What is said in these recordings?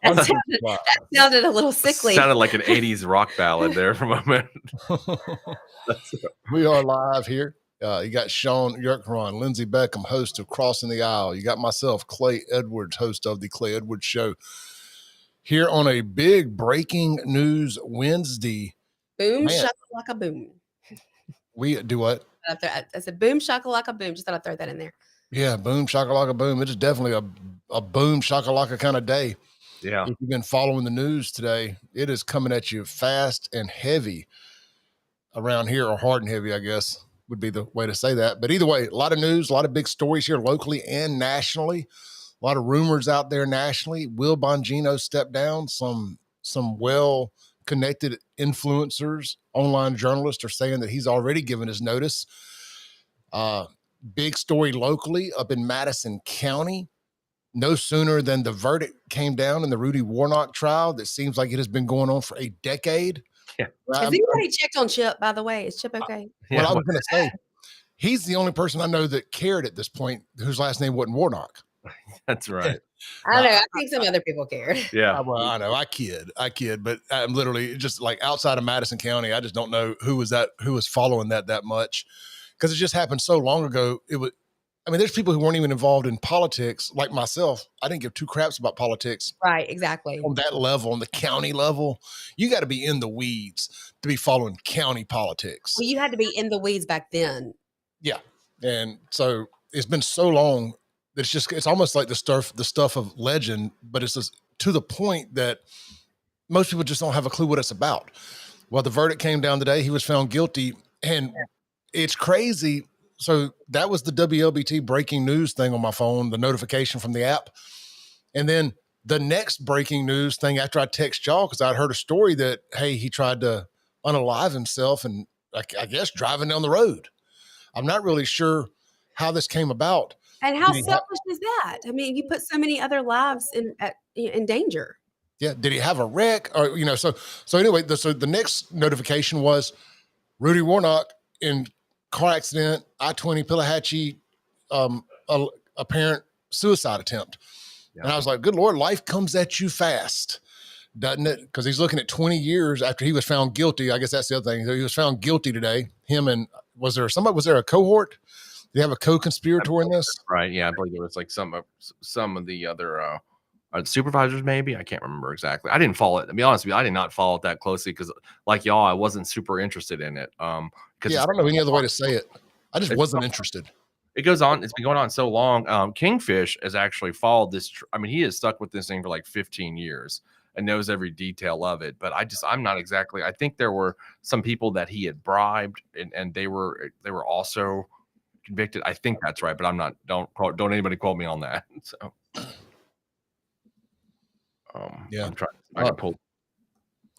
That sounded a little sickly. Sounded like an 80s rock ballad there for a moment. We are live here. You got Shaun Yerkron, Lindsey Beckham, host of Crossing the Aisle. You got myself, Clay Edwards, host of the Clay Edwards Show. Here on a big breaking news Wednesday. Boom, shakalaka, boom. We do what? I said boom, shakalaka, boom. Just thought I'd throw that in there. Yeah, boom, shakalaka, boom. It is definitely a boom, shakalaka kind of day. Yeah. If you've been following the news today, it is coming at you fast and heavy around here, or hard and heavy, I guess would be the way to say that. But either way, a lot of news, a lot of big stories here locally and nationally. A lot of rumors out there nationally. Will Bongino step down? Some well-connected influencers, online journalists are saying that he's already given his notice. Big story locally up in Madison County. No sooner than the verdict came down in the Rudy Warnock trial that seems like it has been going on for a decade. Yeah. Has anybody checked on Chip, by the way? Is Chip okay? Well, I was going to say, he's the only person I know that cared at this point whose last name wasn't Warnock. That's right. I know. I think some other people cared. Yeah. Well, I know. I kid, but I'm literally just like outside of Madison County. I just don't know who was following that much, because it just happened so long ago. There's people who weren't even involved in politics, like myself. I didn't give two craps about politics. Right, exactly. On that level, on the county level, you got to be in the weeds to be following county politics. Well, you had to be in the weeds back then. Yeah. And so it's been so long that it's almost like the stuff of legend, but it's just to the point that most people just don't have a clue what it's about. Well, the verdict came down today. He was found guilty, and it's crazy. So that was the WLBT breaking news thing on my phone, the notification from the app. And then the next breaking news thing after I text y'all, because I'd heard a story that, hey, he tried to unalive himself and I guess driving down the road. I'm not really sure how this came about. And how selfish is that? I mean, you put so many other lives in danger. Yeah. Did he have a wreck? Or, so anyway, the next notification was Rudy Warnock in car accident, I-20 Pillahatchee, apparent suicide attempt. Yeah. And I was like, good Lord, life comes at you fast, doesn't it? Because he's looking at 20 years after he was found guilty. I guess that's the other thing. He was found guilty today. Him and was there a cohort? Did they have a co-conspirator in this? Right. Yeah. I believe there was like some of the other supervisors, maybe. I can't remember exactly. I didn't follow it. To be honest with you, I did not follow it that closely because, like y'all, I wasn't super interested in it. I don't know any other way to say it. I just wasn't interested. It goes on. It's been going on so long. Kingfish has actually followed this. He has stuck with this thing for like 15 years and knows every detail of it. But I'm not exactly. I think there were some people that he had bribed, and they were also convicted. I think that's right, but I'm not. Don't anybody quote me on that. So. Yeah, I'm trying. I can pull.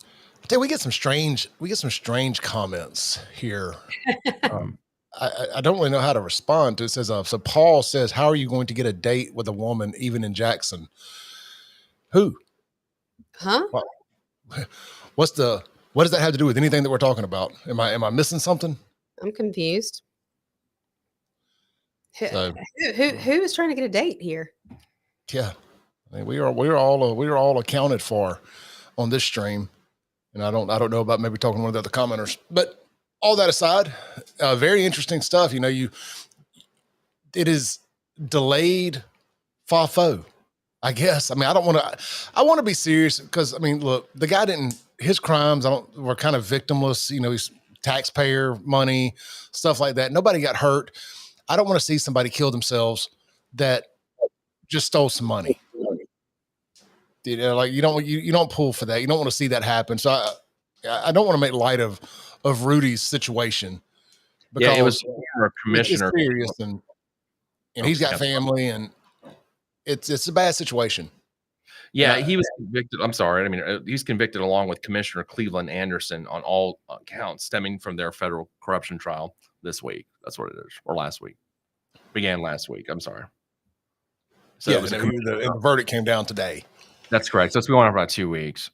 I tell you, we get some strange comments here. I don't really know how to respond to it. It says, so Paul says, how are you going to get a date with a woman, even in Jackson? Who? Huh? Well, what does that have to do with anything that we're talking about? Am I missing something? I'm confused. So, who is trying to get a date here? Yeah. I mean, we are all accounted for on this stream. And I don't know about maybe talking to one of the other commenters, but all that aside, very interesting stuff. It is delayed FAFO, I guess. I mean, I want to be serious because, look, the guy his crimes were kind of victimless. He's taxpayer money, stuff like that. Nobody got hurt. I don't want to see somebody kill themselves that just stole some money. You don't pull for that. You don't want to see that happen. So I don't want to make light of Rudy's situation. Because it was a commissioner. It's serious and he's got family and it's a bad situation. Yeah, he was convicted. I'm sorry. He's convicted along with Commissioner Cleveland Anderson on all counts stemming from their federal corruption trial this week. That's what it is. Or last week. Began last week. I'm sorry. So yeah, the verdict came down today. That's correct. So it's been going on for about 2 weeks.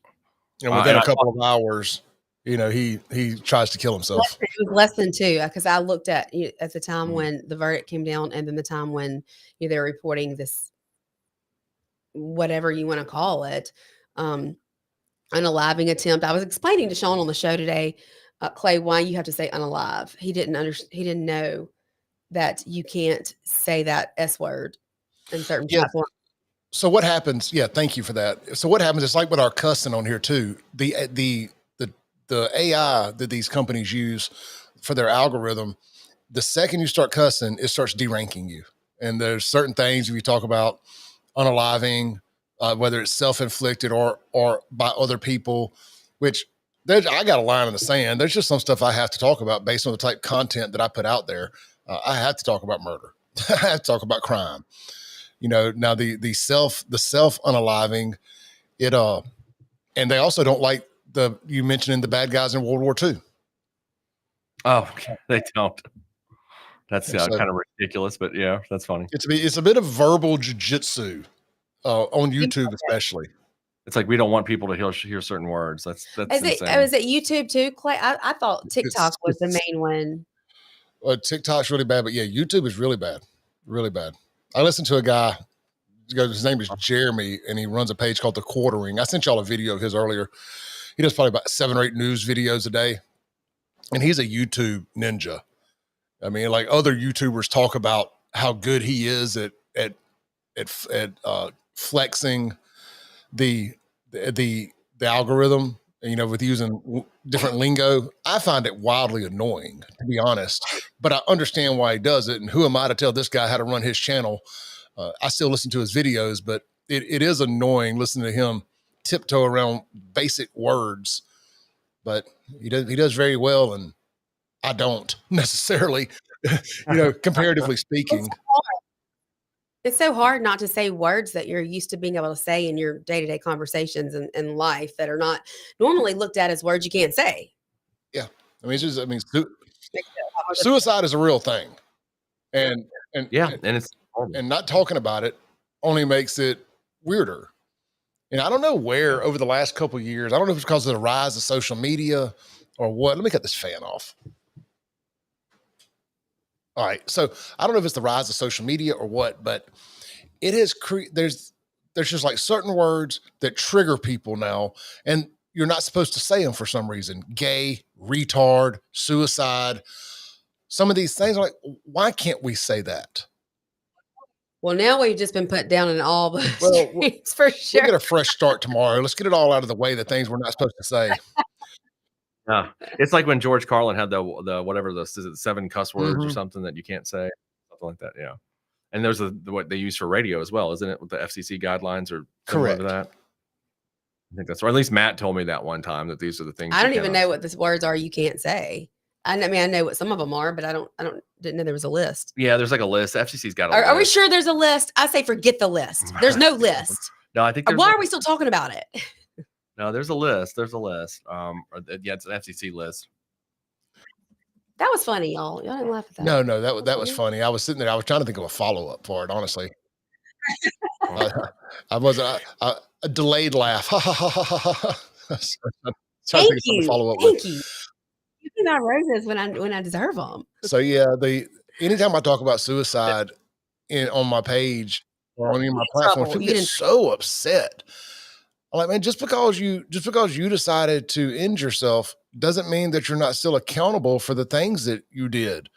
And within a couple of hours, he tries to kill himself. It was less than 2, because I looked at the time when the verdict came down, and then the time when they're reporting this, whatever you want to call it, um, unaliving attempt. I was explaining to Shaun on the show today, Clay, why you have to say unalive. He didn't know that you can't say that S word in certain Yeah. platforms. So what happens? Yeah, thank you for that. So what happens? It's like with our cussing on here too. The AI that these companies use for their algorithm, the second you start cussing, it starts deranking you. And there's certain things if you talk about unaliving, whether it's self-inflicted or by other people, which I got a line in the sand. There's just some stuff I have to talk about based on the type of content that I put out there. I have to talk about murder. I have to talk about crime. Now the self unaliving it. And they also don't like you mentioning the bad guys in World War II. Oh, they don't. That's So kind of ridiculous, but yeah, that's funny. It's a bit of verbal jujitsu on YouTube, especially. It's like we don't want people to hear certain words. That's Is insane. it YouTube too, Clay? I thought TikTok was the main one. TikTok's really bad, but yeah, YouTube is really bad, really bad. I listened to a guy. His name is Jeremy, and he runs a page called The Quartering. I sent y'all a video of his earlier. He does probably about 7 or 8 news videos a day, and he's a YouTube ninja. I mean, like other YouTubers talk about how good he is at flexing the algorithm, with using different lingo. I find it wildly annoying, to be honest, but I understand why he does it. And who am I to tell this guy how to run his channel? I still listen to his videos, but it is annoying listening to him tiptoe around basic words, but he does very well. And I don't necessarily, comparatively speaking. It's so hard not to say words that you're used to being able to say in your day-to-day conversations and life that are not normally looked at as words you can't say. Yeah. I mean, suicide is a real thing. And it's horrible. And not talking about it only makes it weirder. And I don't know where over the last couple of years, I don't know if it's because of the rise of social media or what. Let me cut this fan off. All right. So I don't know if it's the rise of social media or what, but it is there's just like certain words that trigger people now, and you're not supposed to say them for some reason. Gay, retard, suicide. Some of these things are like, why can't we say that? Well, now we've just been put down in all the streets for sure. We'll get a fresh start tomorrow. Let's get it all out of the way, the things we're not supposed to say. Yeah, it's like when George Carlin had the whatever is it 7 cuss words or something that you can't say, something like that. Yeah, and there's what they use for radio as well, isn't it? With the FCC guidelines or correct that. I think that's, or at least Matt told me that one time that these are the things. I don't even know what the words are you can't say. I mean, I know what some of them are, but I didn't know there was a list. Yeah, there's like a list. FCC's got a list. Are we sure there's a list? I say forget the list. There's no list. No, I think. Why are we still talking about it? No, there's a list. There's a list. Yeah, it's an FCC list. That was funny, y'all. Y'all didn't laugh at that. No, that was funny. I was sitting there. I was trying to think of a follow-up for it, honestly. I was a delayed laugh. Thank you. Thank you. You give out roses when I deserve them. So yeah, anytime I talk about suicide on my page or on any of my platforms, people get so upset. I'm like, man, just because you decided to end yourself doesn't mean that you're not still accountable for the things that you did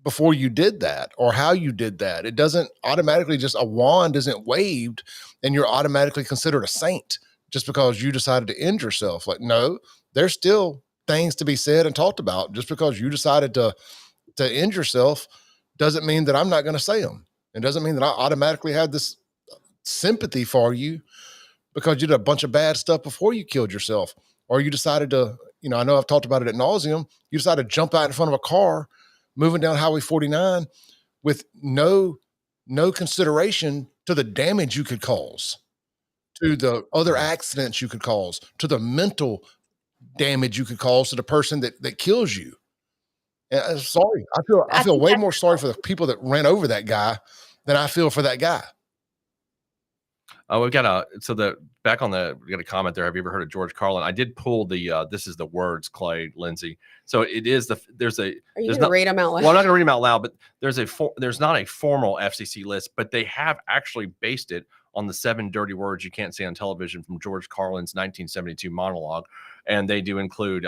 before you did that or how you did that. It doesn't automatically a wand isn't waved and you're automatically considered a saint just because you decided to end yourself. Like, no, there's still things to be said and talked about. Just because you decided to end yourself doesn't mean that I'm not going to say them. It doesn't mean that I automatically have this sympathy for you because you did a bunch of bad stuff before you killed yourself, or you decided to, I know I've talked about it ad nauseum. You decided to jump out in front of a car moving down Highway 49 with no consideration to the damage you could cause, to the other accidents you could cause, to the mental damage you could cause to the person that kills you. And sorry, I feel way more sorry for the people that ran over that guy than I feel for that guy. We've got we got a comment there. Have you ever heard of George Carlin? I did pull the this is the words, Clay, Lindsey. So it is Are you going to read them out loud? Well, I'm not going to read them out loud, but there's not a formal FCC list, but they have actually based it on the 7 dirty words you can't say on television from George Carlin's 1972 monologue, and they do include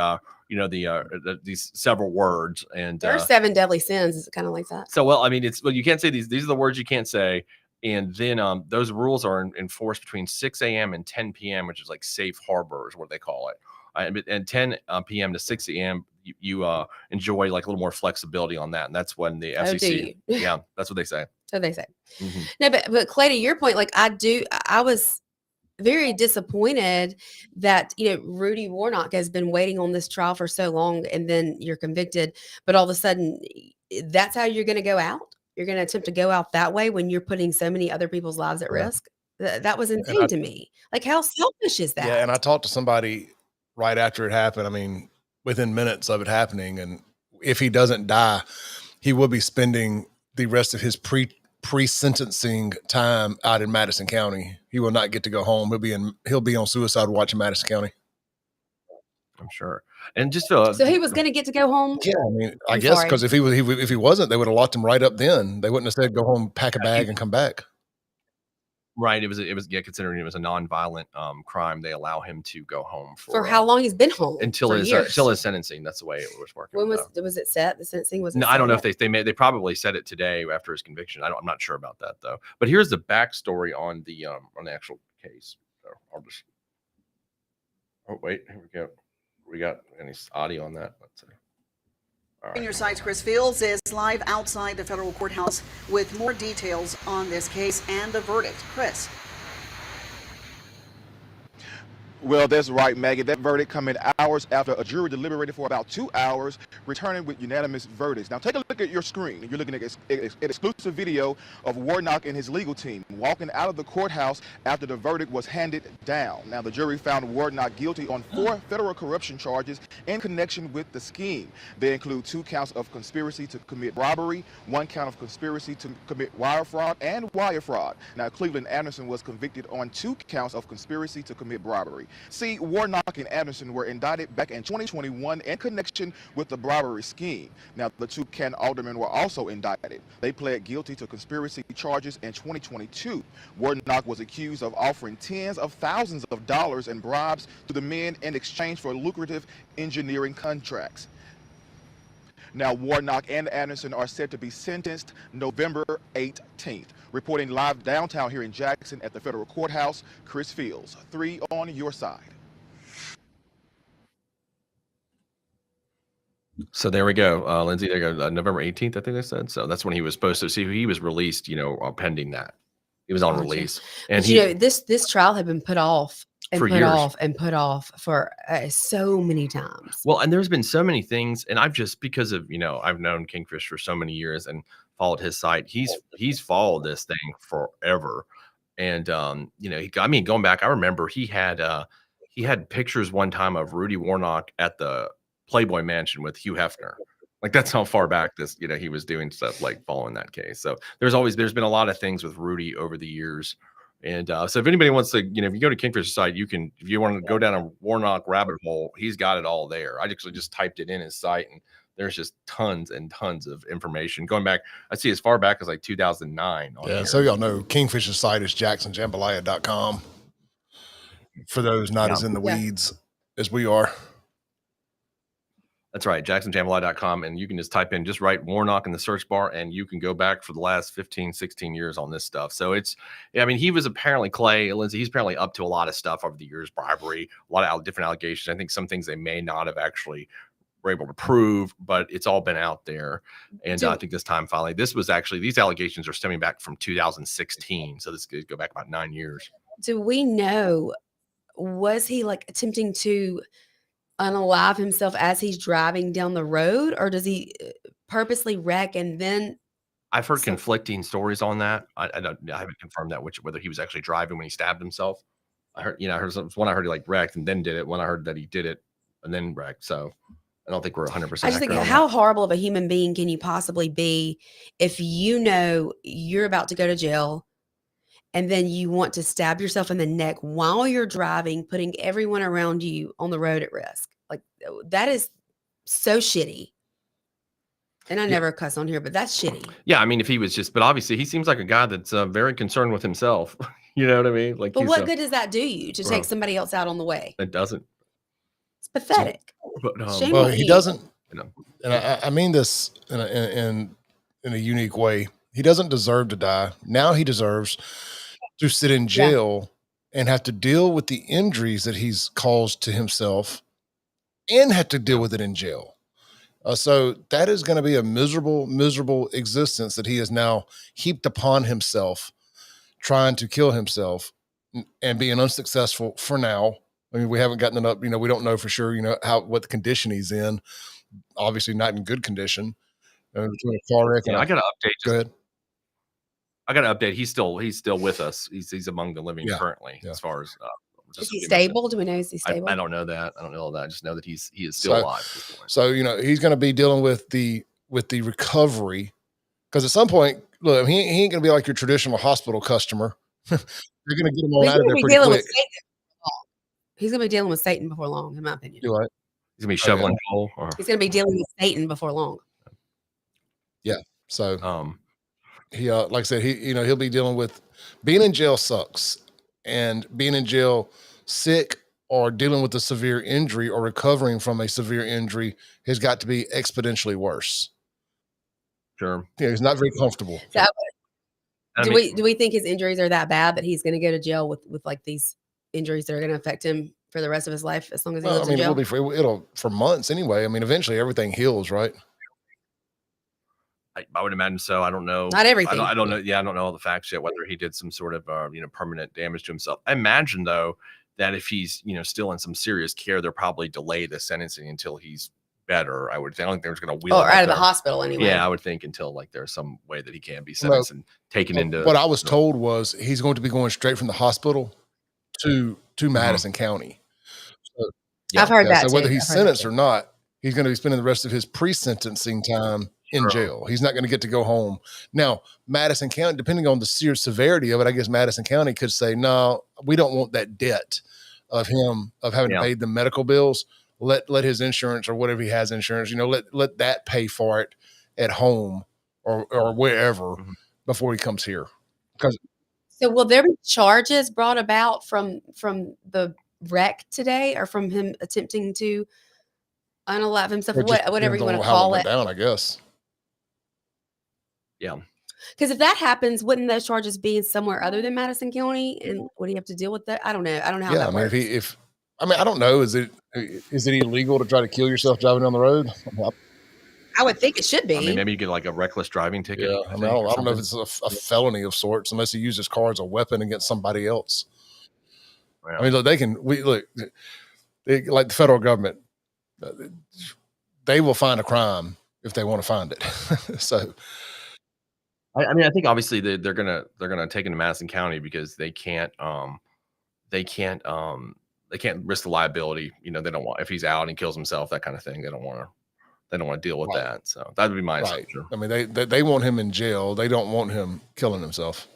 these several words. And There are 7 deadly sins. Is it kind of like that? So, well, I mean, you can't say these are the words you can't say. And then those rules are enforced between 6 a.m. and 10 p.m., which is like safe harbor is what they call it. And 10 p.m. to 6 a.m., you enjoy like a little more flexibility on that. And that's when the FCC, yeah, that's what they say. So they say. Mm-hmm. No, but Clay, to your point, like I was very disappointed that, Rudy Warnock has been waiting on this trial for so long, and then you're convicted, but all of a sudden that's how you're going to go out. You're going to attempt to go out that way when you're putting so many other people's lives at risk. That was insane to me. Like, how selfish is that? Yeah. And I talked to somebody right after it happened. I mean, within minutes of it happening. And if he doesn't die, he will be spending the rest of his pre-sentencing time out in Madison County. He will not get to go home. He'll be on suicide watch in Madison County. I'm sure. And just so he was going to get to go home. Yeah, I mean, I guess because if he wasn't, they would have locked him right up. Then they wouldn't have said go home, pack a bag, and come back. Right. It was considering it was a non-violent crime, they allow him to go home for how long he's been home until his sentencing. That's the way it was working. When was it set? The sentencing was. No, I don't know if they probably said it today after his conviction. I'm not sure about that though. But here's the backstory on the actual case. So I'll just. Oh wait, here we go. We got any audio on that? Let's see. Right. Senior Sites Chris Fields is live outside the federal courthouse with more details on this case and the verdict. Chris. Well, that's right, Maggie. That verdict coming hours after a jury deliberated for about 2 hours, returning with unanimous verdicts. Now, take a look at your screen. You're looking at an exclusive video of Warnock and his legal team walking out of the courthouse after the verdict was handed down. Now, the jury found Warnock guilty on 4 federal corruption charges in connection with the scheme. They include 2 counts of conspiracy to commit robbery, 1 count of conspiracy to commit wire fraud and wire fraud. Now, Cleveland Anderson was convicted on 2 counts of conspiracy to commit robbery. See, Warnock and Anderson were indicted back in 2021 in connection with the bribery scheme. Now, the 2 Kent aldermen were also indicted. They pled guilty to conspiracy charges in 2022. Warnock was accused of offering tens of thousands of dollars in bribes to the men in exchange for lucrative engineering contracts. Now, Warnock and Anderson are set to be sentenced November 18th. Reporting live downtown here in Jackson at the federal courthouse, Chris Fields, 3 on your side. So there we go, Lindsay. There you go, November 18th, I think they said. So that's when he was supposed to see. He was released, pending that. He was on release, and this trial had been put off and for put years. off and put off for so many times. Well, and there's been so many things, and I've just because of I've known Kingfish for so many years and followed his site. He's followed this thing forever, and going back, I remember he had pictures one time of Rudy Warnock at the Playboy Mansion with Hugh Hefner. Like that's how far back this he was doing stuff like following that case. So there's been a lot of things with Rudy over the years. And so if anybody wants to, if you go to Kingfish's site, if you want to go down a Warnock rabbit hole, he's got it all there. I actually just typed it in his site, and there's just tons and tons of information going back. I see as far back as like 2009. Yeah. So y'all know Kingfish's site is jacksonjambalaya.com. For those not as in the weeds as we are. That's right, jacksonjambalaya.com, and you can just type in, just write Warnock in the search bar, and you can go back for the last 15, 16 years on this stuff. So he was apparently, Lindsay, he's apparently up to a lot of stuff over the years, bribery, a lot of different allegations. I think some things they may not have actually were able to prove, but it's all been out there. And I think this time finally, these allegations are stemming back from 2016. So this could go back about 9 years. Do we know, was he like attempting to unalive himself as he's driving down the road, or does he purposely wreck and then? I've heard conflicting stories on that. I haven't confirmed that whether he was actually driving when he stabbed himself. I heard he like wrecked and then did it. One I heard that he did it and then wrecked. So I don't think we're 100%. I just think, how horrible of a human being can you possibly be if you're about to go to jail, and then you want to stab yourself in the neck while you're driving, putting everyone around you on the road at risk? Like, that is so shitty. And I never cuss on here, but that's shitty. Yeah, I mean, if he was just, but obviously he seems like a guy that's very concerned with himself. You know what I mean? Like, But what good does that do you to take somebody else out on the way? It doesn't. It's pathetic. But, Shame well, on he you. doesn't, you know, and I mean this in a unique way. He doesn't deserve to die. Now he deserves to sit in jail and have to deal with the injuries that he's caused to himself and have to deal with it in jail. So that is going to be a miserable, miserable existence that he has now heaped upon himself, trying to kill himself and being unsuccessful for now. I mean, we haven't gotten it up, we don't know for sure, what the condition he's in. Obviously not in good condition. Between a car wreck I got to update. Go ahead. I got to update. He's still with us. He's among the living currently, as far as. Is he stable? Do we know is he stable? I don't know that. I don't know that. I just know that he is still alive at this point. So he's going to be dealing with the recovery, because at some point, look, he ain't going to be like your traditional hospital customer. You're going to get him all out of there pretty quick. He's going to be dealing with Satan before long, in my opinion. You're right. He's going to be shoveling coal. He's going to be dealing with Satan before long. Yeah. So he like I said, he'll be dealing with being in jail sucks, and being in jail sick or dealing with a severe injury or recovering from a severe injury has got to be exponentially worse. Sure. Yeah, he's not very comfortable. So, do we think his injuries are that bad that he's going to go to jail with like these injuries that are going to affect him for the rest of his life as long as he lives in jail? It'll for months anyway. I mean, eventually everything heals, right? I would imagine so. I don't know. Not everything. I don't know. Yeah, I don't know all the facts yet, whether he did some sort of permanent damage to himself. I imagine though that if he's still in some serious care, they'll probably delay the sentencing until he's better. I would think. I don't think they're just going to wheel him out of the hospital anyway. Yeah, I would think until like there's some way that he can be sentenced and taken into. What I was told was he's going to be going straight from the hospital to Madison County. So, I've heard that. So whether he's sentenced or not, he's going to be spending the rest of his pre-sentencing time in jail. He's not going to get to go home. Now, Madison County, depending on the severity of it, I guess Madison County could say, no, we don't want that debt of him of having to pay the medical bills. Let his insurance or whatever he has insurance, let that pay for it at home or wherever before he comes here. So will there be charges brought about from the wreck today, or from him attempting to unalive himself, whatever you want to call it? Down, I guess. Yeah. Because if that happens, wouldn't those charges be somewhere other than Madison County? And would he have to deal with that? I don't know. I don't know how that works. I don't know. Is it illegal to try to kill yourself driving down the road? I would think it should be. I mean, maybe you get like a reckless driving ticket. Yeah, I don't know if it's a felony of sorts, unless he uses his car as a weapon against somebody else. Yeah. I mean, look, like the federal government, they will find a crime if they want to find it. So, I mean, I think obviously they're gonna take him to Madison County because they can't risk the liability. They don't want, if he's out and kills himself, that kind of thing. They don't want to deal with that. So that would be my assumption. I mean, they want him in jail. They don't want him killing himself.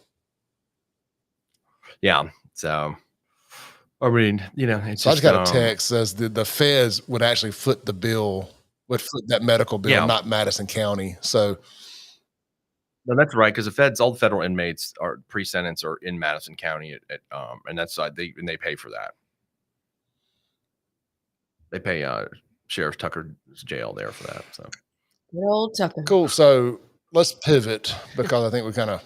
Yeah. So, I mean, it's so I just got a text says the feds would actually foot the bill, would foot that medical bill, not Madison County. So. No, that's right, because all the federal inmates are pre-sentence or in Madison County, and that's they pay for that. They pay Sheriff Tucker's jail there for that. So good old Tucker. Cool. So let's pivot, because I think we kind of,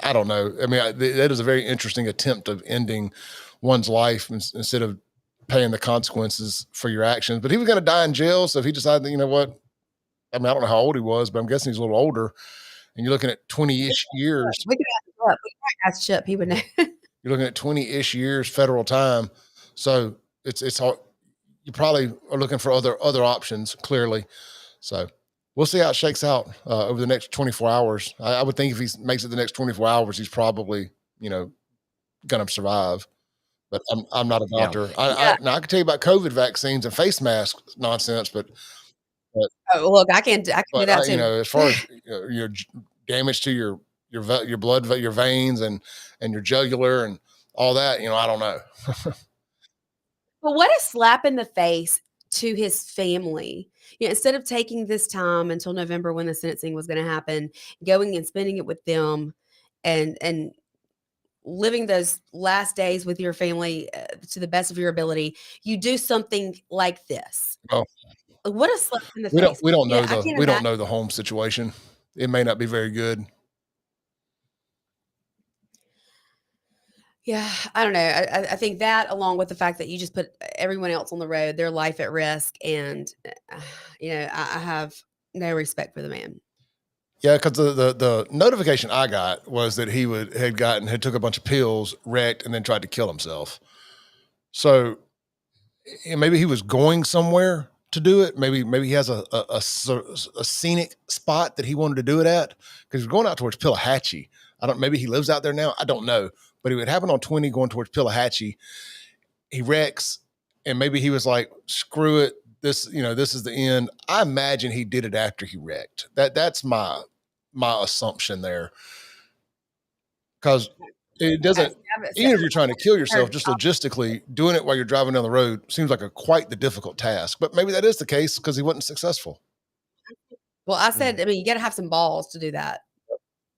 I don't know. I mean, that is a very interesting attempt of ending one's life instead of paying the consequences for your actions. But he was going to die in jail, so if he decided that, I mean, I don't know how old he was, but I'm guessing he's a little older. And you're looking at 20-ish years. We could ask Chip. He would know. You're looking at 20-ish years federal time. So it's hard. You probably are looking for other options, clearly. So we'll see how it shakes out over the next 24 hours. I would think if he makes it the next 24 hours, he's probably, going to survive. But I'm not a doctor. Yeah. I can tell you about COVID vaccines and face mask nonsense, but look, I can do that too. As far as your damage to your blood, your veins, and your jugular and all that, I don't know. But what a slap in the face to his family. Instead of taking this time until November when the sentencing was going to happen, going and spending it with them and living those last days with your family to the best of your ability, you do something like this. Oh, What a slap in the we face. don't know I can't we don't imagine. know the home situation. It may not be very good. Yeah, I don't know. I think that, along with the fact that you just put everyone else on the road, their life at risk, and I have no respect for the man. Yeah, because the notification I got was that he had took a bunch of pills, wrecked, and then tried to kill himself. So maybe he was going somewhere to do it. Maybe he has a scenic spot that he wanted to do it at, because he's going out towards Pillahatchee. Maybe he lives out there now. I don't know, but it would happen on 20 going towards Pillahatchee. He wrecks, and maybe he was like, "Screw it. This is the end." I imagine he did it after he wrecked. That's my assumption there, because it doesn't. Even if you're trying to kill yourself, just logistically doing it while you're driving down the road seems like quite the difficult task. But maybe that is the case because he wasn't successful. Well, I said, you got to have some balls to do that,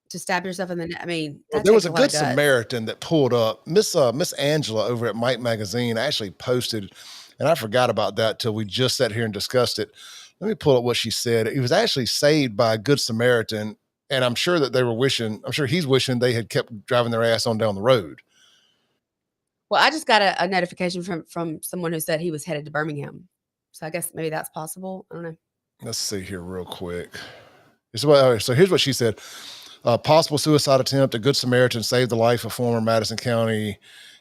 to stab yourself in the neck. Well, there was a good Samaritan that pulled up. Miss Angela over at Mike Magazine actually posted, and I forgot about that till we just sat here and discussed it. Let me pull up what she said. He was actually saved by a good Samaritan, and I'm sure that I'm sure he's wishing they had kept driving their ass on down the road. Well, I just got a notification from someone who said he was headed to Birmingham. So I guess maybe that's possible. I don't know. Let's see here real quick. So here's what she said. Possible suicide attempt. A good Samaritan saved the life of former Madison County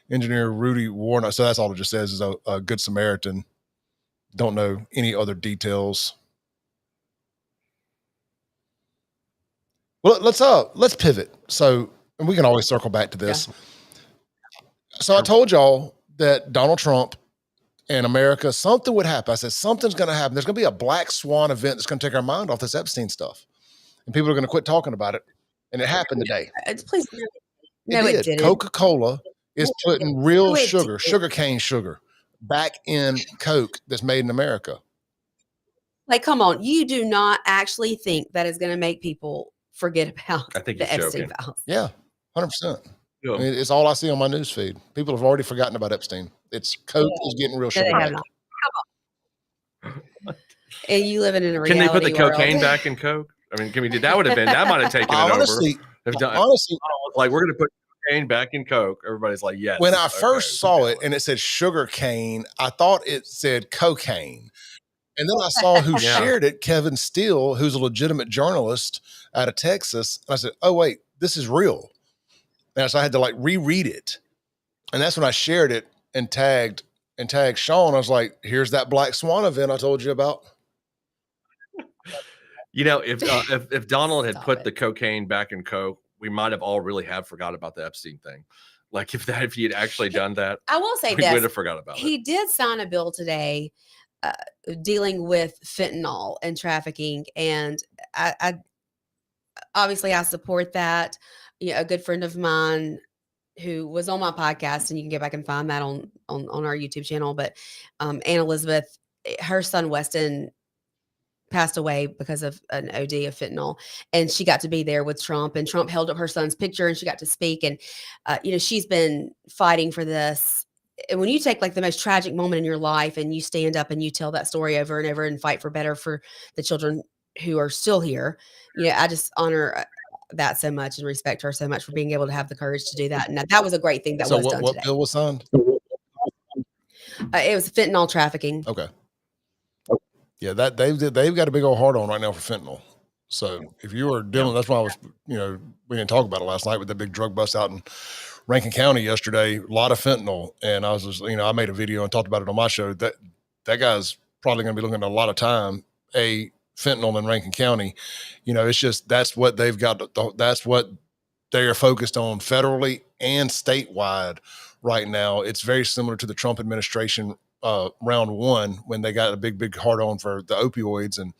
engineer Rudy Warner. So that's all it just says is a good Samaritan. Don't know any other details. Well, let's pivot. So, and we can always circle back to this. Yeah. So I told y'all that Donald Trump and America, something would happen. I said, something's going to happen. There's going to be a black swan event that's going to take our mind off this Epstein stuff. And people are going to quit talking about it. And it happened today. Please. It didn't. Coca-Cola is putting real sugar cane sugar, back in Coke that's made in America. Like, come on. You do not actually think that is going to make people forget about the Epstein files? Yeah, 100%. I mean, it's all I see on my news feed. People have already forgotten about Epstein. It's Coke is getting real sugar. Come on. And you living in a reality. Can they put the world. cocaine back in Coke? I mean, that would have been, that might have taken it over. Honestly, like, we're going to put cocaine back in Coke. Everybody's like, yes. When I first saw it and it said sugar cane, I thought it said cocaine. And then I saw who shared it, Kevin Steele, who's a legitimate journalist out of Texas. And I said, oh, wait, this is real. And so I had to reread it. And that's when I shared it and tagged Shaun. I was like, here's that Black Swan event I told you about. If Donald had put the cocaine back in Coke, we might have all really forgot about the Epstein thing. Like if he had actually done that, I will say we would have forgot about it. He did sign a bill today dealing with fentanyl and trafficking. And I obviously I support that. A good friend of mine who was on my podcast, and you can go back and find that on our YouTube channel. But Ann Elizabeth, her son Weston passed away because of an OD of fentanyl, and she got to be there with Trump, and Trump held up her son's picture and she got to speak. And, she's been fighting for this. And when you take the most tragic moment in your life and you stand up and you tell that story over and over and fight for better for the children who are still here, I just honor that so much and respect her so much for being able to have the courage to do that. And that was a great thing that was done today. What bill was signed? It was fentanyl trafficking. Okay. Yeah, that they've got a big old hard on right now for fentanyl. So if you were dealing, that's why I was, we didn't talk about it last night with the big drug bust out in Rankin County yesterday. A lot of fentanyl, and I was just, I made a video and talked about it on my show. That guy's probably going to be looking at a lot of time. Fentanyl in Rankin County, it's just that's what they've got. That's what they are focused on federally and statewide right now. It's very similar to the Trump administration. Round one, when they got a big hard on for the opioids. And,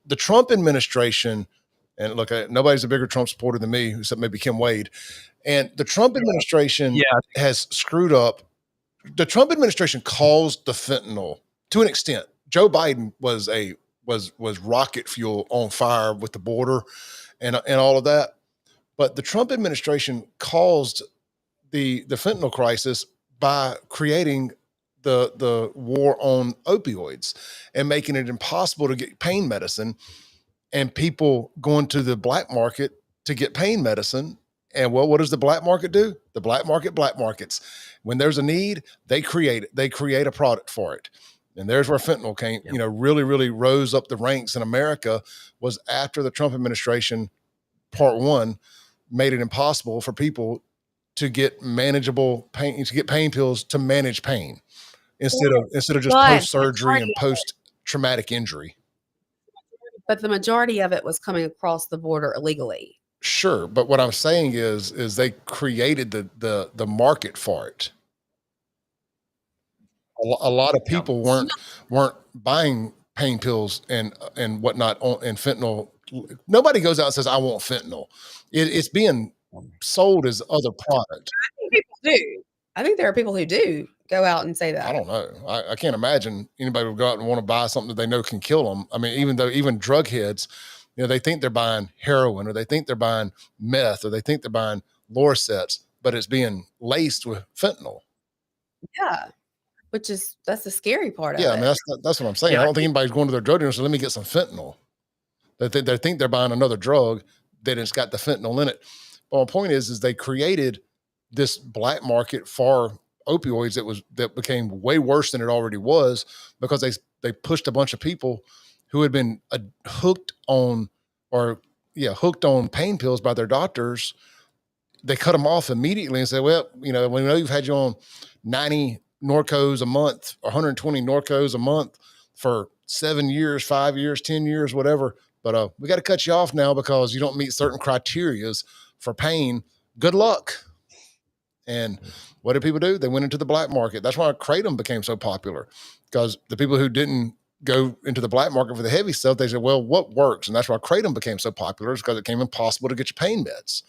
the Trump administration, and look, nobody's a bigger Trump supporter than me, except maybe Kim Wade. And the Trump administration has screwed up. The Trump administration caused the fentanyl to an extent. Joe Biden was rocket fuel on fire with the border and all of that. But the Trump administration caused the fentanyl crisis by creating the war on opioids and making it impossible to get pain medicine, and people going to the black market to get pain medicine. And well, what does the black market do? The black markets. When there's a need, they create a product for it. And there's where fentanyl came, really, really rose up the ranks in America, was after the Trump administration, part one, made it impossible for people to get manageable pain, to get pain pills to manage pain instead of just post-surgery and post-traumatic injury. But the majority of it was coming across the border illegally. Sure. But what I'm saying is they created the market for it. A lot of people weren't buying pain pills and whatnot and fentanyl. Nobody goes out and says, I want fentanyl. It's being sold as other product. I think people do. I think there are people who do go out and say that. I don't know. I can't imagine anybody would go out and want to buy something that they know can kill them. I mean, even drug heads, they think they're buying heroin, or they think they're buying meth, or they think they're buying Lorcets, but it's being laced with fentanyl. Yeah. That's the scary part of it. Yeah, I mean, that's what I'm saying. I don't think anybody's going to their drug dealer and saying, let me get some fentanyl. They think they're buying another drug that it's got the fentanyl in it. But my point is they created this black market for opioids that became way worse than it already was, because they pushed a bunch of people who had been hooked on pain pills by their doctors. They cut them off immediately and said, well, we know you've had you on 90 Norcos a month, 120 Norcos a month for 7 years, 5 years, 10 years, whatever. But we got to cut you off now because you don't meet certain criterias for pain. Good luck. And what did people do? They went into the black market. That's why Kratom became so popular, because the people who didn't go into the black market for the heavy stuff, they said, well, what works? And that's why Kratom became so popular, is because it became impossible to get your pain meds.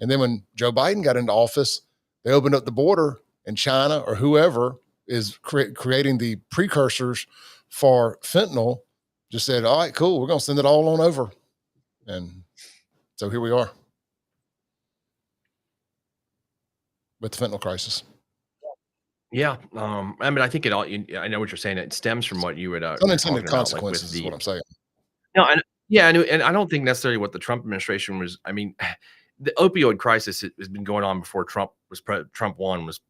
And then when Joe Biden got into office, they opened up the border, and China or whoever is creating the precursors for fentanyl just said, all right, cool, we're going to send it all on over. And so here we are with the fentanyl crisis. Yeah. I mean, I think I know what you're saying. It stems from what you would, unintended consequences is what I'm saying. No, and I don't think necessarily what the Trump administration was. I mean, the opioid crisis has been going on before Trump was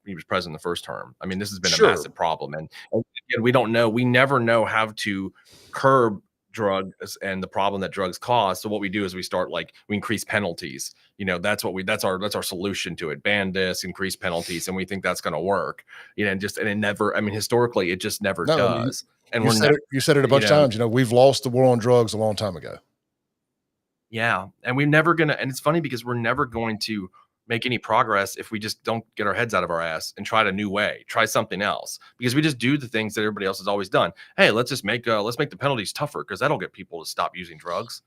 he was president the first term. I mean, this has been a massive problem, and again, we never know how to curb drugs and the problem that drugs cause. So what we do is we increase penalties. That's our solution to it. Ban this, increase penalties, and we think that's going to work. And it never. I mean, historically, it just never does. And you said it a bunch of times. We've lost the war on drugs a long time ago. Yeah. And and it's funny because we're never going to make any progress if we just don't get our heads out of our ass and try a new way, try something else, because we just do the things that everybody else has always done. Hey, let's just make the penalties tougher, because that'll get people to stop using drugs.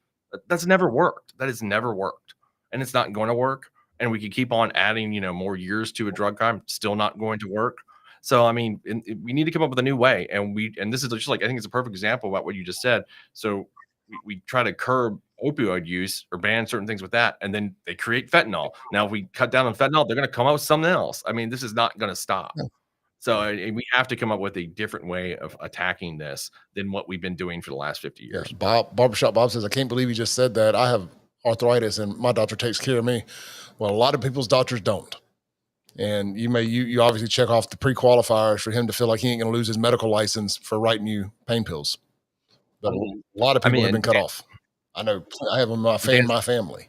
That's never worked. That has never worked. And it's not going to work. And we could keep on adding, more years to a drug crime, still not going to work. So, I mean, we need to come up with a new way. And this is just I think it's a perfect example about what you just said. So we try to curb opioid use or ban certain things with that, and then they create fentanyl. Now, if we cut down on fentanyl, they're going to come out with something else. I mean, this is not going to stop. Yeah. So we have to come up with a different way of attacking this than what we've been doing for the last 50 years. Yeah. Barbershop Bob says, I can't believe you just said that. I have arthritis and my doctor takes care of me. Well, a lot of people's doctors don't. And you obviously check off the pre-qualifiers for him to feel like he ain't going to lose his medical license for writing you pain pills. But a lot of people have been cut off. I know I have them in my family.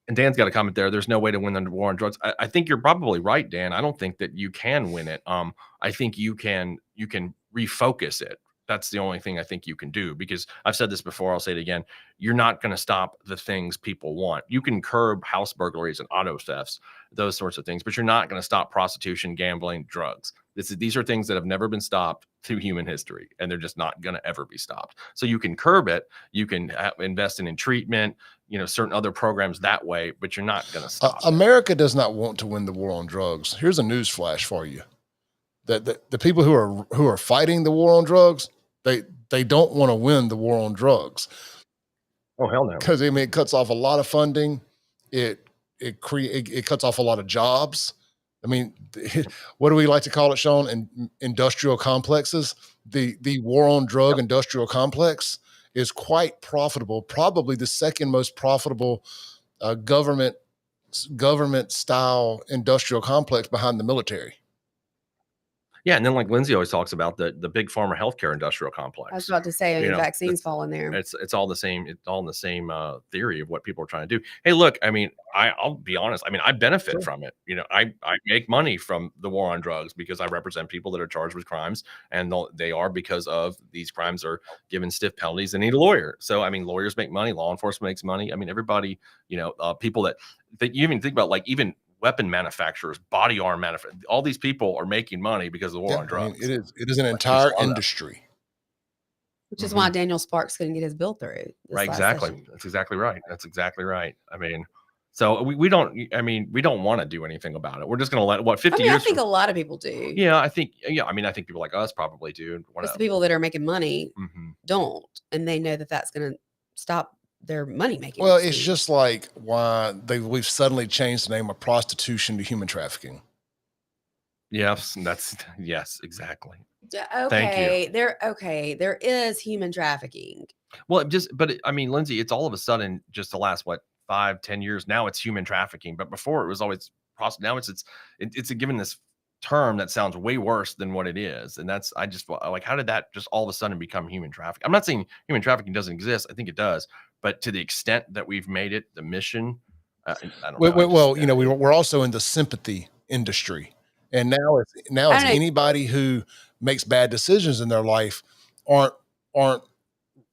And Dan's got a comment there. There's no way to win the war on drugs. I think you're probably right, Dan. I don't think that you can win it. I think you can refocus it. That's the only thing I think you can do, because I've said this before, I'll say it again. You're not going to stop the things people want. You can curb house burglaries and auto thefts, those sorts of things, but you're not going to stop prostitution, gambling, drugs. These are things that have never been stopped through human history, and they're just not going to ever be stopped. So you can curb it. You can invest in treatment, certain other programs that way, but you're not going to stop. America does not want to win the war on drugs. Here's a news flash for you. the people who are fighting the war on drugs, they don't want to win the war on drugs. Oh, hell no. Because I mean, it cuts off a lot of funding. It cuts off a lot of jobs. I mean, what do we like to call it, Shaun? Industrial complexes. The war on drug industrial complex is quite profitable. Probably the second most profitable government style industrial complex behind the military. Yeah, and then like Lindsey always talks about the big pharma healthcare industrial complex. I was about to say, I mean, vaccines fall in there. It's all the same. It's all in the same theory of what people are trying to do. Hey, look, I mean, I'll be honest. I mean, I benefit from it. I make money from the war on drugs because I represent people that are charged with crimes, and they are because of these crimes are given stiff penalties and need a lawyer. So I mean, lawyers make money, law enforcement makes money. I mean, everybody, people that you even think about, like even weapon manufacturers, body arm manufacturers, all these people are making money because of the war on drugs. I mean, it is an entire industry. Which is why Daniel Sparks couldn't get his bill through. Right, exactly. Session. That's exactly right. That's exactly right. I mean, so we don't want to do anything about it. We're just going to let 50 years. I think a lot of people do. Yeah, I think people like us probably do. Because the people that are making money don't, and they know that that's going to stop their money making. Well, it's just like why we've suddenly changed the name of prostitution to human trafficking. Yes, yes, exactly. Okay, there is human trafficking. Well, I mean, Lindsey, it's all of a sudden just the last 5-10 years now it's human trafficking, but before it was always now it's given this term that sounds way worse than what it is, and that's I just like, how did that just all of a sudden become human trafficking? I'm not saying human trafficking doesn't exist. I think it does, but to the extent that we've made it the mission, I don't know. Well, we're also in the sympathy industry, and now it's anybody who makes bad decisions in their life aren't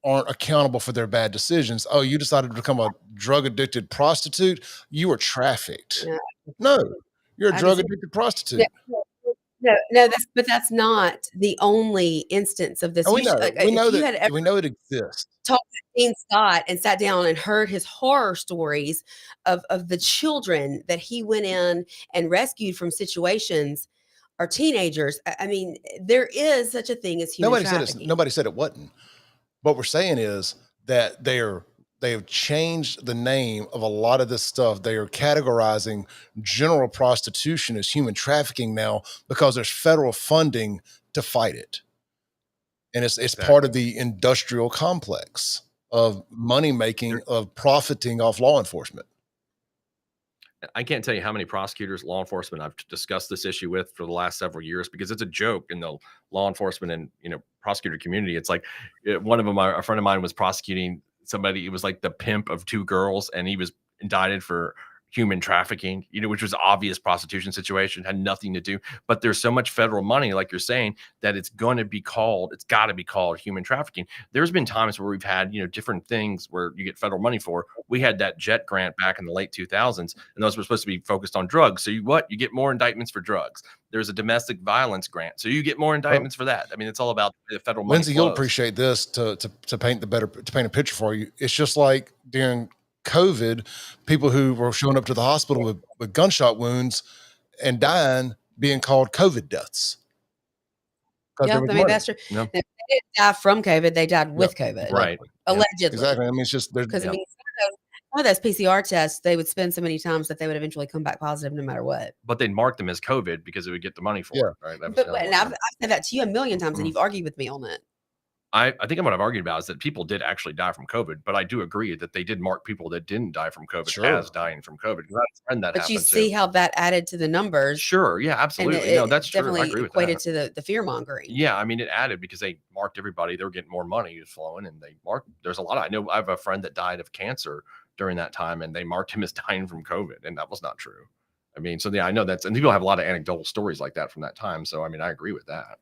accountable for their bad decisions. Oh, you decided to become a drug addicted prostitute? You were trafficked. No, you're a drug addicted prostitute. No, that's not the only instance of this. We know it exists. Talked to Dean Scott and sat down and heard his horror stories of the children that he went in and rescued from situations, or teenagers. I mean, there is such a thing as human trafficking. Nobody said it wasn't. What we're saying is that they have changed the name of a lot of this stuff. They are categorizing general prostitution as human trafficking now because there's federal funding to fight it. And it's part of the industrial complex of money making, of profiting off law enforcement. I can't tell you how many prosecutors, law enforcement I've discussed this issue with for the last several years, because it's a joke in the law enforcement and prosecutor community. It's like one of them, a friend of mine was prosecuting somebody. It was like the pimp of 2 girls, and he was indicted for human trafficking, which was obvious prostitution situation, had nothing to do. But there's so much federal money, like you're saying, that it's got to be called human trafficking. There's been times where we've had, different things where you get federal money for. We had that JET grant back in the late 2000s, and those were supposed to be focused on drugs. So you get more indictments for drugs. There's a domestic violence grant, so you get more indictments for that. I mean, it's all about the federal money. Lindsey, you'll appreciate this to paint a picture for you. It's just like during COVID, people who were showing up to the hospital with gunshot wounds and dying being called COVID deaths. Yeah, I mean, that's true. No. They didn't die from COVID; they died with COVID, right? Allegedly, exactly. I mean, it's just because some of those PCR tests, they would spend so many times that they would eventually come back positive no matter what. But they'd mark them as COVID because it would get the money for it, right? And I've said that to you a million times, and you've argued with me on it. I think what I've argued about is that people did actually die from COVID, but I do agree that they did mark people that didn't die from COVID as dying from COVID. But you see how that added to the numbers. Sure. Yeah, absolutely. No, that's true. I agree with that. Equated to the fear mongering. Yeah. I mean, it added because they marked everybody. They were getting more money flowing, and they marked. There's a lot I know. I have a friend that died of cancer during that time, and they marked him as dying from COVID, and that was not true. I mean, so yeah, I know and people have a lot of anecdotal stories like that from that time. So, I mean, I agree with that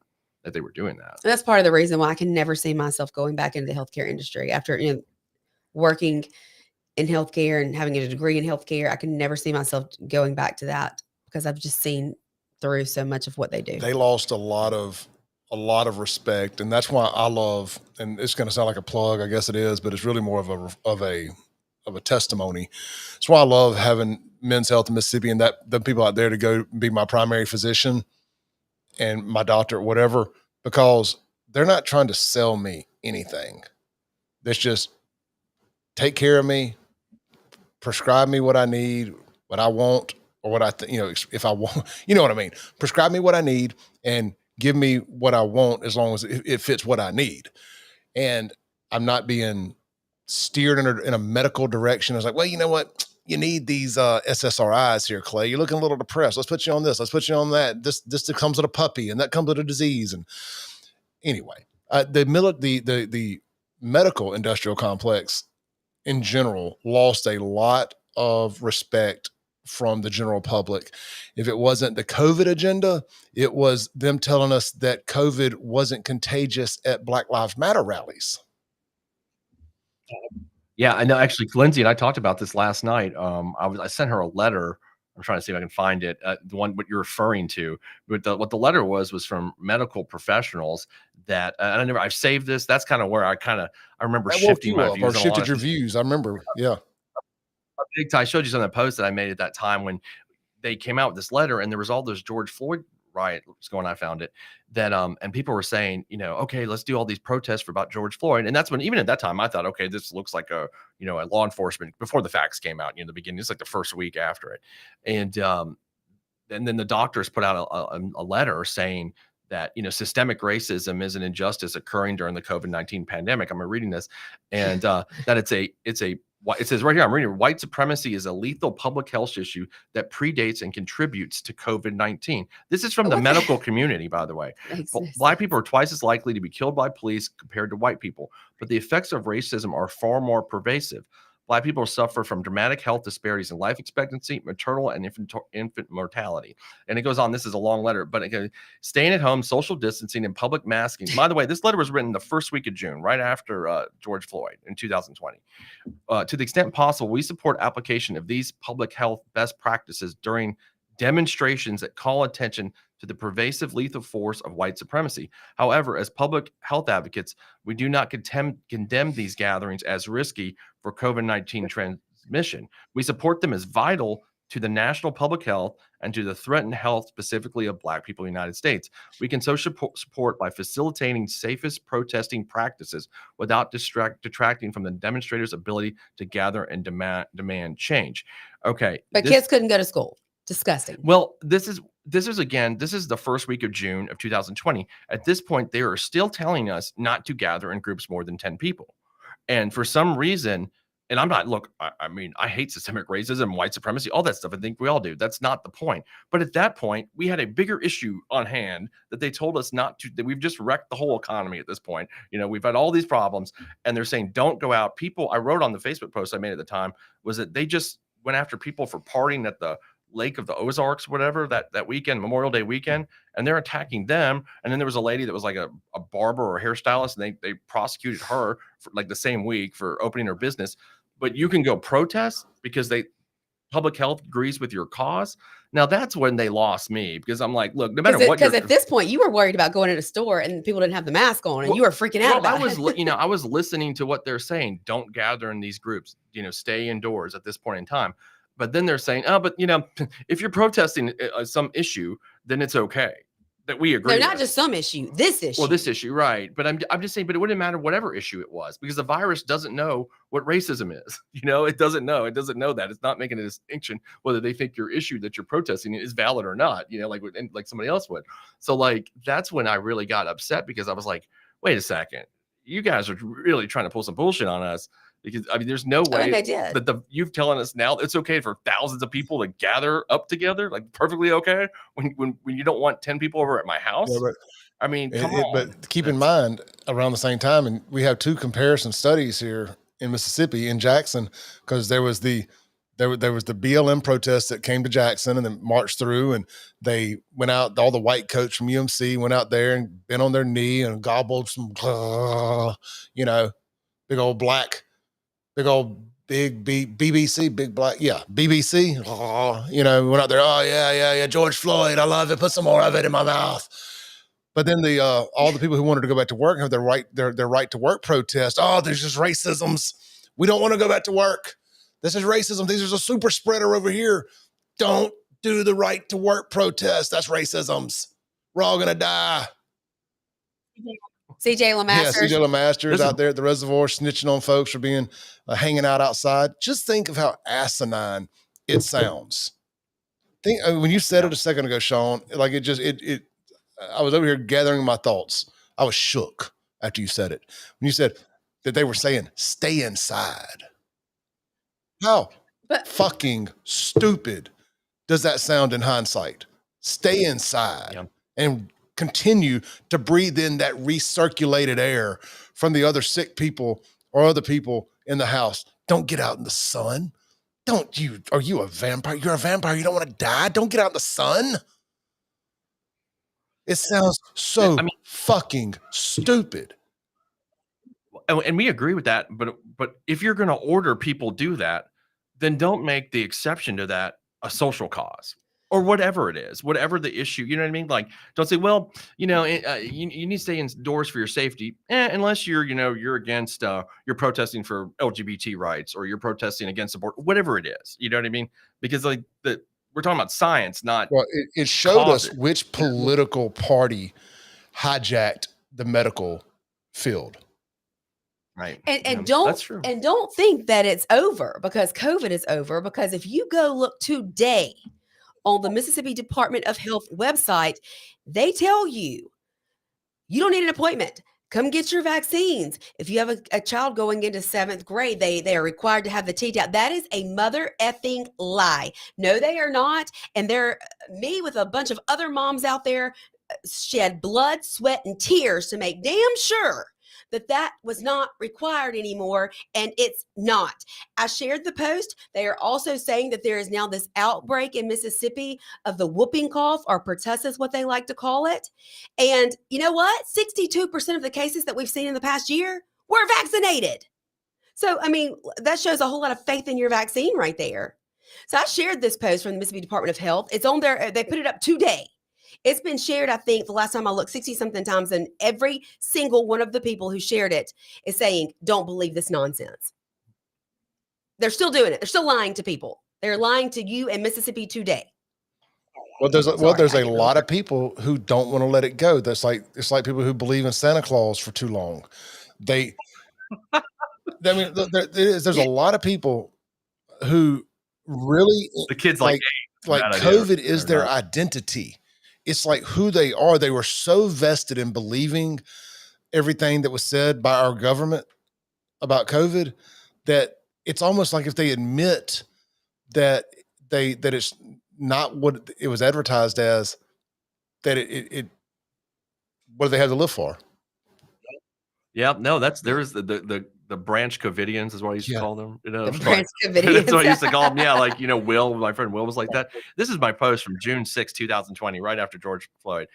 they were doing that. And that's part of the reason why I can never see myself going back into the healthcare industry after working in healthcare and having a degree in healthcare. I can never see myself going back to that because I've just seen through so much of what they do. They lost a lot of respect, and that's why I love. And it's going to sound like a plug, I guess it is, but it's really more of a testimony. That's why I love having Men's Health in Mississippi and the people out there to go be my primary physician. and my doctor, whatever, because they're not trying to sell me anything. That's just take care of me, prescribe me what I need, what I want, or what I think, if I want, you know what I mean? Prescribe me what I need and give me what I want as long as it fits what I need. And I'm not being steered in a medical direction. I was like, well, you know what? You need these SSRIs here, Clay. You're looking a little depressed. Let's put you on this. Let's put you on that. This comes with a puppy, and that comes with a disease. And anyway, the medical industrial complex in general lost a lot of respect from the general public. If it wasn't the COVID agenda, it was them telling us that COVID wasn't contagious at Black Lives Matter rallies. Yeah, I know. Actually, Lindsey and I talked about this last night. I sent her a letter. I'm trying to see if I can find it. The one what you're referring to, but what the letter was from medical professionals that I've saved this. That's kind of where I remember shifting my views. Or shifted your views. I remember. Yeah. I showed you some of the posts that I made at that time when they came out with this letter, and there was all those George Floyd riots going on. I found it that and people were saying, okay, let's do all these protests about George Floyd. And that's when, even at that time, I thought, okay, this looks like a law enforcement, before the facts came out, in the beginning. It's like the first week after it. And then the doctors put out a letter saying that, systemic racism is an injustice occurring during the COVID-19 pandemic. I'm reading this, and that it says right here, I'm reading, white supremacy is a lethal public health issue that predates and contributes to COVID-19. This is from the medical community, by the way. Black people are twice as likely to be killed by police compared to white people, but the effects of racism are far more pervasive. Black people suffer from dramatic health disparities in life expectancy, maternal and infant mortality. And it goes on. This is a long letter, but again, staying at home, social distancing, and public masking. By the way, this letter was written the first week of June, right after George Floyd in 2020. To the extent possible, we support application of these public health best practices during demonstrations that call attention to the pervasive lethal force of white supremacy. However, as public health advocates, we do not condemn these gatherings as risky for COVID-19 transmission. We support them as vital to the national public health and to the threatened health specifically of Black people in the United States. We can so support by facilitating safest protesting practices without detracting from the demonstrators' ability to gather and demand change. Okay. But kids couldn't go to school. Disgusting. Well, this is the first week of June of 2020. At this point, they are still telling us not to gather in groups more than 10 people. And for some reason, and I hate systemic racism, white supremacy, all that stuff. I think we all do. That's not the point. But at that point, we had a bigger issue on hand that they told us not to, that we've just wrecked the whole economy at this point. We've had all these problems, and they're saying, don't go out. People, I wrote on the Facebook post I made at the time, was that they just went after people for partying at the Lake of the Ozarks, whatever, that weekend, Memorial Day weekend, and they're attacking them. And then there was a lady that was like a barber or a hairstylist, and they prosecuted her for like the same week for opening her business. But you can go protest because public health agrees with your cause. Now that's when they lost me, because I'm like, look, no matter what, because at this point you were worried about going in a store and people didn't have the mask on, and you were freaking out about it. I was listening to what they're saying. Don't gather in these groups. Stay indoors at this point in time. But then they're saying, but if you're protesting some issue, then it's okay. That we agree. They're not just some issue, this issue. Well, this issue, right? But I'm just saying, but it wouldn't matter whatever issue it was, because the virus doesn't know what racism is. It doesn't know. It doesn't know that. It's not making a distinction whether they think your issue that you're protesting is valid or not. Like somebody else would. So that's when I really got upset, because I was like, wait a second, you guys are really trying to pull some bullshit on us. Because there's no way that you've telling us now it's okay for thousands of people to gather up together, like perfectly okay, when you don't want 10 people over at my house. Yeah, come on. But keep in mind, around the same time, and we have two comparison studies here in Mississippi, in Jackson, because there was the BLM protest that came to Jackson and then marched through, and they went out. All the white coats from UMC went out there and bent on their knee and gobbled some, big BBC, big black, BBC, went out there, yeah, George Floyd, I love it, put some more of it in my mouth. But then all the people who wanted to go back to work have their right to work protest. Oh, there's just racisms. We don't want to go back to work. This is racism. There's a super spreader over here. Don't do the right to work protest. That's racisms. We're all gonna die. CJ Yeah, Lemasters. CJ Lemasters Listen. out there at the reservoir snitching on folks for being hanging out outside. Just think of how asinine it sounds. Think when you said it a second ago, Shaun, like it. I was over here gathering my thoughts. I was shook after you said it. When you said that they were saying stay inside. How But fucking stupid does that sound in hindsight? Stay inside and continue to breathe in that recirculated air from the other sick people or other people in the house. Don't get out in the sun. Are you a vampire? You're a vampire. You don't want to die. Don't get out in the sun. It sounds so fucking stupid. And we agree with that, but if you're going to order people do that, then don't make the exception to that a social cause or whatever it is, whatever the issue. You know what I mean? Like, don't say, well, you need to stay indoors for your safety, unless you're against, you're protesting for LGBT rights or you're protesting against abort, whatever it is. You know what I mean? Because we're talking about science, not. Well, it showed causes. us which political party hijacked the medical field. Right. And that's true. don't think that it's over because COVID is over. Because if you go look today on the Mississippi Department of Health website, they tell you don't need an appointment. Come get your vaccines. If you have a child going into 7th grade, they are required to have the teeth out. That is a mother effing lie. No, they are not. And me with a bunch of other moms out there shed blood, sweat, and tears to make damn sure that was not required anymore, and it's not. I shared the post. They are also saying that there is now this outbreak in Mississippi of the whooping cough, or pertussis, what they like to call it. And you know what? 62% of the cases that we've seen in the past year were vaccinated. So, I mean, that shows a whole lot of faith in your vaccine right there. So I shared this post from the Mississippi Department of Health. It's on there. They put it up today. It's been shared, I think, the last time I looked, 60-something times, and every single one of the people who shared it is saying, don't believe this nonsense. They're still doing it. They're still lying to people. They're lying to you in Mississippi today. Well, there's a lot of people who don't want to let it go. It's like people who believe in Santa Claus for too long. There's a lot of people who really the kids like COVID is their identity. It's like who they are. They were so vested in believing everything that was said by our government about COVID that it's almost like if they admit that it's not what it was advertised as, that it what do they have to live for? Yeah, no, there's the branch Covidians is what I used to call them. The branch Covidians. That's what I used to call them. Yeah, like Will, my friend Will was like that. This is my post from June 6, 2020, right after George Floyd.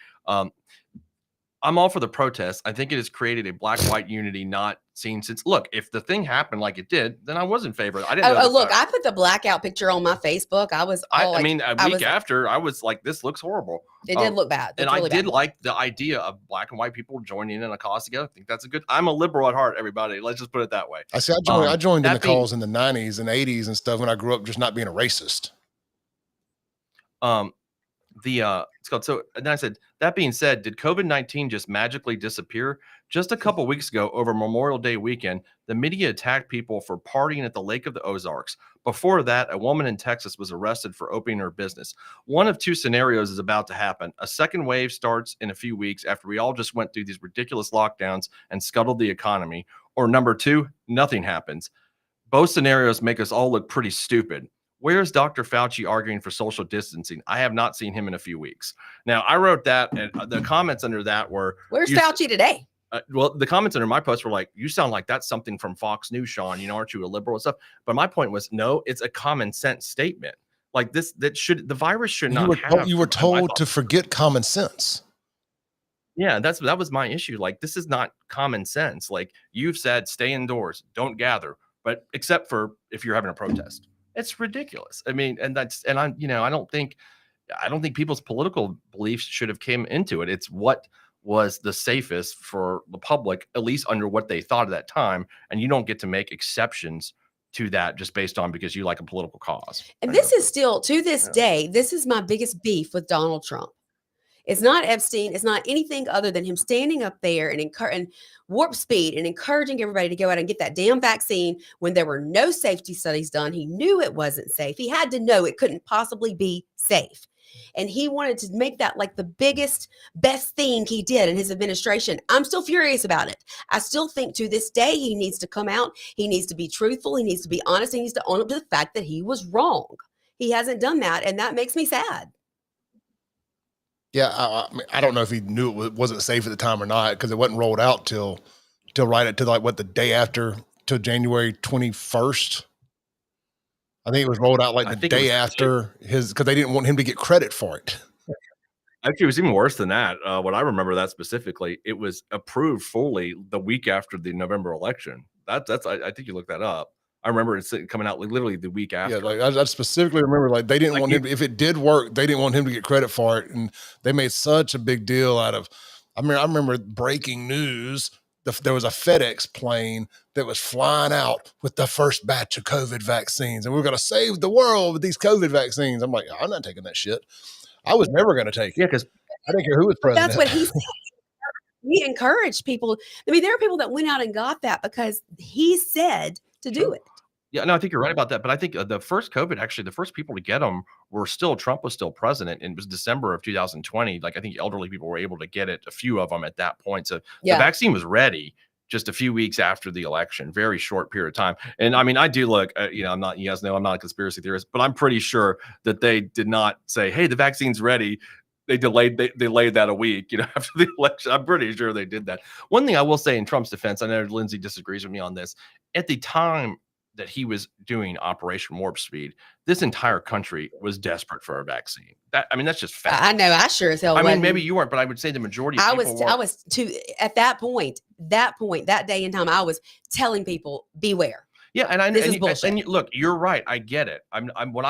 I'm all for the protest. I think it has created a black-white unity not seen since. Look, if the thing happened like it did, then I was in favor. I didn't. Look, I put the blackout picture on my Facebook. A week after, I was like, this looks horrible. It did look bad. And I did like the idea of black and white people joining in a cause together. I think that's I'm a liberal at heart, everybody. Let's just put it that way. I joined in the cause in the 90s and 80s and stuff when I grew up just not being a racist. It's called. So and then I said, that being said, did COVID-19 just magically disappear? Just a couple weeks ago, over Memorial Day weekend, the media attacked people for partying at the Lake of the Ozarks. Before that, a woman in Texas was arrested for opening her business. One of two scenarios is about to happen. A second wave starts in a few weeks after we all just went through these ridiculous lockdowns and scuttled the economy. Or number two, nothing happens. Both scenarios make us all look pretty stupid. Where's Dr. Fauci arguing for social distancing? I have not seen him in a few weeks. Now, I wrote that, and the comments under that were, where's Fauci today? Well, the comments under my post were like, you sound like that's something from Fox News, Shaun. Aren't you a liberal and stuff? But my point was, no, it's a common sense statement. Like this, the virus should not have. You were told to forget common sense. Yeah, that was my issue. Like, this is not common sense. Like, you've said, stay indoors, don't gather, but except for if you're having a protest. It's ridiculous. I mean, I don't think people's political beliefs should have came into it. It's what was the safest for the public, at least under what they thought at that time. And you don't get to make exceptions to that just based on because you like a political cause. And this is still, to this day, this is my biggest beef with Donald Trump, It's not Epstein. It's not anything other than him standing up there and warp speed and encouraging everybody to go out and get that damn vaccine when there were no safety studies done. He knew it wasn't safe. He had to know it couldn't possibly be safe. And he wanted to make that like the biggest, best thing he did in his administration. I'm still furious about it. I still think to this day, he needs to come out. He needs to be truthful. He needs to be honest. He needs to own up to the fact that he was wrong. He hasn't done that. And that makes me sad. Yeah, I mean, I don't know if he knew it wasn't safe at the time or not, because it wasn't rolled out till right up to like what, the day after, till January 21st. I think it was rolled out like the day after his, because they didn't want him to get credit for it. Actually, it was even worse than that. What I remember that specifically, it was approved fully the week after the November election. I think you look that up. I remember it coming out literally the week after. Yeah, like I specifically remember, like they didn't want him. If it did work, they didn't want him to get credit for it, and they made such a big deal out of. I mean, I remember breaking news. There was a FedEx plane that was flying out with the first batch of COVID vaccines, and we're going to save the world with these COVID vaccines. I'm like, I'm not taking that shit. I was never going to take it. Yeah, because I didn't care who was president. That's what he said. He encouraged people. I mean, there are people that went out and got that because he said to do it. Yeah, no, I think you're right about that. But I think the first COVID, actually, the first people to get them were still, Trump was still president. And it was December of 2020. Like, I think elderly people were able to get it, a few of them at that point. So the vaccine was ready just a few weeks after the election, very short period of time. And I mean, I do look, I'm not, you guys know, I'm not a conspiracy theorist, but I'm pretty sure that they did not say, hey, the vaccine's ready. They delayed that a week, after the election. I'm pretty sure they did that. One thing I will say in Trump's defense, I know Lindsey disagrees with me on this. At the time that he was doing Operation Warp Speed, this entire country was desperate for a vaccine. That's just fact. I know. I sure as hell. I mean, maybe you weren't, but I would say the majority of people were. I was too at that point, that day in time. I was telling people, beware. Yeah, this is bullshit. And look, you're right. I get it. I'm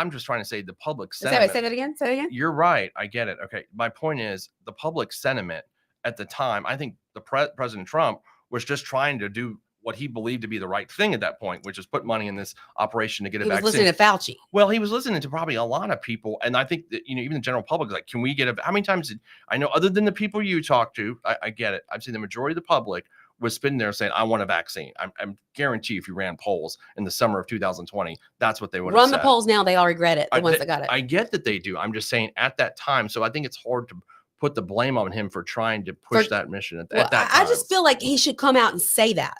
just trying to say, the public sentiment. Say that again. Say that again. You're right. I get it. Okay. My point is, the public sentiment at the time, I think President Trump was just trying to do what he believed to be the right thing at that point, which is put money in this operation to get a vaccine. He was listening to Fauci. Well, he was listening to probably a lot of people. And I think that, even the general public is like, can we get how many times I know, other than the people you talk to, I get it. I've seen the majority of the public was spitting there saying, I want a vaccine. I'm guarantee if you ran polls in the summer of 2020, that's what they would run the polls now. They all regret it. The ones that got it. I get that they do. I'm just saying at that time. So I think it's hard to put the blame on him for trying to push that mission at that time. I just feel like he should come out and say that.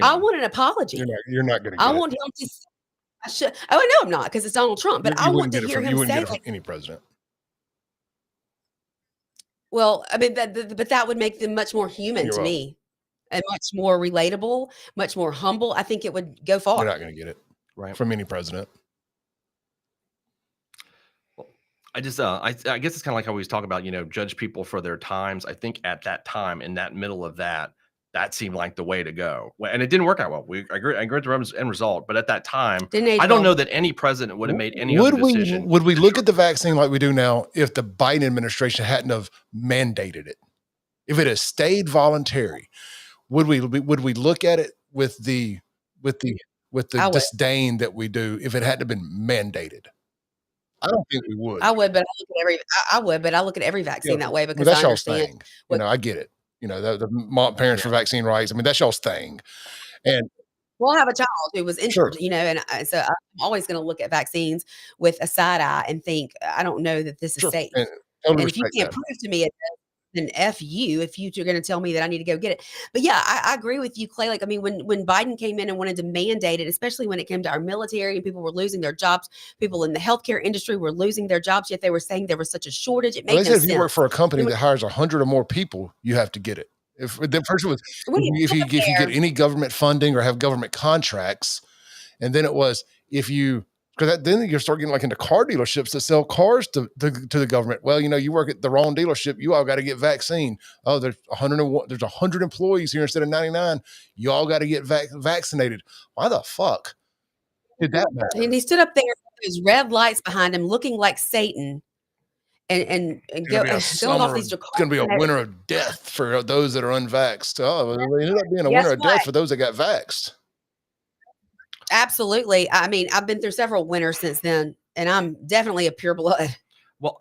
I want an apology. You're not going to. I want him to. I should. Oh, no, I'm not, because it's Donald Trump. But I want to hear him say it from any president. Well, I mean, but that would make them much more human to me, and much more relatable, much more humble. I think it would go far. You're not going to get it right from any president. Well, I guess it's kind of like how we always talk about, judge people for their times. I think at that time, in that middle of that seemed like the way to go. And it didn't work out well. I agree with the end result, but at that time, I don't know that any president would have made any other decision. Would we look at the vaccine like we do now if the Biden administration hadn't have mandated it? If it has stayed voluntary, would we look at it with the disdain that we do if it hadn't been mandated? I don't think we would. I would, but I look at every vaccine that way, because that's I understand. Y'all's thing. I get it. The parents for vaccine rights. I mean, that's y'all's thing. And we'll have a child who was injured, and so I'm always going to look at vaccines with a side eye and think, I don't know that this is safe. And if you can't prove to me it does, then F you, if you're going to tell me that I need to go get it. But yeah, I agree with you, Clay. Like, I mean, when Biden came in and wanted to mandate it, especially when it came to our military and people were losing their jobs, people in the healthcare industry were losing their jobs, yet they were saying there was such a shortage. It made no sense. If you work for a company that hires 100 or more people, you have to get it. If the person was, if you get any government funding or have government contracts, and then it was because then you start getting like into car dealerships that sell cars to the government. Well, you work at the wrong dealership. You all got to get vaccine. Oh, there's 101. There's 100 employees here instead of 99. You all got to get vaccinated. Why the fuck did that matter? And he stood up there with those red lights behind him, looking like Satan, and going off these. It's going to be a winter of death for those that are unvaxxed. Oh, it ended up being a winter of death for those that got vaxxed. Absolutely. I mean, I've been through several winters since then, and I'm definitely a pure blood. Well,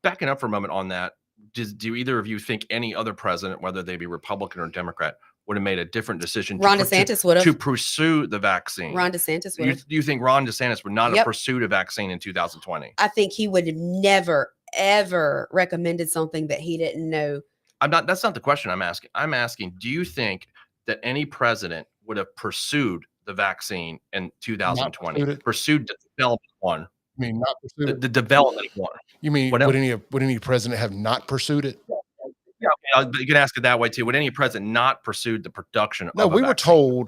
backing up for a moment on that, do either of you think any other president, whether they be Republican or Democrat, would have made a different decision Ron DeSantis would have. to pursue the vaccine? Ron DeSantis would have. Do you think Ron DeSantis would not have Yep. pursued a vaccine in 2020? I think he would have never, ever recommended something that he didn't know. That's not the question I'm asking. I'm asking, do you think that any president would have pursued the vaccine in 2020? Pursued the development one. I mean, not pursued it? The development one. You mean, What would any president have not pursued it? Yeah, you can ask it that way too. Would any president not pursued the production No, of a we were vaccine?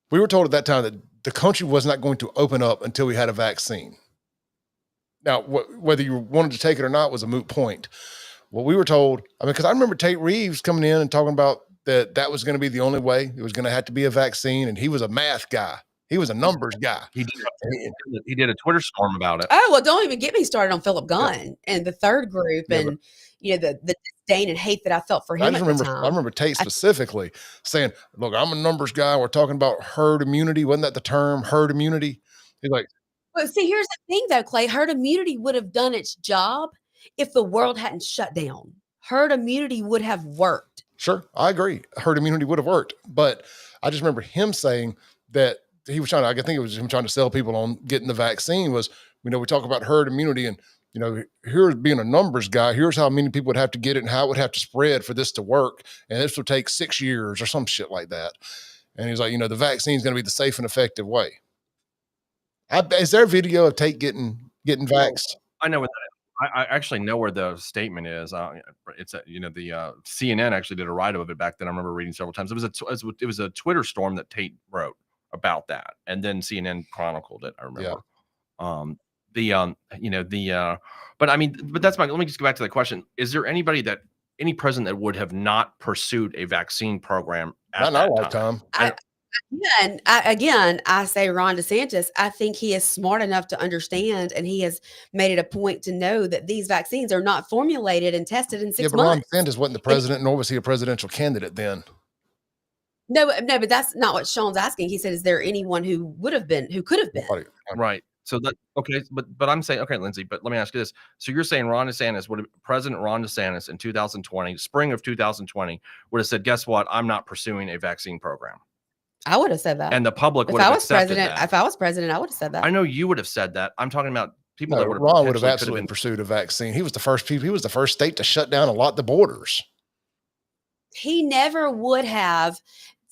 told at that time that the country was not going to open up until we had a vaccine. Now, whether you wanted to take it or not was a moot point. What we were told, I mean, because I remember Tate Reeves coming in and talking about that was going to be the only way. It was going to have to be a vaccine, and he was a math guy. He was a numbers guy. He did a Twitter storm about it. Oh, well, don't even get me started on Philip Gunn and the third group and, the disdain and hate that I felt for him at the time. I remember Tate specifically saying, look, I'm a numbers guy. We're talking about herd immunity. Wasn't that the term, herd immunity? He's like, But see, here's the thing, though, Clay. Herd immunity would have done its job if the world hadn't shut down. Herd immunity would have worked. sure, I agree. Herd immunity would have worked. But I just remember him saying that he was trying to, I think it was him trying to sell people on getting the vaccine was, we talk about herd immunity and, here's being a numbers guy, here's how many people would have to get it and how it would have to spread for this to work. And this would take 6 years or some shit like that. And he's like, the vaccine is going to be the safe and effective way. Is there a video of Tate getting vaxxed? I know what that is. I actually know where the statement is. It's the CNN actually did a write-up of it back then. I remember reading several times. It was a Twitter storm that Tate wrote about that, and then CNN chronicled it. I remember. Yeah. But I mean, let me just go back to the question. Is there any president that would have not pursued a vaccine program at that lifetime? I say Ron DeSantis. I think he is smart enough to understand, and he has made it a point to know that these vaccines are not formulated and tested in 6 months. Ron DeSantis wasn't the president, nor was he a presidential candidate then. No, but that's not what Shaun's asking. He said, is there anyone who could have been? Right. So but I'm saying, okay, Lindsey, but let me ask you this. So you're saying President Ron DeSantis in 2020, spring of 2020, would have said, guess what? I'm not pursuing a vaccine program. I would have said that. And the public would have accepted that. If I was president, I would have said that. I know you would have said that. I'm talking about people that would have. Ron would have absolutely pursued a vaccine. He was the first state to shut down and lock the borders. He never would have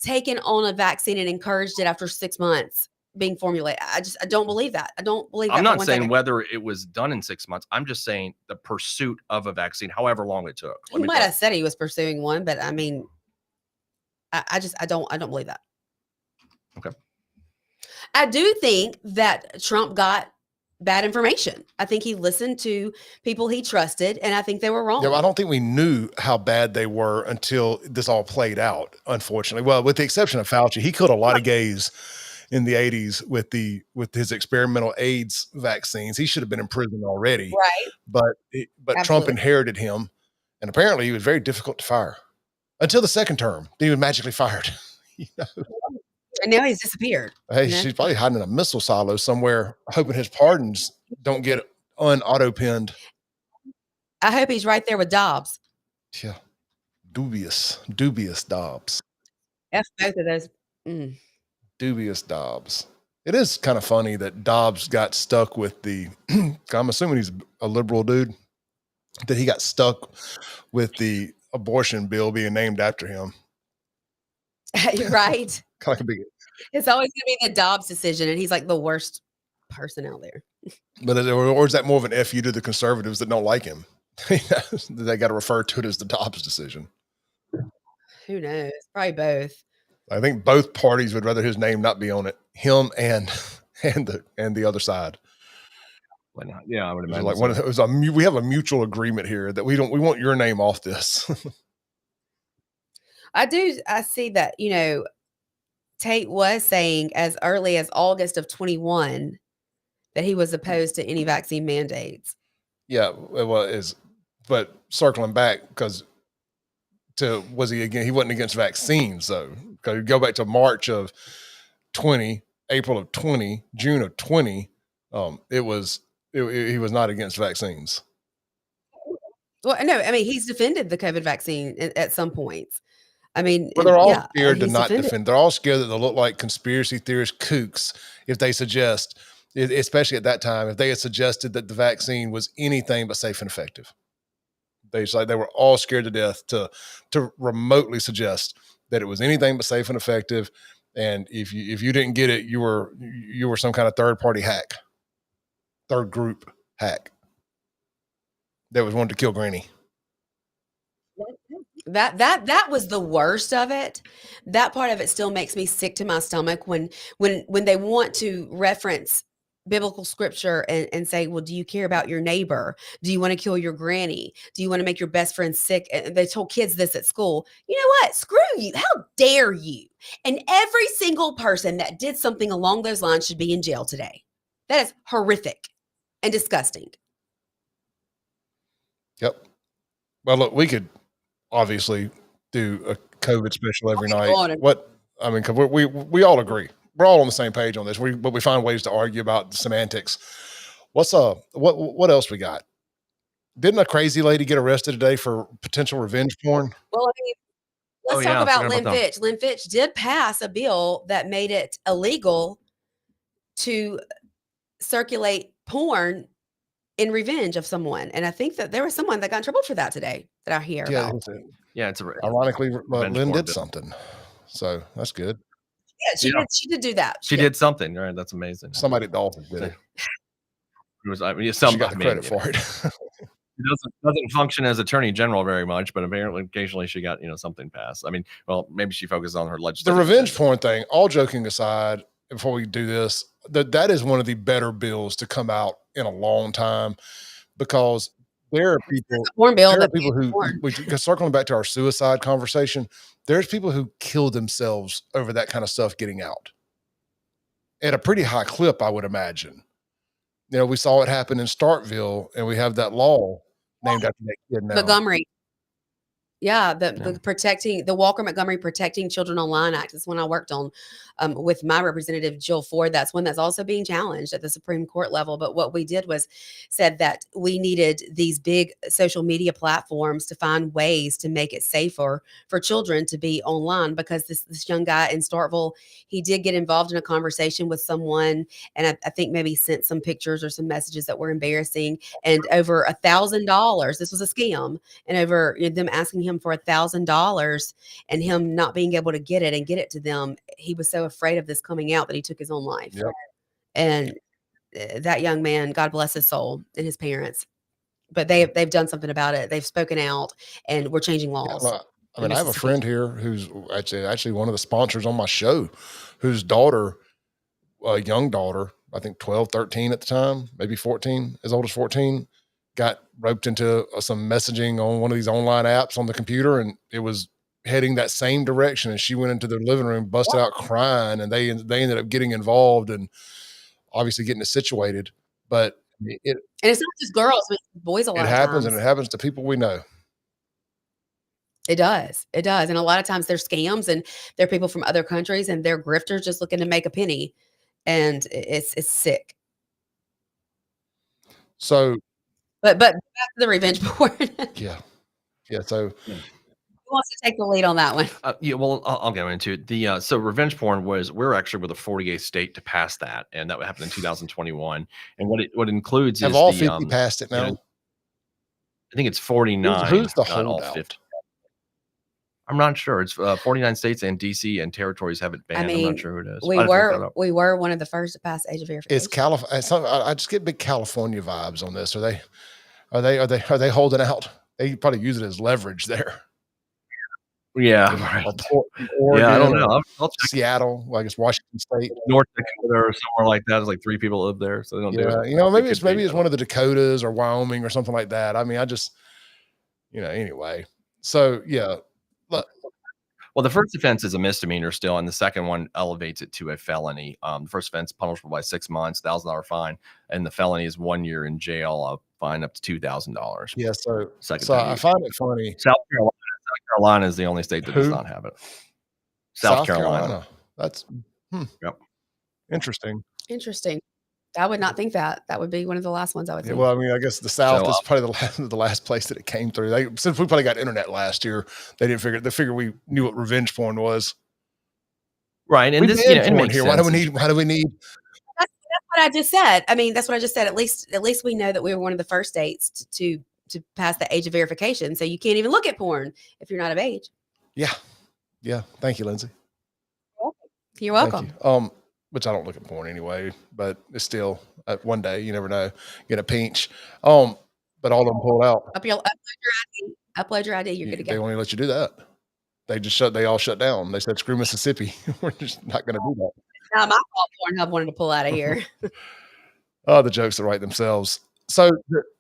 taken on a vaccine and encouraged it after 6 months being formulated. I don't believe that. I don't believe that. I'm not saying whether it was done in 6 months. I'm just saying the pursuit of a vaccine, however long it took. He might have said he was pursuing one, but I mean, I don't believe that. Okay. I do think that Trump got bad information. I think he listened to people he trusted, and I think they were wrong. Yeah, I don't think we knew how bad they were until this all played out, unfortunately. Well, with the exception of Fauci, he killed a lot of gays in the 80s with his experimental AIDS vaccines. He should have been in prison already. Right. But Trump inherited him, and apparently he was very difficult to fire until the second term. Then he was magically fired. And now he's disappeared. Hey, she's probably hiding in a missile silo somewhere, hoping his pardons don't get auto-pinned. I hope he's right there with Dobbs. Yeah. Dubious Dobbs. F both of those. Dubious Dobbs. It is kind of funny that Dobbs got stuck with I'm assuming he's a liberal dude, that he got stuck with the abortion bill being named after him. Right. Kind of big. It's always going to be the Dobbs decision, and he's like the worst person out there. But or is that more of an FU to the conservatives that don't like him? They got to refer to it as the Dobbs decision. Who knows? Probably both. I think both parties would rather his name not be on it. Him and the other side. Why not? Yeah, I would imagine. Like we have a mutual agreement here that we want your name off this. I see that, Tate was saying as early as August of 21 that he was opposed to any vaccine mandates. Yeah, but circling back, he wasn't against vaccines though. Because you go back to March of 20, April of 20, June of 20, he was not against vaccines. Well, no, I mean, he's defended the COVID vaccine at some points. I mean, Well, they're all yeah, scared to he's not defended. defend. They're all scared that they'll look like conspiracy theorist kooks if they suggest, especially at that time, if they had suggested that the vaccine was anything but safe and effective. They were all scared to death to remotely suggest that it was anything but safe and effective. And if you didn't get it, you were some kind of third group hack that was wanted to kill Granny. That was the worst of it. That part of it still makes me sick to my stomach when they want to reference biblical scripture and say, well, do you care about your neighbor? Do you want to kill your granny? Do you want to make your best friend sick? And they told kids this at school. You know what? Screw you. How dare you? And every single person that did something along those lines should be in jail today. That is horrific and disgusting. Yep. Well, look, we could obviously do a COVID special every night. Because we all agree. We're all on the same page on this. But we find ways to argue about the semantics. What else we got? Didn't a crazy lady get arrested today for potential revenge porn? Well, I mean, let's talk about Lynn Fitch. Lynn Fitch did pass a bill that made it illegal to circulate porn in revenge of someone. And I think that there was someone that got in trouble for that today that I hear about. It's ironically, Lynn did something. So that's good. Yeah, she did do that. She did something, right? That's amazing. Somebody at Dolphins did it. She got the credit for it. She doesn't function as attorney general very much, but apparently occasionally she got something passed. I mean, well, maybe she focused on her legislative. The revenge porn thing, all joking aside, before we do this, that is one of the better bills to come out in a long time, because there are people who circling back to our suicide conversation, there's people who kill themselves over that kind of stuff getting out at a pretty high clip, I would imagine. We saw it happen in Starkville, and we have that law named after that kid now. Montgomery. Yeah, the Walker Montgomery Protecting Children Online Act is one I worked on with my representative, Jill Ford. That's one that's also being challenged at the Supreme Court level. But what we did was said that we needed these big social media platforms to find ways to make it safer for children to be online, because this young guy in Starkville, he did get involved in a conversation with someone, and I think maybe sent some pictures or some messages that were embarrassing, and over $1,000, this was a scam, and over them asking him for $1,000 and him not being able to get it to them. He was so afraid of this coming out that he took his own life. Yep. And that young man, God bless his soul, and his parents, but they've done something about it. They've spoken out, and we're changing laws. I have a friend here who's actually one of the sponsors on my show, whose daughter, a young daughter, I think 12, 13 at the time, maybe 14, as old as 14, got roped into some messaging on one of these online apps on the computer, and it was heading that same direction. And she went into their living room, busted out crying, and they ended up getting involved and obviously getting it situated. But and it's not just girls, but boys a lot of times. It happens, and it happens to people we know. It does. And a lot of times they're scams, and they're people from other countries, and they're grifters just looking to make a penny. And it's sick. So, but back to the revenge porn. Yeah. So, who wants to take the lead on that one? Well, I'll go into it. So revenge porn we're actually with the 48th state to pass that, and that happened in 2021. And what includes have is all 50 passed it now. I think it's 49. Who's the not all holdout? 50. I'm not sure. It's 49 states and DC and territories have it banned. I'm not sure who it is. We were one of the first to pass age of verification. It's California. I just get big California vibes on this. Are they holding out? They probably use it as leverage there. Yeah. Right. Oregon, I don't know. I'll check. Seattle, I guess Washington State, North Dakota, or somewhere like that. There's like 3 people live there, so they don't do it. Maybe it's one of the Dakotas or Wyoming or something like that. I mean, I just, anyway. So yeah. Well, the first offense is a misdemeanor still, and the second one elevates it to a felony. The first offense punishable by 6 months, $1,000 fine, and the felony is 1 year in jail, a fine up to $2,000. Yeah. So I find it funny. South Carolina is the only state that does not have it. South Carolina. That's Yep. Interesting. I would not think that. That would be one of the last ones I would Yeah, think. well, I mean, I guess the South So, is probably the last place that it came through. Since we probably got internet last year, they figured we knew what revenge porn was. right, and We this, banned it porn makes here. sense. Why do we need? That's what I just said. I mean, that's what I just said. At least we know that we were one of the first states to pass the age of verification. So you can't even look at porn if you're not of age. Yeah. Yeah. Thank you, Lindsay. You're Thank welcome. you. Which I don't look at porn anyway, but it's still one day, you never know, get a pinch. But all of them pulled out. Upload your ID. Upload your ID. You're good to They go. won't even let you do that. They all shut down. They said, screw Mississippi. We're just not going to do that. Not my fault. Pornhub wanted to pull out of here. Oh, the jokes that write themselves. So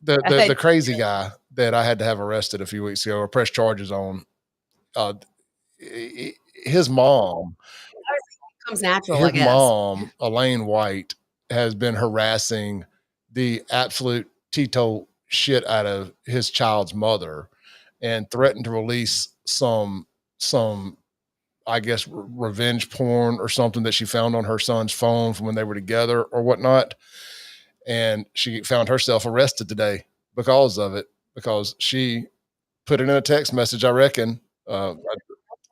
the crazy guy that I had to have arrested a few weeks ago or press charges on, his mom, Comes natural, his I guess. mom, Elaine White, has been harassing the absolute Tito shit out of his child's mother and threatened to release some I guess revenge porn or something that she found on her son's phone from when they were together or whatnot. And she found herself arrested today because of it, because she put it in a text message, I reckon.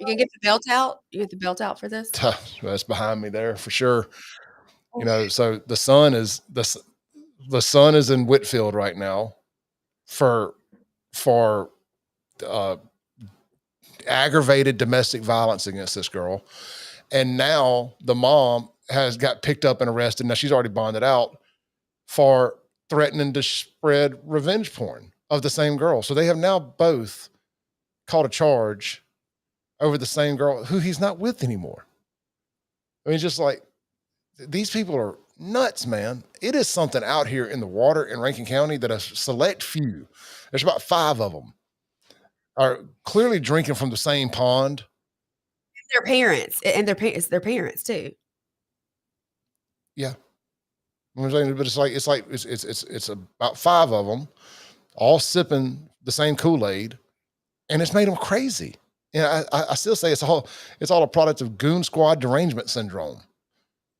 You can get the belt out. You get the belt out for this. That's behind me there for sure. You know, so the son is in Whitfield right now for aggravated domestic violence against this girl. And now the mom has got picked up and arrested. Now she's already bonded out for threatening to spread revenge porn of the same girl. So they have now both caught a charge over the same girl who he's not with anymore. I mean, just like, these people are nuts, man. It is something out here in the water in Rankin County that a select few, there's about 5 of them, are clearly drinking from the same pond. Their parents and their parents too. Yeah. I'm saying, but it's about 5 of them all sipping the same Kool-Aid, and it's made them crazy. And I still say it's all a product of goon squad derangement syndrome.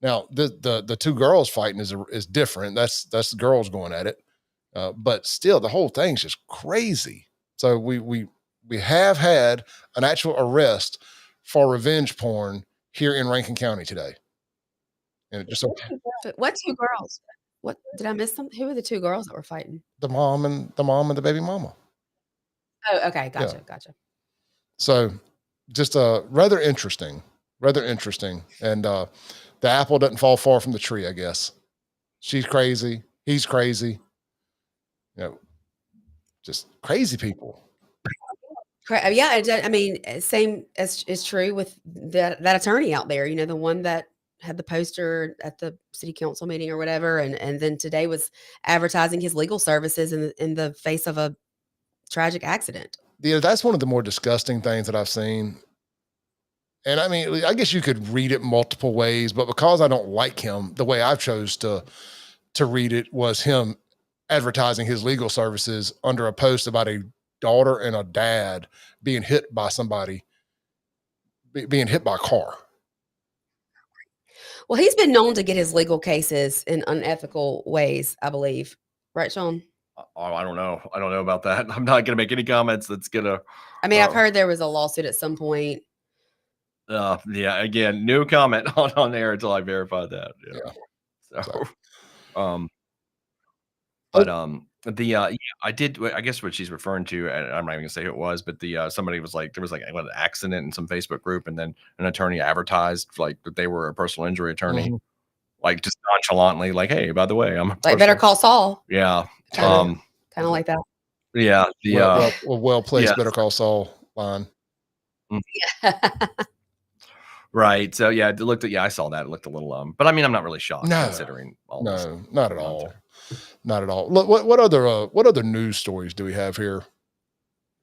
Now the 2 girls fighting is different. That's the girls going at it. But still the whole thing's just crazy. So we have had an actual arrest for revenge porn here in Rankin County today. And it just What 2 girls? What did I miss them? Who were the 2 girls that were fighting? the mom and the baby mama. Oh, okay, gotcha. So just rather interesting. And the apple doesn't fall far from the tree, I guess. She's crazy. He's crazy. You know, just crazy people. Yeah, I mean, same as is true with that attorney out there. You know, the one that had the poster at the city council meeting or whatever, and then today was advertising his legal services in the face of a tragic accident. Yeah, that's one of the more disgusting things that I've seen. And I mean, I guess you could read it multiple ways, but because I don't like him, the way I've chose to read it was him advertising his legal services under a post about a daughter and a dad being hit by somebody, being hit by a car. Well, he's been known to get his legal cases in unethical ways, I believe. Right, Shaun? Oh, I don't know. I don't know about that. I'm not going to make any comments that's going to. I mean, I've heard there was a lawsuit at some point. Yeah. Again, no comment on air until I verify that. Yeah. So, I did. I guess what she's referring to, and I'm not even gonna say who it was, but somebody was like, there was like an accident in some Facebook group, and then an attorney advertised like that they were a personal injury attorney, like just nonchalantly, like, hey, by the way, I'm like Better Call Saul. Yeah. Kind of like that. Yeah. Well placed. Yeah. Better Call Saul line. Yeah. Right. So yeah, it looked at, I saw that. It looked a little but I mean, I'm not really shocked considering all this. No, not at all. Not at all. Look, what other news stories do we have here?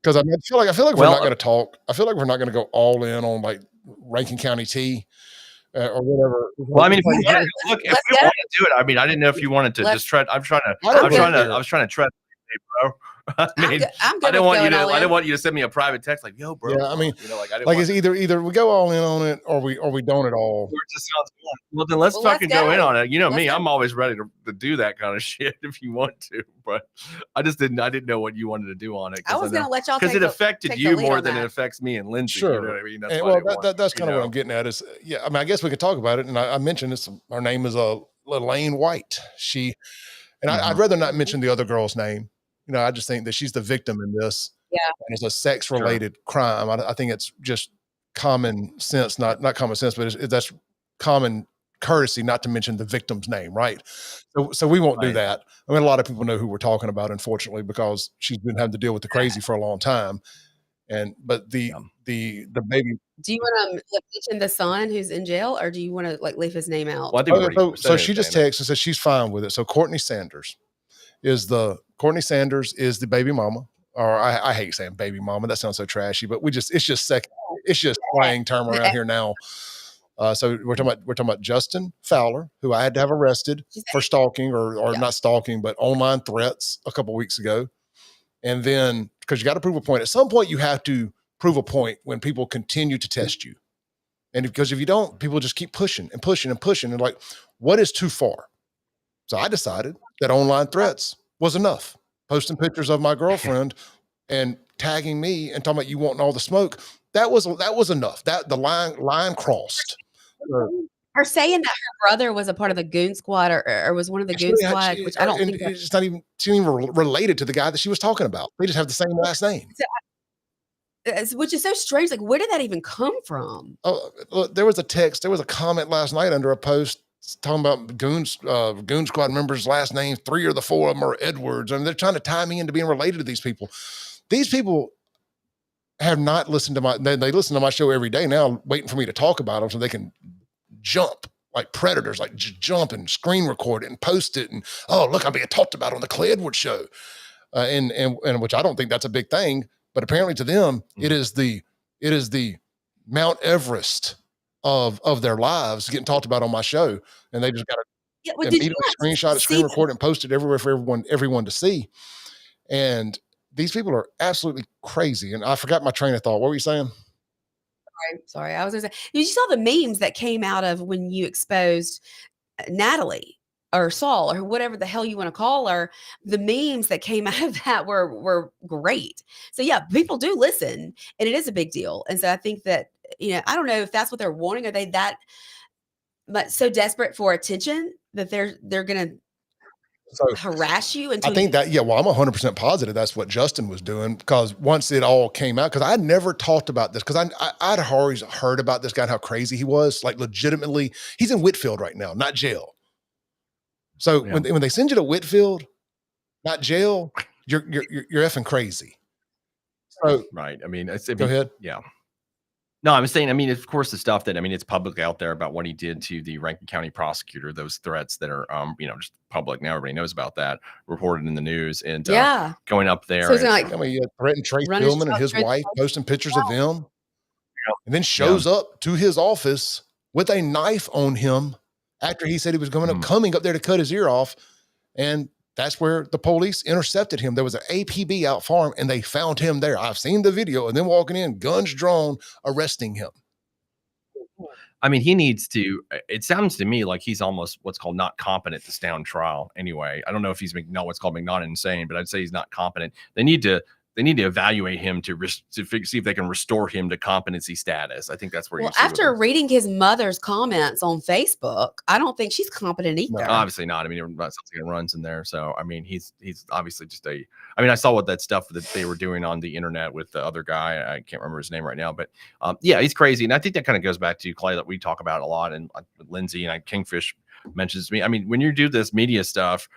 Because I feel like we're not going to talk. I feel like we're not going to go all in on like Rankin County tea or whatever. Well, I mean, if we want to do it, I mean, I didn't know if you wanted to just try. I was trying to tread, bro. I mean, I'm I good don't with want you going to. all I in. don't want you to send me a private text like, "Yo, bro." Yeah, I mean, like I didn't like want it's either we go all in on it or we don't at all. It just sounds fun. Well, then let's Well, let's fucking go in go. on it. You know Let's me, go. I'm always ready to do that kind of shit if you want to. But I didn't know what you wanted to do on it. I was going to let y'all because take it affected take the you lead more on than that. it affects me and Lindsey. Sure. You know what I mean? That's And why I well, didn't want, that's kind of what I'm getting at is, yeah, I mean, I guess we could talk about it. And I mentioned this, her name is Lane White. And I'd rather not mention the other girl's name. You know, I just think that she's the victim in this. Yeah. And it's a sex related crime. I think it's just common sense, not common sense, but that's common courtesy not to mention the victim's name, right? So we won't do that. I mean, a lot of people know who we're talking about, unfortunately, because she's been having to deal with the crazy for a long time. But the baby. Do you want to mention the son who's in jail, or do you want to like leave his name out? Well, I think we already So said she just anything. texts and says she's fine with it. So Courtney Sanders is the baby mama. Or I hate saying baby mama. That sounds so trashy, but it's just slang term around here now. So we're talking about Justin Fowler, who I had to have arrested for stalking or not stalking, but online threats a couple weeks ago. And then because you got to prove a point. At some point, you have to prove a point when people continue to test you. And because if you don't, people just keep pushing and pushing and pushing. And like, what is too far? So I decided that online threats was enough. Posting pictures of my girlfriend and tagging me and talking about you wanting all the smoke. That was enough. That the line crossed. Or saying that her brother was a part of the goon squad or was one of the goon squad, which I don't think it's not even, she ain't even related to the guy that she was talking about. They just have the same last name. Which is so strange. Like, where did that even come from? Oh, look, there was a comment last night under a post talking about goon squad members' last names. 3 of the 4 of them are Edwards. I mean, they're trying to tie me into being related to these people. These people have not listened to they listen to my show every day now, waiting for me to talk about them so they can jump like predators, like jump and screen record it and post it. And, oh, look, I'm being talked about on the Clay Edwards show. And which I don't think that's a big thing, but apparently to them, it is the Mount Everest of their lives getting talked about on my show. And they just got to immediately screenshot it, screen record it, and post it everywhere for everyone to see. And these people are absolutely crazy. And I forgot my train of thought. What were you saying? Sorry. I was going to say, you saw the memes that came out of when you exposed Natalie or Saul or whatever the hell you want to call her. The memes that came out of that were great. So yeah, people do listen, and it is a big deal. And so I think that, I don't know if that's what they're wanting. Are they that much so desperate for attention that they're going to harass you until I think that, I'm 100% positive that's what Justin was doing, because once it all came out, because I never talked about this, because I'd always heard about this guy and how crazy he was. Like, legitimately, he's in Whitfield right now, not jail. So when they send you to Whitfield, not jail, you're effing crazy. So right. I mean, go ahead. Yeah. No, I was saying, I mean, of course, the stuff that, I mean, it's public out there about what he did to the Rankin County prosecutor, those threats that are, just public. Now everybody knows about that, reported in the news, and going up there. So it's like, he threatened Trey Philman and his wife, posting pictures of them, and then shows up to his office with a knife on him after he said he was coming up there to cut his ear off. And that's where the police intercepted him. There was an APB out for him, and they found him there. I've seen the video, and then walking in, guns drawn, arresting him. I mean, he needs to, it sounds to me like he's almost what's called not competent to stand trial anyway. I don't know if he's not what's called not insane, but I'd say he's not competent. They need to evaluate him to see if they can restore him to competency status. I think that's where. Well, after reading his mother's comments on Facebook, I don't think she's competent either. No, obviously not. I mean, something runs in there. So, I mean, he's obviously just I mean, I saw what that stuff that they were doing on the internet with the other guy. I can't remember his name right now, but he's crazy. And I think that kind of goes back to Clay that we talk about a lot, and Lindsey and Kingfish mentions to me. I mean, when you do this media stuff,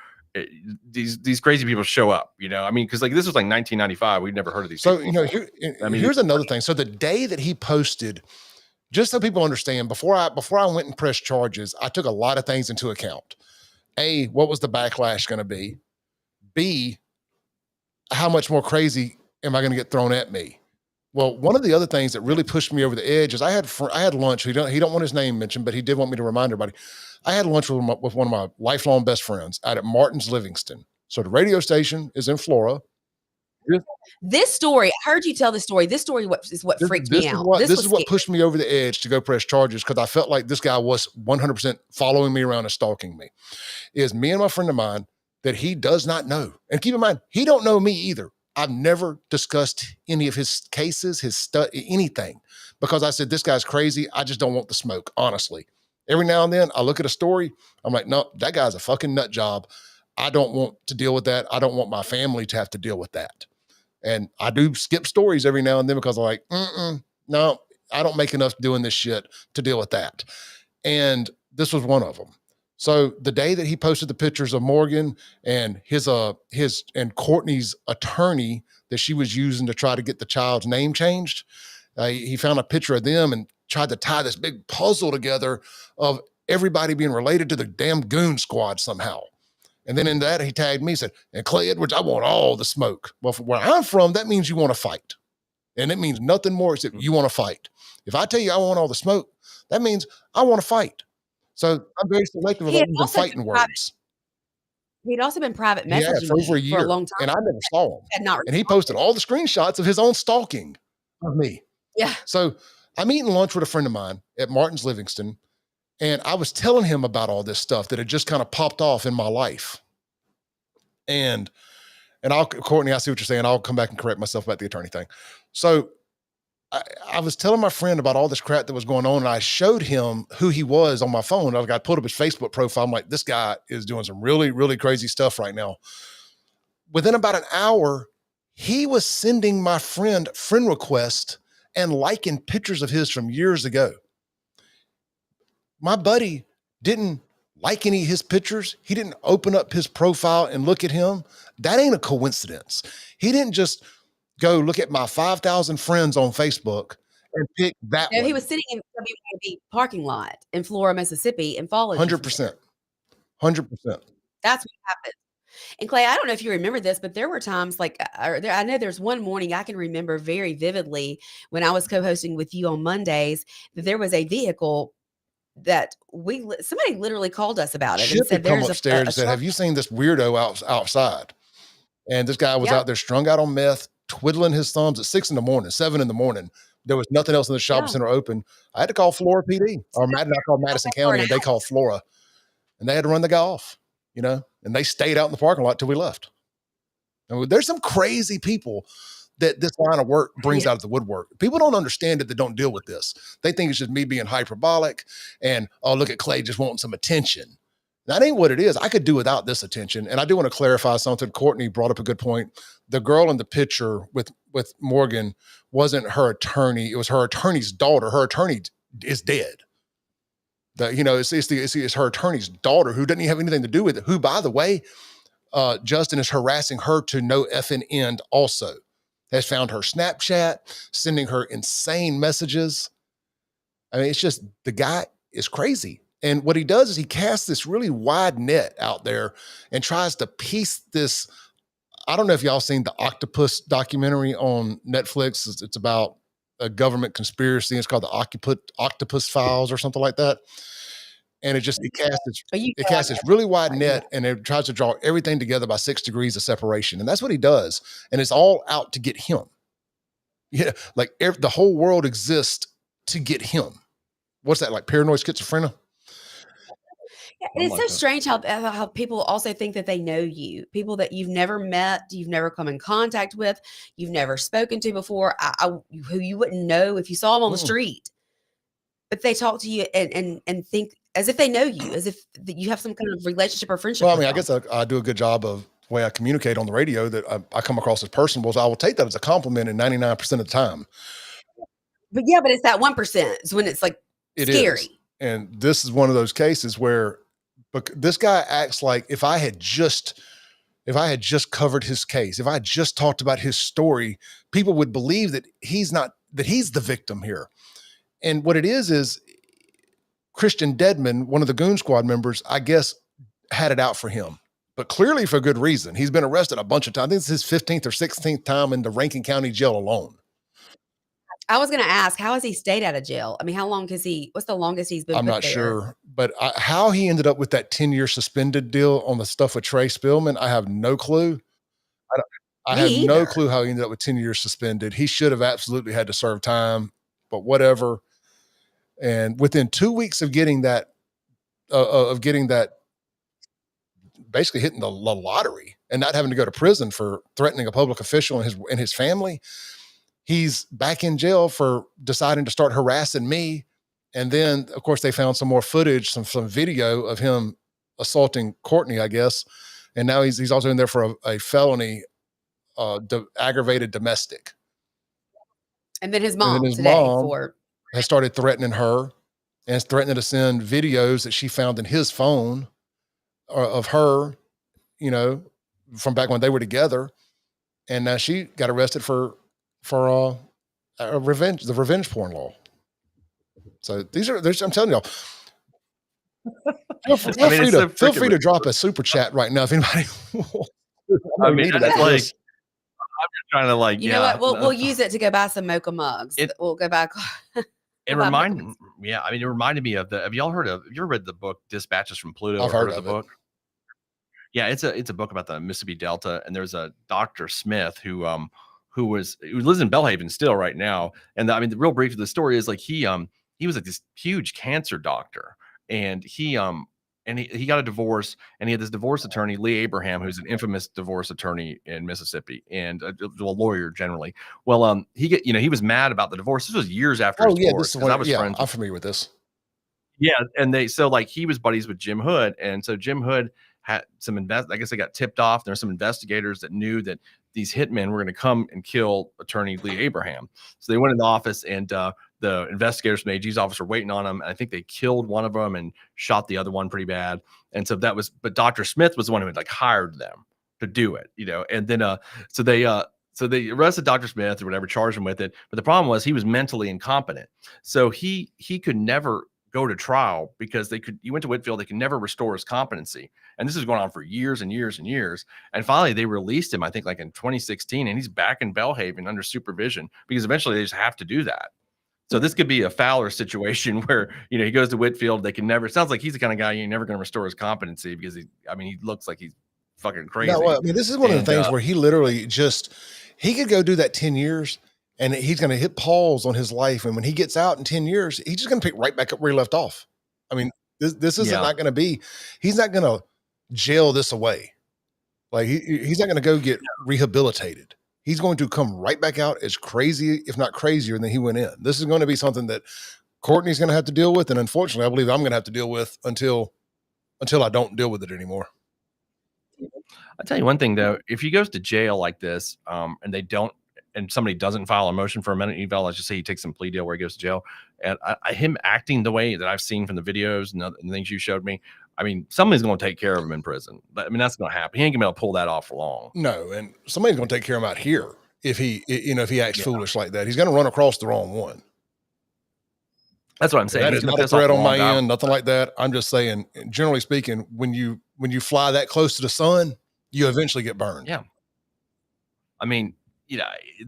these crazy people show up, I mean, because like this was like 1995, we'd never heard of these. So people here's another thing. So the day that he posted, just so people understand, before I went and pressed charges, I took a lot of things into account. A, what was the backlash going to be? B, how much more crazy am I going to get thrown at me? Well, one of the other things that really pushed me over the edge is I had lunch. He don't want his name mentioned, but he did want me to remind everybody. I had lunch with one of my lifelong best friends out at Martin's Livingston. So the radio station is in Flora. This story, I heard you tell this story. This story is what freaked me out. This was is what scary. pushed me over the edge to go press charges, because I felt like this guy was 100% following me around and stalking me. Is me and my friend of mine that he does not know. And keep in mind, he don't know me either. I've never discussed any of his cases, his stuff, anything, because I said, this guy's crazy. I just don't want the smoke, honestly. Every now and then I look at a story. I'm like, no, that guy's a fucking nut job. I don't want to deal with that. I don't want my family to have to deal with that. And I do skip stories every now and then because I'm like, no, I don't make enough doing this shit to deal with that. And this was one of them. So the day that he posted the pictures of Morgan and his and Courtney's attorney that she was using to try to get the child's name changed, he found a picture of them and tried to tie this big puzzle together of everybody being related to the damn goon squad somehow. And then in that, he tagged me, said, and Clay Edwards, I want all the smoke. Well, from where I'm from, that means you want to fight. And it means nothing more except you want to fight. If I tell you I want all the smoke, that means I want to fight. So I'm very selective about using fighting words. He'd also been private Yeah, messaging for over a year. for a long time. And I never saw him. And he posted all the screenshots of his own stalking of me. Yeah. So I'm eating lunch with a friend of mine at Martin's Livingston. And I was telling him about all this stuff that had just kind of popped off in my life. And Courtney, I see what you're saying. I'll come back and correct myself about the attorney thing. So I was telling my friend about all this crap that was going on, and I showed him who he was on my phone. I pulled up his Facebook profile. I'm like, this guy is doing some really, really crazy stuff right now. Within about an hour, he was sending my friend requests and liking pictures of his from years ago. My buddy didn't like any of his pictures. He didn't open up his profile and look at him. That ain't a coincidence. He didn't just go look at my 5,000 friends on Facebook and pick that one. He was sitting in the WAB parking lot in Flora, Mississippi, and followed 100%. 100%. That's what happened. And Clay, I don't know if you remember this, but there were times I know there's one morning I can remember very vividly when I was co-hosting with you on Mondays that there was a vehicle that somebody literally called us about it and said, come upstairs and said, have you seen this weirdo outside? And this guy was out there strung out on meth, twiddling his thumbs at 6 a.m, 7 a.m. There was nothing else in the shopping center open. I had to call Flora PD, or I called Madison County, and they called Flora, and they had to run the guy off, and they stayed out in the parking lot till we left. And there's some crazy people that this line of work brings out of the woodwork. People don't understand it that don't deal with this. They think it's just me being hyperbolic and, oh, look at Clay just wanting some attention. That ain't what it is. I could do without this attention. And I do want to clarify something. Courtney brought up a good point. The girl in the picture with Morgan wasn't her attorney. It was her attorney's daughter. Her attorney is dead. It's her attorney's daughter who doesn't even have anything to do with it, who, by the way, Justin is harassing her to no effing end also. Has found her Snapchat, sending her insane messages. I mean, it's just, the guy is crazy. And what he does is he casts this really wide net out there and tries to piece this. I don't know if y'all seen the Octopus documentary on Netflix. It's about a government conspiracy. It's called the Octopus Files or something like that. And it casts this really wide net, and it tries to draw everything together by 6 degrees of separation. And that's what he does. And it's all out to get him. Yeah. Like the whole world exists to get him. What's that, like paranoid schizophrenia? Yeah, and it's so strange how people also think that they know you, people that you've never met, you've never come in contact with, you've never spoken to before, who you wouldn't know if you saw them on the street. But they talk to you and think as if they know you, as if you have some kind of relationship or friendship. Well, I mean, I guess I do a good job of the way I communicate on the radio, that I come across as personable. So I will take that as a compliment in 99% of the time. But it's that 1% is when it's like scary. And this is one of those cases where this guy acts like if I had just covered his case, if I had just talked about his story, people would believe that he's the victim here. And what it is Christian Deadman, one of the Goon Squad members, I guess, had it out for him, but clearly for good reason. He's been arrested a bunch of times. I think it's his 15th or 16th time in the Rankin County jail alone. I was going to ask, how has he stayed out of jail? I mean, what's the longest he's been? I'm not sure, but how he ended up with that 10-year suspended deal on the stuff with Trey Spillman, I have no clue. I Me have no either. clue how he ended up with 10 years suspended. He should have absolutely had to serve time, but whatever. And within 2 weeks of getting that, basically hitting the lottery and not having to go to prison for threatening a public official and his family, he's back in jail for deciding to start harassing me. And then, of course, they found some more footage, some video of him assaulting Courtney, I guess. And now he's also in there for a felony, aggravated domestic. And then his And then mom his today mom has started threatening her and is threatening to send videos that she found in his phone of her, from back when they were together. And now she got arrested for the revenge porn law. So I'm telling y'all, feel free to drop a super chat right now if anybody wants. I mean, that's like, I'm just trying to you know what? We'll use it to go buy some mocha mugs. We'll go back. It reminded me of have you ever read the book Dispatches from Pluto? I've heard of the book. Yeah, it's a book about the Mississippi Delta, and there's a Dr. Smith who lives in Belhaven still right now. And the real brief of the story is like he was like this huge cancer doctor, and he got a divorce, and he had this divorce attorney, Lee Abraham, who's an infamous divorce attorney in Mississippi and a lawyer generally. Well, he was mad about the divorce. This was years after his divorce. I'm familiar with this. Yeah, and he was buddies with Jim Hood, and so Jim Hood had I guess they got tipped off. There were some investigators that knew that these hitmen were going to come and kill attorney Lee Abraham. So they went in the office, and the investigators from the AG's office were waiting on him. And I think they killed one of them and shot the other one pretty bad. And so but Dr. Smith was the one who had hired them to do it, and then, so they arrested Dr. Smith or whatever, charged him with it. But the problem was he was mentally incompetent. So he could never go to trial because he went to Whitfield. They could never restore his competency. And this is going on for years and years and years. And finally they released him, I think in 2016, and he's back in Belhaven under supervision because eventually they just have to do that. So this could be a Fowler situation where, he goes to Whitfield. They can never, it sounds like he's the kind of guy you're never going to restore his competency because he looks like he's fucking crazy. No, this is one of the things where he literally he could go do that 10 years and he's going to hit pause on his life. And when he gets out in 10 years, he's just going to pick right back up where he left off. This isn't not going to be, he's not going to jail this away. He's not going to go get rehabilitated. He's going to come right back out as crazy, if not crazier than he went in. This is going to be something that Courtney's going to have to deal with. And unfortunately, I believe I'm going to have to deal with until I don't deal with it anymore. I'll tell you one thing though, if he goes to jail like this, and somebody doesn't file a motion for a minute eval, let's just say he takes some plea deal where he goes to jail, and him acting the way that I've seen from the videos and the things you showed me, somebody's going to take care of him in prison. But that's going to happen. He ain't going to be able to pull that off for long. No, and somebody's going to take care of him out here if he acts foolish like that. He's going to run across the wrong one. That's what I'm saying. That is not a threat on my end, nothing like that. I'm just saying, generally speaking, when you fly that close to the sun, you eventually get burned. Yeah.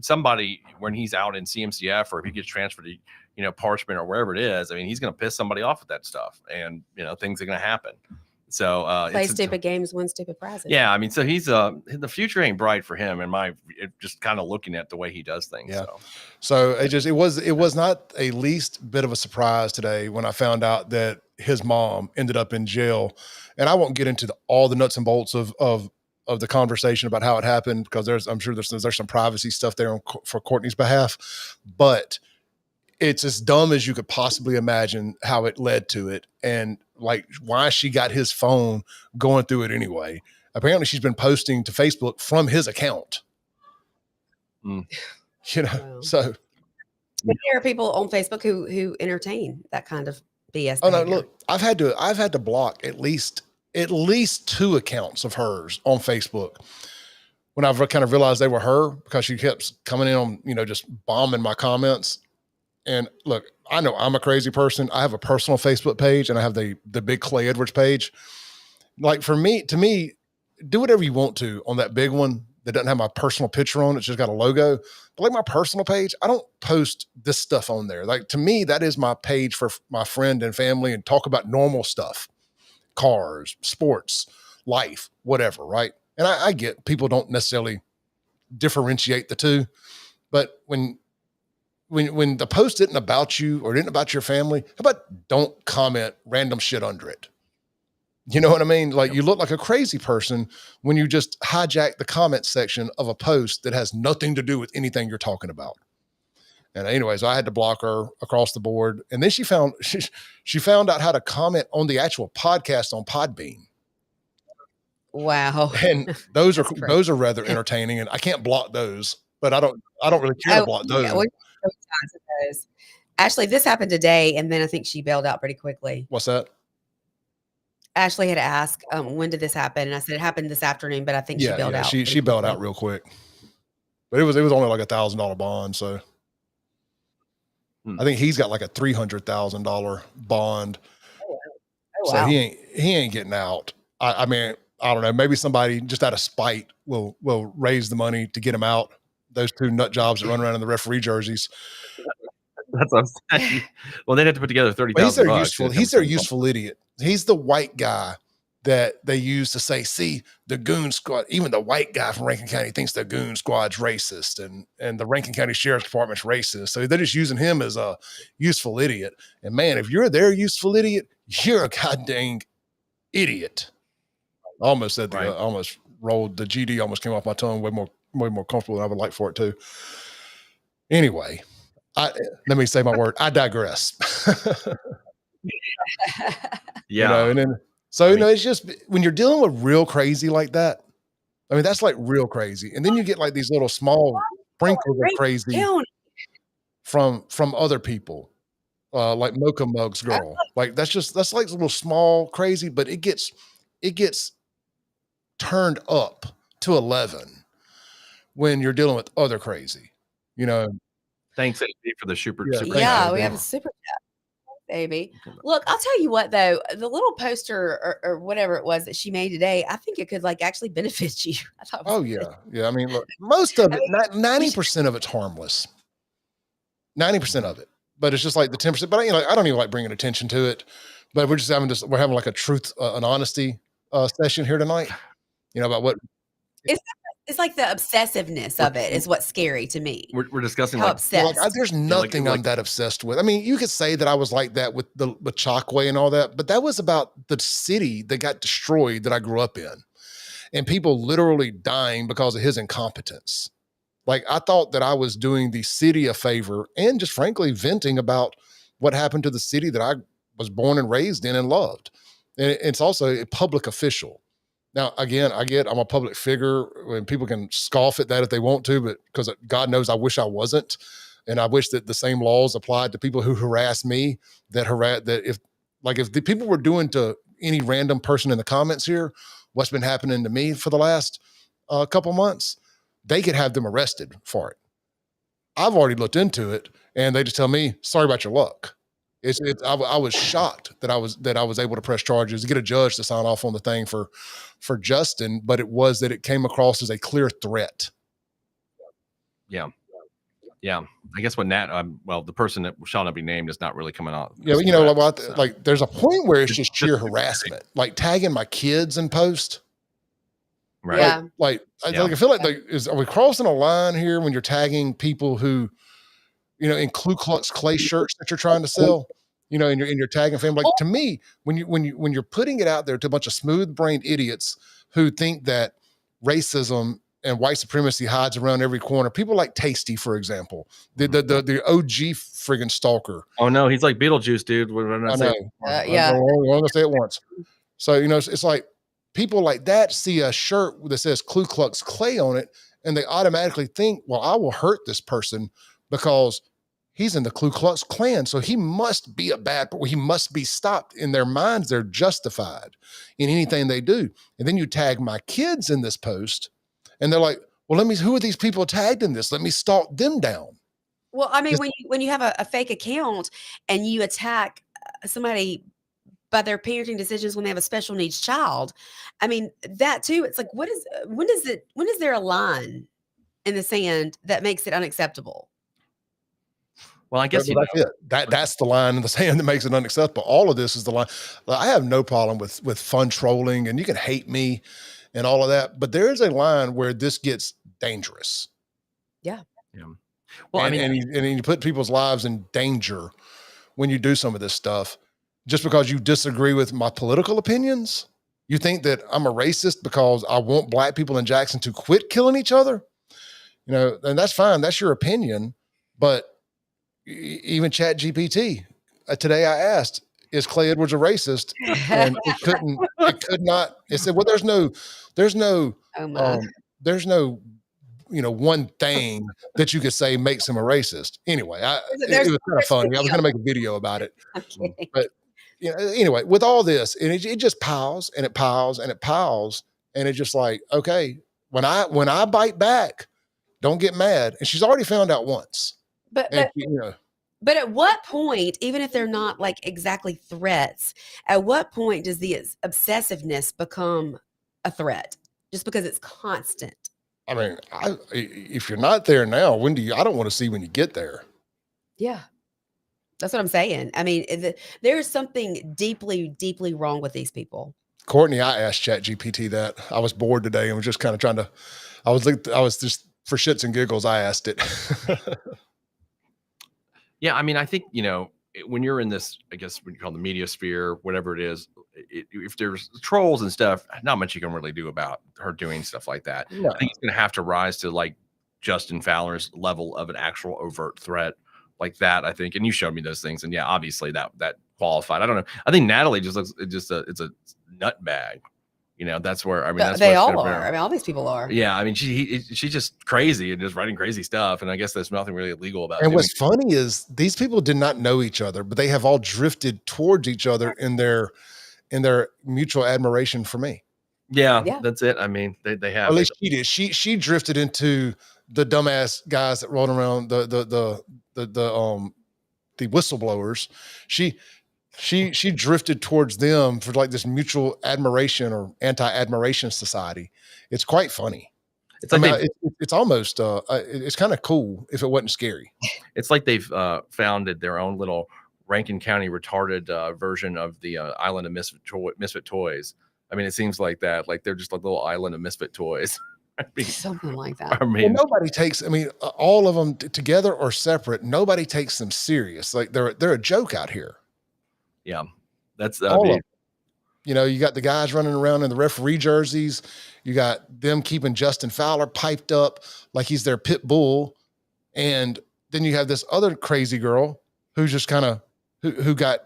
Somebody, when he's out in CMCF or if he gets transferred to, Parchment or wherever it is, he's going to piss somebody off with that stuff, and, things are going to happen. So play stupid games, win stupid prizes. Yeah. So he's the future ain't bright for him, just kind of looking at the way he does things. Yeah. So it was not a least bit of a surprise today when I found out that his mom ended up in jail. And I won't get into all the nuts and bolts of the conversation about how it happened, because I'm sure there's some privacy stuff there for Courtney's behalf, but it's as dumb as you could possibly imagine how it led to it, and why she got his phone going through it anyway. Apparently she's been posting to Facebook from his account. Wow. So there are people on Facebook who entertain that kind of BS. Oh no, look, I've had to block at least 2 accounts of hers on Facebook when I've kind of realized they were her, because she kept coming in on, just bombing my comments. And look, I know I'm a crazy person. I have a personal Facebook page and I have the big Clay Edwards page. To me, do whatever you want to on that big one that doesn't have my personal picture on. It's just got a logo. But my personal page, I don't post this stuff on there. To me, that is my page for my friend and family, and talk about normal stuff. Cars, sports, life, whatever, right? And I get people don't necessarily differentiate the two. But when the post isn't about you or isn't about your family, how about don't comment random shit under it? You know what I mean? Like, you look like a crazy person when you just hijack the comment section of a post that has nothing to do with anything you're talking about. And anyways, I had to block her across the board. And then she found out how to comment on the actual podcast on Podbean. Wow. And those are rather entertaining. And I can't block those, but I don't really care to block those. Yeah, Ashley, this happened today, and then I think she bailed out pretty quickly. What's that? Ashley had asked, when did this happen? And I said, it happened this afternoon, but I think she bailed out. She bailed out real quick. But it was only like $1,000 bond. So I think he's got like a $300,000 bond. Oh, so wow. he ain't getting out. I mean, I don't know. Maybe somebody just out of spite will raise the money to get him out. Those two nut jobs that run around in the referee jerseys. That's what I'm saying. Well, they'd have to put together $30,000. He's their useful idiot. He's the white guy that they use to say, see, the goon squad, even the white guy from Rankin County thinks the goon squad's racist and the Rankin County Sheriff's Department's racist. So they're just using him as a useful idiot. And man, if you're their useful idiot, you're a goddamn idiot. I almost said I almost rolled the GD, almost came off my tongue way more comfortable than I would like for it to. Anyway, let me say my word. I digress. Yeah. And then, so, it's just when you're dealing with real crazy like that, I mean, that's like real crazy. And then you get like these little small sprinkles of crazy from other people, like Mocha Mug's girl. Like, that's like a little small crazy, but it gets turned up to 11 when you're dealing with other crazy, Thanks, AB, for the super. Yeah, we have a super chat, baby. Look, I'll tell you what, though, the little poster or whatever it was that she made today, I think it could like actually benefit you. I thought. Yeah. I mean, look, most of it, 90% of it's harmless. 90% of it, but it's just like the 10%. But I don't even like bringing attention to it. But we're having like a truth, an honesty session here tonight. About what it's like the obsessiveness of it is what's scary to me. We're discussing how like obsessed. There's nothing I'm that obsessed with. I mean, you could say that I was like that with the Chockway and all that, but that was about the city that got destroyed that I grew up in, and people literally dying because of his incompetence. Like, I thought that I was doing the city a favor and just frankly venting about what happened to the city that I was born and raised in and loved. And it's also a public official. Now, again, I'm a public figure, and people can scoff at that if they want to, but because God knows I wish I wasn't. And I wish that the same laws applied to people who harass me, that if the people were doing to any random person in the comments here what's been happening to me for the last couple months, they could have them arrested for it. I've already looked into it, and they just tell me, sorry about your luck. I was shocked that I was able to press charges, to get a judge to sign off on the thing for Justin, but it was that it came across as a clear threat. Yeah. I guess when the person that shall not be named is not really coming out. Yeah, like there's a point where it's just sheer harassment, like tagging my kids in post. Right. Yeah. I feel like are we crossing a line here when you're tagging people who, in Ku Klux Clay shirts that you're trying to sell, and you're tagging family. Like, to me, when you're putting it out there to a bunch of smooth-brained idiots who think that racism and white supremacy hides around every corner, people like Tasty, for example, the OG friggin' stalker. Oh no, he's like Beetlejuice, dude. I know. Yeah. I'm going to say it once. So it's like people like that see a shirt that says Ku Klux Clay on it, and they automatically think, well, I will hurt this person because he's in the Ku Klux Klan, so he must be he must be stopped. In their minds, they're justified in anything they do. And then you tag my kids in this post, and they're like, well, who are these people tagged in this? Let me stalk them down. Well, I mean, when you have a fake account and you attack somebody by their parenting decisions when they have a special needs child, I mean, that too, it's like, when is there a line in the sand that makes it unacceptable? Well, I guess that's it. That's the line in the sand that makes it unacceptable. All of this is the line. I have no problem with fun trolling, and you can hate me and all of that, but there is a line where this gets dangerous. Yeah. Yeah. Well, I mean, and you put people's lives in danger when you do some of this stuff just because you disagree with my political opinions. You think that I'm a racist because I want black people in Jackson to quit killing each other? You know, and that's fine. That's your opinion. But even Chat GPT, today I asked, is Clay Edwards a racist? And it could not. It said, well, there's no, Oh my. there's no, one thing that you could say makes him a racist. Anyway, it was kind of funny. I was going to make a video about it. I'm kidding. But anyway, with all this, and it just piles and it piles and it piles, and it's just like, okay, when I bite back, don't get mad. And she's already found out once. But at what point, even if they're not like exactly threats, at what point does the obsessiveness become a threat? Just because it's constant. I mean, if you're not there now, I don't want to see when you get there. Yeah. That's what I'm saying. I mean, there is something deeply, deeply wrong with these people. Courtney, I asked ChatGPT that. I was bored today and was just kind of trying to, I was just for shits and giggles, I asked it. Yeah, I mean, I think, when you're in this, I guess what you call the media sphere, whatever it is, if there's trolls and stuff, not much you can really do about her doing stuff like that. No. I think it's going to have to rise to like Justin Fowler's level of an actual overt threat like that, I think. And you showed me those things. And yeah, obviously that qualified. I don't know. I think Natalie just looks, it's a nut bag. That's where, I mean, that's they all are. I mean, all these people are. Yeah. I mean, she's just crazy and just writing crazy stuff. And I guess there's nothing really illegal about it. And what's funny is these people did not know each other, but they have all drifted towards each other in their mutual admiration for me. Yeah. That's it. I mean, they have. At least she did. She drifted into the dumbass guys that rolled around the whistleblowers. She drifted towards them for like this mutual admiration or anti-admiration society. It's quite funny. It's like it's almost it's kind of cool if it wasn't scary. It's like they've founded their own little Rankin County retarded version of the Island of Misfit Toys. I mean, it seems like that. Like they're just a little island of misfit toys. I mean, something like that. I mean, nobody takes. I mean, all of them together or separate. Nobody takes them serious. Like they're a joke out here. Yeah, that's you got the guys running around in the referee jerseys. You got them keeping Justin Fowler piped up like he's their pit bull, and then you have this other crazy girl who's just kind of who got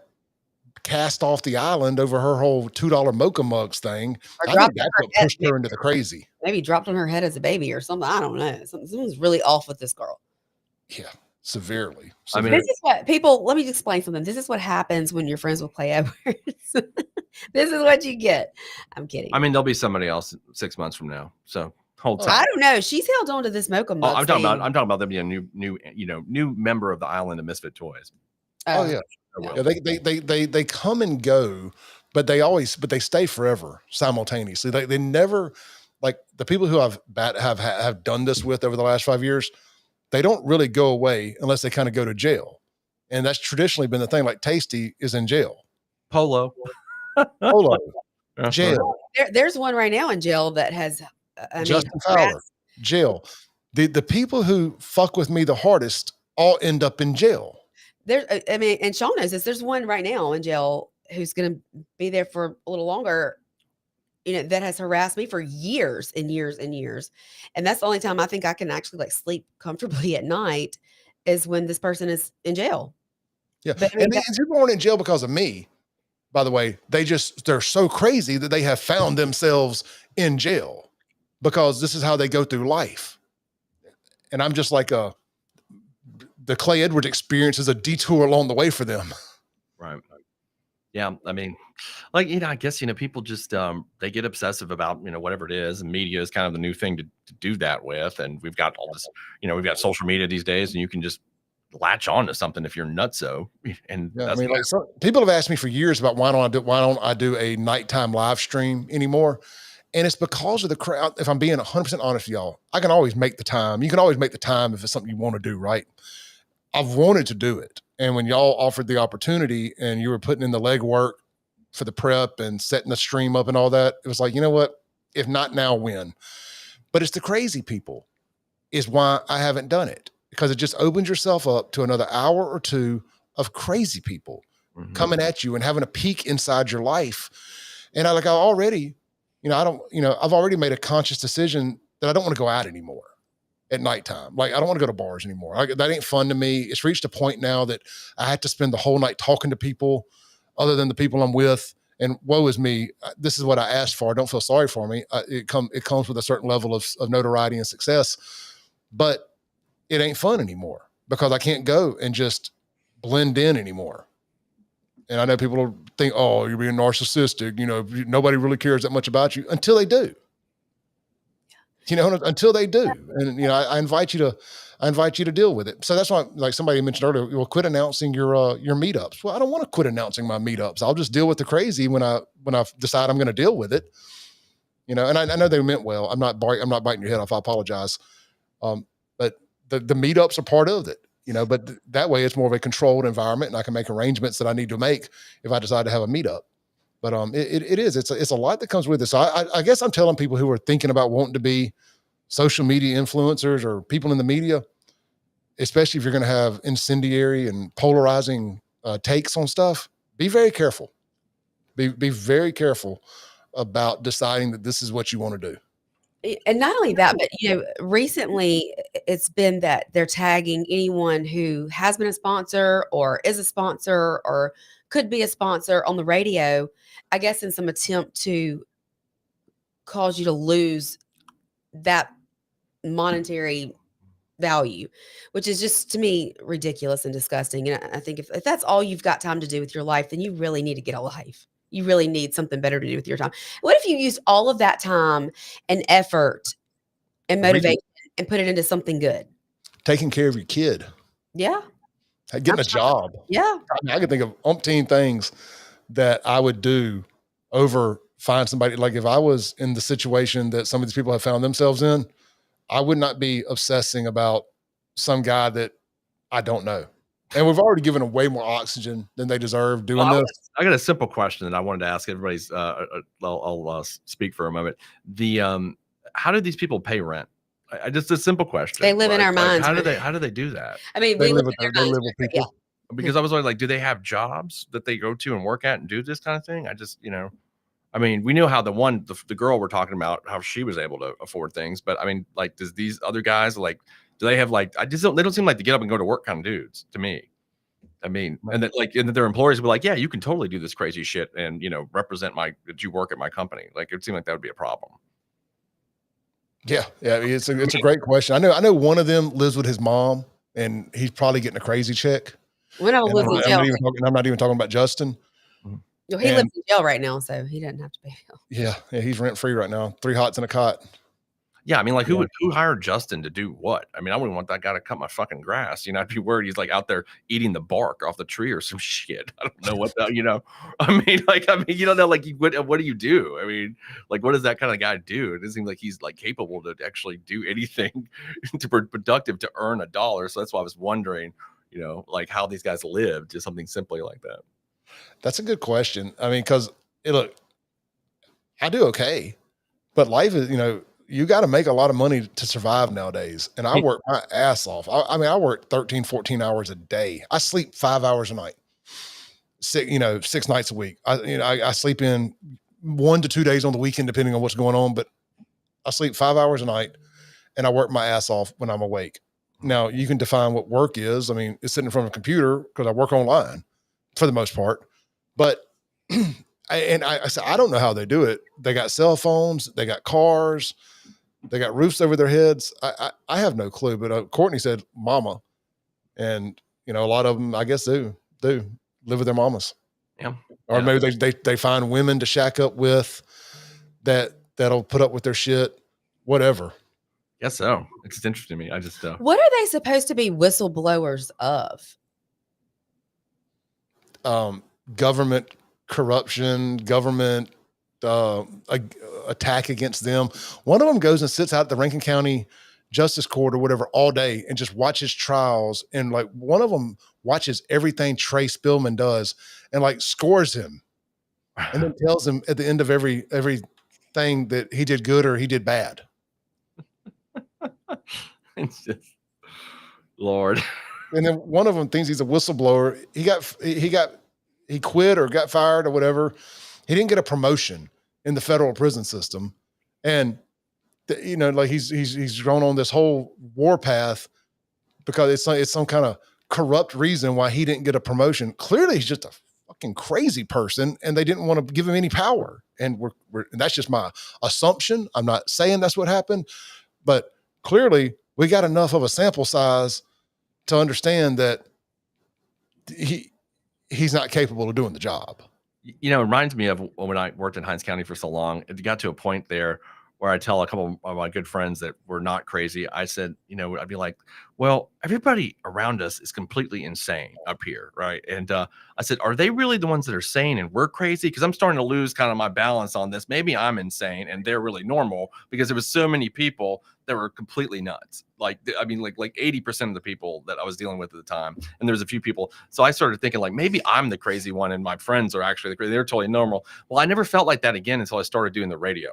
cast off the island over her whole $2 mocha mugs thing. I think that's what pushed her into the crazy. Maybe dropped on her head as a baby or something. I don't know. Something's really off with this girl. Yeah. Severely. I mean, this is what people, let me explain something. This is what happens when you're friends with Clay Edwards. This is what you get. I'm kidding. I mean, there'll be somebody else 6 months from now. So hold tight. I don't know. She's held on to this mocha mug. I'm talking about them being a new member of the Island of Misfit Toys. Oh yeah. Yeah, they come and go, but they stay forever simultaneously. They never, like the people who have done this with over the last 5 years, they don't really go away unless they kind of go to jail. And that's traditionally been the thing. Like Tasty is in jail. Polo. Jail. There's one right now in jail that has Justin Fowler, jail. The people who fuck with me the hardest all end up in jail. And Shaun knows this. There's one right now in jail who's going to be there for a little longer, that has harassed me for years and years and years. And that's the only time I think I can actually like sleep comfortably at night is when this person is in jail. Yeah. But, and people aren't in jail because of me, by the way. They're so crazy that they have found themselves in jail because this is how they go through life. And I'm just like the Clay Edwards experience is a detour along the way for them. Right. Yeah. I mean, like, I guess, people just, they get obsessive about, whatever it is. And media is kind of the new thing to do that with. And we've got all this, we've got social media these days and you can just latch on to something if you're nutso. And yeah, I mean, like people have asked me for years about why don't I do a nighttime live stream anymore? And it's because of the crowd. If I'm being 100% honest with y'all, I can always make the time. You can always make the time if it's something you want to do, right? I've wanted to do it. And when y'all offered the opportunity and you were putting in the legwork for the prep and setting the stream up and all that, it was like, you know what? If not now, when? But it's the crazy people. is why I haven't done it, because it just opens yourself up to another hour or two of crazy people coming at you and having a peek inside your life. And I already, I've already made a conscious decision that I don't want to go out anymore at nighttime. Like, I don't want to go to bars anymore. That ain't fun to me. It's reached a point now that I have to spend the whole night talking to people other than the people I'm with. And woe is me. This is what I asked for. Don't feel sorry for me. It comes with a certain level of notoriety and success, but it ain't fun anymore because I can't go and just blend in anymore. And I know people will think, oh, you're being narcissistic. Nobody really cares that much about you until they do. Until they do. And, I invite you to deal with it. So that's why, like somebody mentioned earlier, you'll quit announcing your meetups. Well, I don't want to quit announcing my meetups. I'll just deal with the crazy when I decide I'm going to deal with it. And I know they meant well. I'm not biting your head off. I apologize. But the meetups are part of it, but that way it's more of a controlled environment, and I can make arrangements that I need to make if I decide to have a meetup. But it's a lot that comes with it. So I guess I'm telling people who are thinking about wanting to be social media influencers or people in the media, especially if you're going to have incendiary and polarizing takes on stuff, be very careful. Be very careful about deciding that this is what you want to do. And not only that, but recently it's been that they're tagging anyone who has been a sponsor or is a sponsor or could be a sponsor on the radio, I guess in some attempt to cause you to lose that monetary value, which is just, to me, ridiculous and disgusting. And I think if that's all you've got time to do with your life, then you really need to get a life. You really need something better to do with your time. What if you used all of that time and effort and motivation and put it into something good? Taking care of your kid. Yeah. Getting a job. Yeah. I can think of umpteen things that I would do over find somebody. Like if I was in the situation that some of these people have found themselves in, I would not be obsessing about some guy that I don't know. And we've already given them way more oxygen than they deserve doing this. I got a simple question that I wanted to ask everybody's. I'll speak for a moment. How do these people pay rent? Just a simple question. They live in our minds. How do they do that? I mean, they live with people. Yeah. Because I was like, do they have jobs that they go to and work at and do this kind of thing? I mean, we know how the girl we're talking about, how she was able to afford things, but I mean, like, does these other guys do they have they don't seem like to get up and go to work kind of dudes to me. I mean, and that their employers would be like, yeah, you can totally do this crazy shit and, represent that you work at my company. Like, it seemed like that would be a problem. Yeah. I mean, it's a great question. I know one of them lives with his mom and he's probably getting a crazy check. When I was in jail. I'm not even talking about Justin. No, he lives in jail right now, so he doesn't have to pay bill. Yeah, he's rent free right now. 3 hots and a cot. Yeah, I mean, like, who hired Justin to do what? I mean, I wouldn't want that guy to cut my fucking grass. I'd be worried he's like out there eating the bark off the tree or some shit. I don't know what that, I mean, you don't know, like, what do you do? I mean, like, what does that kind of guy do? It doesn't seem like he's like capable to actually do anything to productive to earn $1. So that's why I was wondering, like how these guys live, just something simply like that. That's a good question. I mean, because look, I do okay, but life is, you got to make a lot of money to survive nowadays. And I work my ass off. I mean, I work 13, 14 hours a day. I sleep 5 hours a night, 6 nights a week. I sleep in 1 to 2 days on the weekend, depending on what's going on, but I sleep 5 hours a night and I work my ass off when I'm awake. Now you can define what work is. I mean, it's sitting in front of a computer because I work online for the most part, but I said, I don't know how they do it. They got cell phones, they got cars, they got roofs over their heads. I have no clue, but Courtney said mama. And, a lot of them, I guess, do live with their mamas. Yeah. Or maybe they find women to shack up with that'll put up with their shit, whatever. Yes, so. It's interesting to me. I just What are they supposed to be whistleblowers of? Government corruption, government attack against them. One of them goes and sits out at the Rankin County Justice Court or whatever all day and just watches trials. And like one of them watches everything Trey Spillman does and like scores him and then tells him at the end of everything that he did good or he did bad. It's just, Lord. And then one of them thinks he's a whistleblower. He quit or got fired or whatever. He didn't get a promotion in the federal prison system. And like he's gone on this whole war path because it's some kind of corrupt reason why he didn't get a promotion. Clearly he's just a fucking crazy person and they didn't want to give him any power. And and that's just my assumption. I'm not saying that's what happened, but clearly we got enough of a sample size to understand that he's not capable of doing the job. It reminds me of when I worked in Hinds County for so long. It got to a point there where I tell a couple of my good friends that were not crazy. I said, I'd be like, well, everybody around us is completely insane up here, right? And I said, are they really the ones that are sane and we're crazy? Because I'm starting to lose kind of my balance on this. Maybe I'm insane and they're really normal, because there was so many people that were completely nuts. Like 80% of the people that I was dealing with at the time. And there was a few people. So I started thinking like, maybe I'm the crazy one and my friends are actually the crazy. They're totally normal. Well, I never felt like that again until I started doing the radio.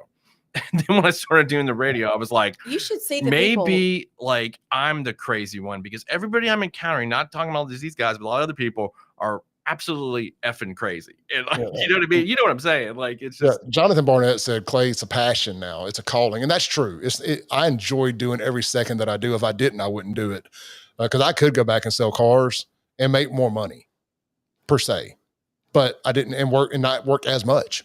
And then when I started doing the radio, I was like, you should see the maybe people. like I'm the crazy one, because everybody I'm encountering, not talking about these guys, but a lot of other people are absolutely effing crazy. And like, you know what I mean? You know what I'm saying? Like, it's just Jonathan Barnett said, Clay, it's a passion now. It's a calling. And that's true. I enjoy doing every second that I do. If I didn't, I wouldn't do it. Because I could go back and sell cars and make more money per se. But I didn't, and not work as much.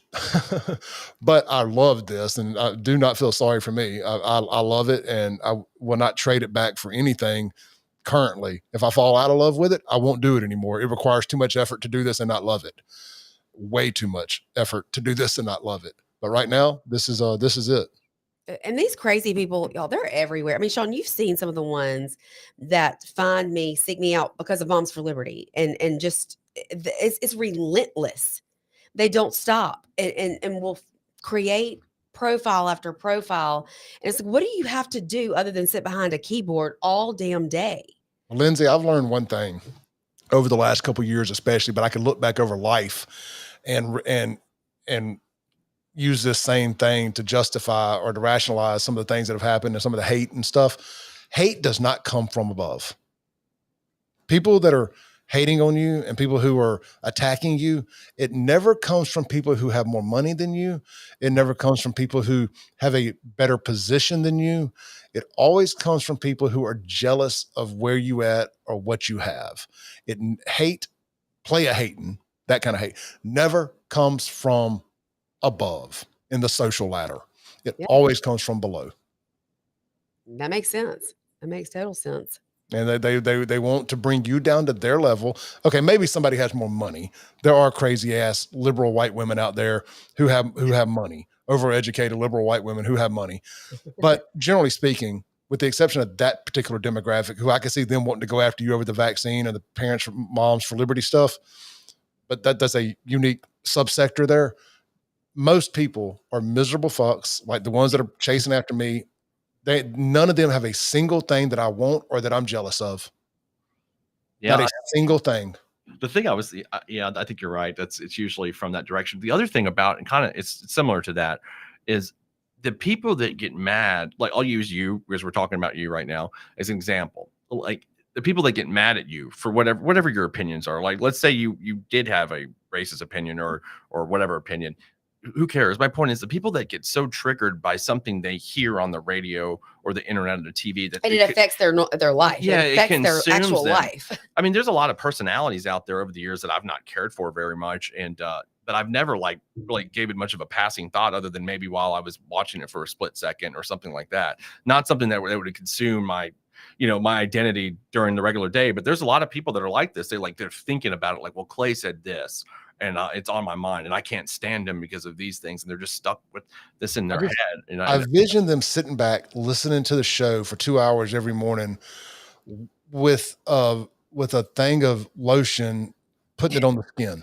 But I love this, and I do not feel sorry for me. I love it, and I will not trade it back for anything currently. If I fall out of love with it, I won't do it anymore. It requires too much effort to do this and not love it. Way too much effort to do this and not love it. But right now, this is it. And these crazy people, y'all, they're everywhere. I mean, Shaun, you've seen some of the ones that find me, seek me out because of Moms for Liberty, and just it's relentless. They don't stop and will create profile after profile. And it's like, what do you have to do other than sit behind a keyboard all damn day? Lindsay, I've learned one thing over the last couple of years, especially, but I can look back over life and use this same thing to justify or to rationalize some of the things that have happened and some of the hate and stuff. Hate does not come from above. People that are hating on you and people who are attacking you, it never comes from people who have more money than you. It never comes from people who have a better position than you. It always comes from people who are jealous of where you at or what you have. Hating, that kind of hate never comes from above in the social ladder. It always comes from below. That makes sense. That makes total sense. And they want to bring you down to their level. Okay, maybe somebody has more money. There are crazy ass liberal white women out there who have money, overeducated liberal white women who have money. But generally speaking, with the exception of that particular demographic, who I can see them wanting to go after you over the vaccine or the parents for Moms for Liberty stuff, but that's a unique subsector there. Most people are miserable fucks, like the ones that are chasing after me. None of them have a single thing that I want or that I'm jealous of. Yeah, not a single thing. The thing I think you're right. It's usually from that direction. The other thing about, and kind of it's similar to that, is the people that get mad. Like, I'll use you, because we're talking about you right now as an example. Like, the people that get mad at you for whatever your opinions are. Like, let's say you did have a racist opinion or whatever opinion. Who cares? My point is the people that get so triggered by something they hear on the radio or the internet or the TV that it affects their life. Yeah, it affects their actual life. I mean, there's a lot of personalities out there over the years that I've not cared for very much, and that I've never really gave it much of a passing thought, other than maybe while I was watching it for a split second or something like that. Not something that would consume my identity during the regular day. But there's a lot of people that are like this. They're thinking about it like, well, Clay said this, and it's on my mind, and I can't stand him because of these things, and they're just stuck with this in their head. And I vision them sitting back, listening to the show for 2 hours every morning with a thing of lotion, putting it on the skin.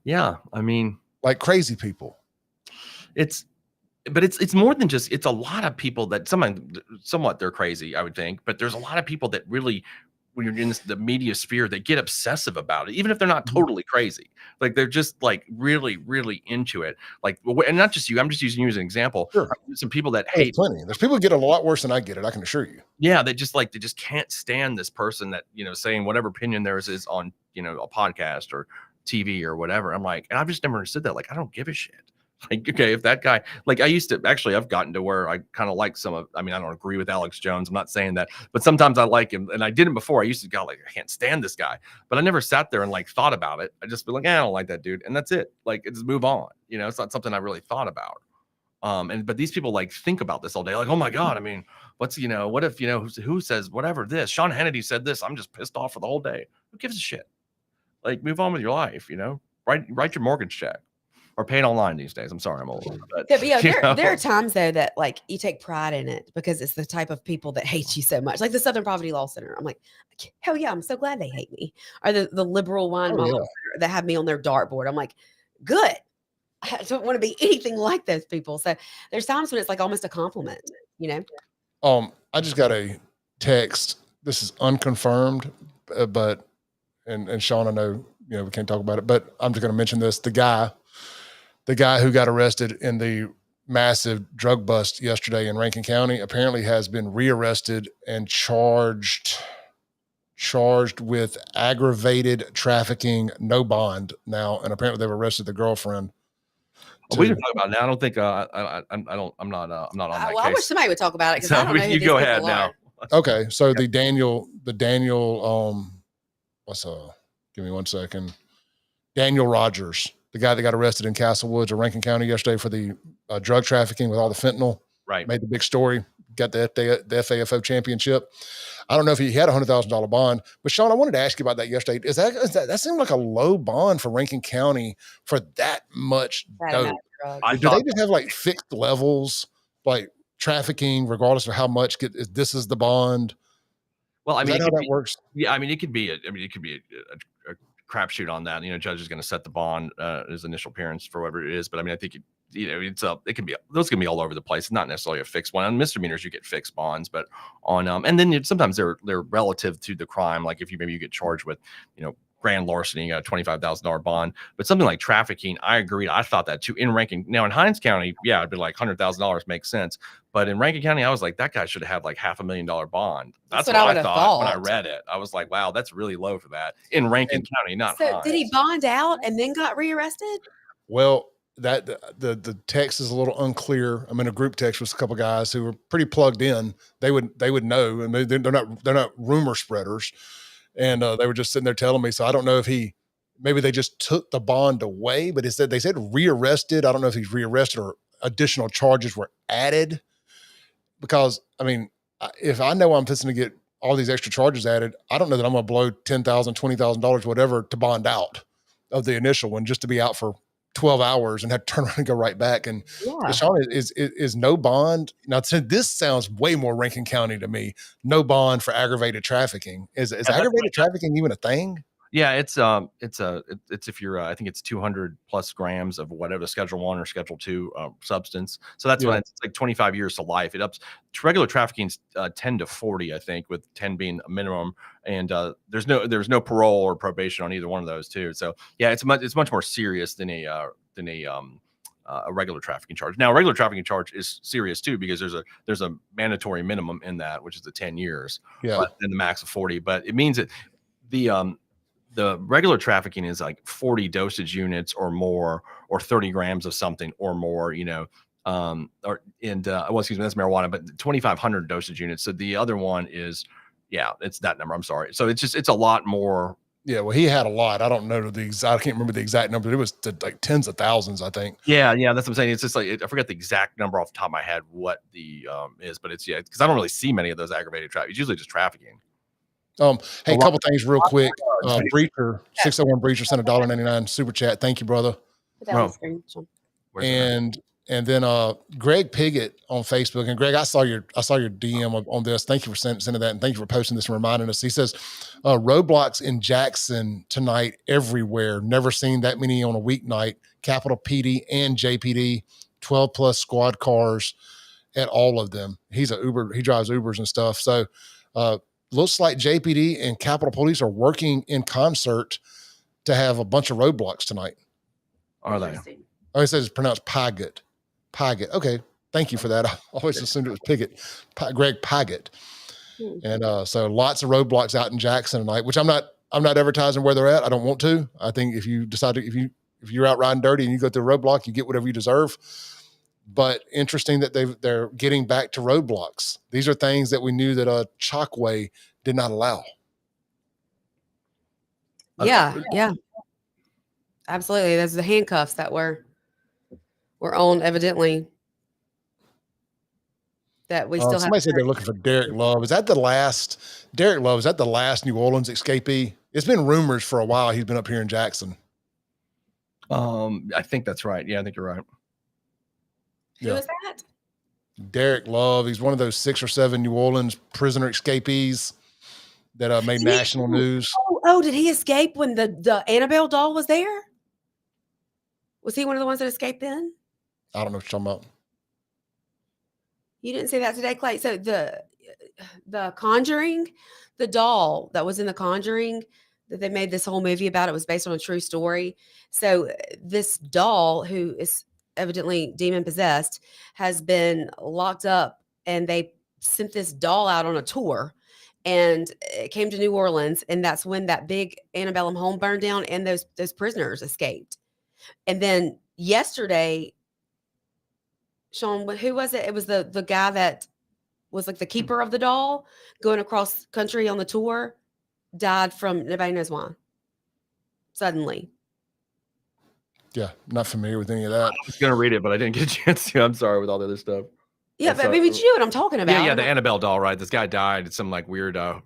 Yeah, I mean, like crazy people. It's more than just, it's a lot of people that somewhat they're crazy, I would think, but there's a lot of people that really when you're in the media sphere, they get obsessive about it, even if they're not totally crazy. Like they're just like really, really into it. Like, and not just you. I'm just using you as an example. Sure. Some people that There's hate. plenty. There's people who get it a lot worse than I get it. I can assure you. Yeah, they just can't stand this person that saying whatever opinion theirs is on a podcast or TV or whatever. I'm like, and I've just never understood that. Like, I don't give a shit. Like, okay, if that guy, like I used to actually, I've gotten to where I kind of like I don't agree with Alex Jones. I'm not saying that, but sometimes I like him, and I didn't before. I used to go like, I can't stand this guy, but I never sat there and like thought about it. I just be like, I don't like that dude, and that's it. Like, just move on. It's not something I really thought about. But these people like think about this all day. Like, oh my God, I mean, what if who says whatever this? Sean Hannity said this. I'm just pissed off for the whole day. Who gives a shit? Like, move on with your life. Write your mortgage check. Or pay it online these days. I'm sorry, I'm old. But, there are times though that like you take pride in it because it's the type of people that hate you so much. Like the Southern Poverty Law Center. I'm like, hell yeah, I'm so glad they hate me. Or the liberal wine model that have me on their dartboard. I'm like, good. I don't want to be anything like those people. So there's times when it's like almost a compliment, I just got a text. This is unconfirmed, but and Shaun, I know we can't talk about it, but I'm just going to mention this. The guy who got arrested in the massive drug bust yesterday in Rankin County apparently has been rearrested and charged with aggravated trafficking, no bond now, and apparently they've arrested the girlfriend. We can talk about it now. I don't think I'm not on that well, case. I wish somebody would talk about it because So I don't know who you these go people ahead are. now. Okay, so the Daniel, give me 1 second. Daniel Rogers, the guy that got arrested in Castle Woods or Rankin County yesterday for the drug trafficking with all the fentanyl. Right. Made the big story, got the FAFO championship. I don't know if he had $100,000 bond, but Shaun, I wanted to ask you about that yesterday. That seemed like a low bond for Rankin County for that much dope? Do they just have like fixed levels, like trafficking, regardless of how much this is the bond? Well, Is that how that works? Yeah, I mean, it could be a crapshoot on that. Judge is going to set the bond his initial appearance for whatever it is. But I mean, I think it can be, those can be all over the place. It's not necessarily a fixed one. On misdemeanors, you get fixed bonds, but on and then sometimes they're relative to the crime. Like if you get charged with grand larceny, a $25,000 bond, but something like trafficking, I agreed. I thought that too in Rankin. Now in Hinds County, yeah, it'd be like $100,000 makes sense. But in Rankin County, I was like, that guy should have like $500,000 bond. That's what I thought when I read it. I was like, wow, that's really low for that in Rankin County, not So Hinds. did he bond out and then got rearrested? Well, that the text is a little unclear. I'm in a group text with a couple of guys who were pretty plugged in. They would know, and they're not rumor spreaders. And they were just sitting there telling me. So I don't know if maybe they just took the bond away, but they said rearrested. I don't know if he's rearrested or additional charges were added. Because I mean, if I know I'm fixing to get all these extra charges added, I don't know that I'm going to blow $10,000, $20,000, whatever, to bond out of the initial one just to be out for 12 hours and have to turn around and go right back. And Shaun, is no bond. Now, this sounds way more Rankin County to me. No bond for aggravated trafficking. Is aggravated trafficking even a thing? Yeah, it's if you're I think it's 200 plus grams of whatever Schedule 1 or Schedule 2 substance. So that's when it's like 25 years to life. It ups regular trafficking's 10 to 40, I think, with 10 being a minimum. And there's no parole or probation on either one of those too. So yeah, it's much more serious than a regular trafficking charge. Now, a regular trafficking charge is serious too because there's a mandatory minimum in that, which is the 10 years, but then the max of 40. But it means that the regular trafficking is like 40 dosage units or more, or 30 grams of something or more, that's marijuana, but 2,500 dosage units. So the other one is, it's that number. I'm sorry. So it's a lot more. Yeah. Well, he had a lot. I don't know I can't remember the exact number. It was like tens of thousands, I think. Yeah. That's what I'm saying. It's just like, I forget the exact number off the top of my head, what the is, but it's, because I don't really see many of those aggravated trafficking. It's usually just trafficking. Hey, a couple things real quick. Breacher, 601 Breacher sent $1.99 super chat. Thank you, brother. Put that on the screen, Shaun. And then Greg Piggott on Facebook. And Greg, I saw your DM on this. Thank you for sending that, and thank you for posting this and reminding us. He says, roadblocks in Jackson tonight everywhere. Never seen that many on a weeknight. Capitol PD and JPD, 12 plus squad cars at all of them. He's an Uber. He drives Ubers and stuff. So looks like JPD and Capitol Police are working in concert to have a bunch of roadblocks tonight. Are they? Oh, it says it's pronounced Pigot. Pigot. Okay. Thank you for that. I always assumed it was Pigot. Greg Pigot. And so lots of roadblocks out in Jackson tonight, which I'm not advertising where they're at. I don't want to. I think if you decide to, if you're out riding dirty and you go through a roadblock, you get whatever you deserve. But interesting that they're getting back to roadblocks. These are things that we knew that Chokwe did not allow. Yeah. Absolutely. Those are the handcuffs that were on, evidently. That we still have. Somebody said they're looking for Derek Love. Is that the last New Orleans escapee? It's been rumors for a while he's been up here in Jackson. I think that's right. Yeah, I think you're right. Who is that? Derek Love. He's one of those 6 or 7 New Orleans prisoner escapees that made national news. Oh, did he escape when the Annabelle doll was there? Was he one of the ones that escaped then? I don't know what you're talking about. You didn't say that today, Clay. So the Conjuring, the doll that was in the Conjuring that they made this whole movie about, it was based on a true story. So this doll, who is evidently demon possessed, has been locked up, and they sent this doll out on a tour, and it came to New Orleans, and that's when that big antebellum home burned down, and those prisoners escaped. And then yesterday, Shaun, who was it? It was the guy that was like the keeper of the doll going across country on the tour, died from nobody knows why. Suddenly. Yeah, not familiar with any of that. I was going to read it, but I didn't get a chance to. I'm sorry with all the other stuff. Yeah, but maybe you know what I'm talking about. Yeah, the Annabelle doll, right? This guy died. It's some like weird, I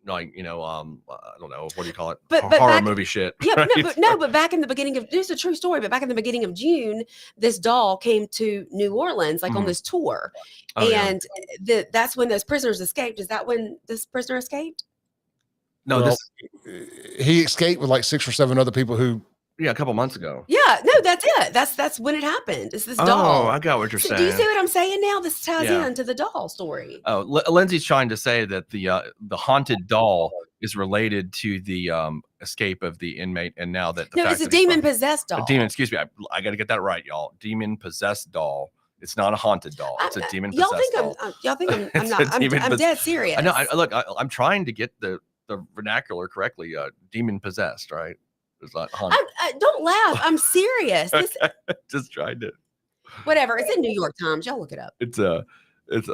don't know, what do you call it? But horror movie shit. Yeah, right? but back in the beginning of, this is a true story, but back in the beginning of June, this doll came to New Orleans, like on this tour. Oh, and that's when those prisoners escaped. Is that when this prisoner escaped? No, he escaped with like 6 or 7 other people who. Yeah, a couple months ago. Yeah, no, that's it. That's when it happened. It's this doll. Oh, I got what you're saying. Do you see what I'm saying now? This ties into the doll story. Oh, Lindsey's trying to say that the haunted doll is related to the escape of the inmate, and now that it's a demon possessed doll. A demon, excuse me, I got to get that right, y'all. Demon possessed doll. It's not a haunted doll. It's a demon possessed doll. Y'all think I'm not? I'm dead serious. I know. Look, I'm trying to get the vernacular correctly. Demon possessed, right? It's not haunted. Don't laugh. I'm serious. Just tried to. Whatever. It's in New York Times. Y'all look it up. It's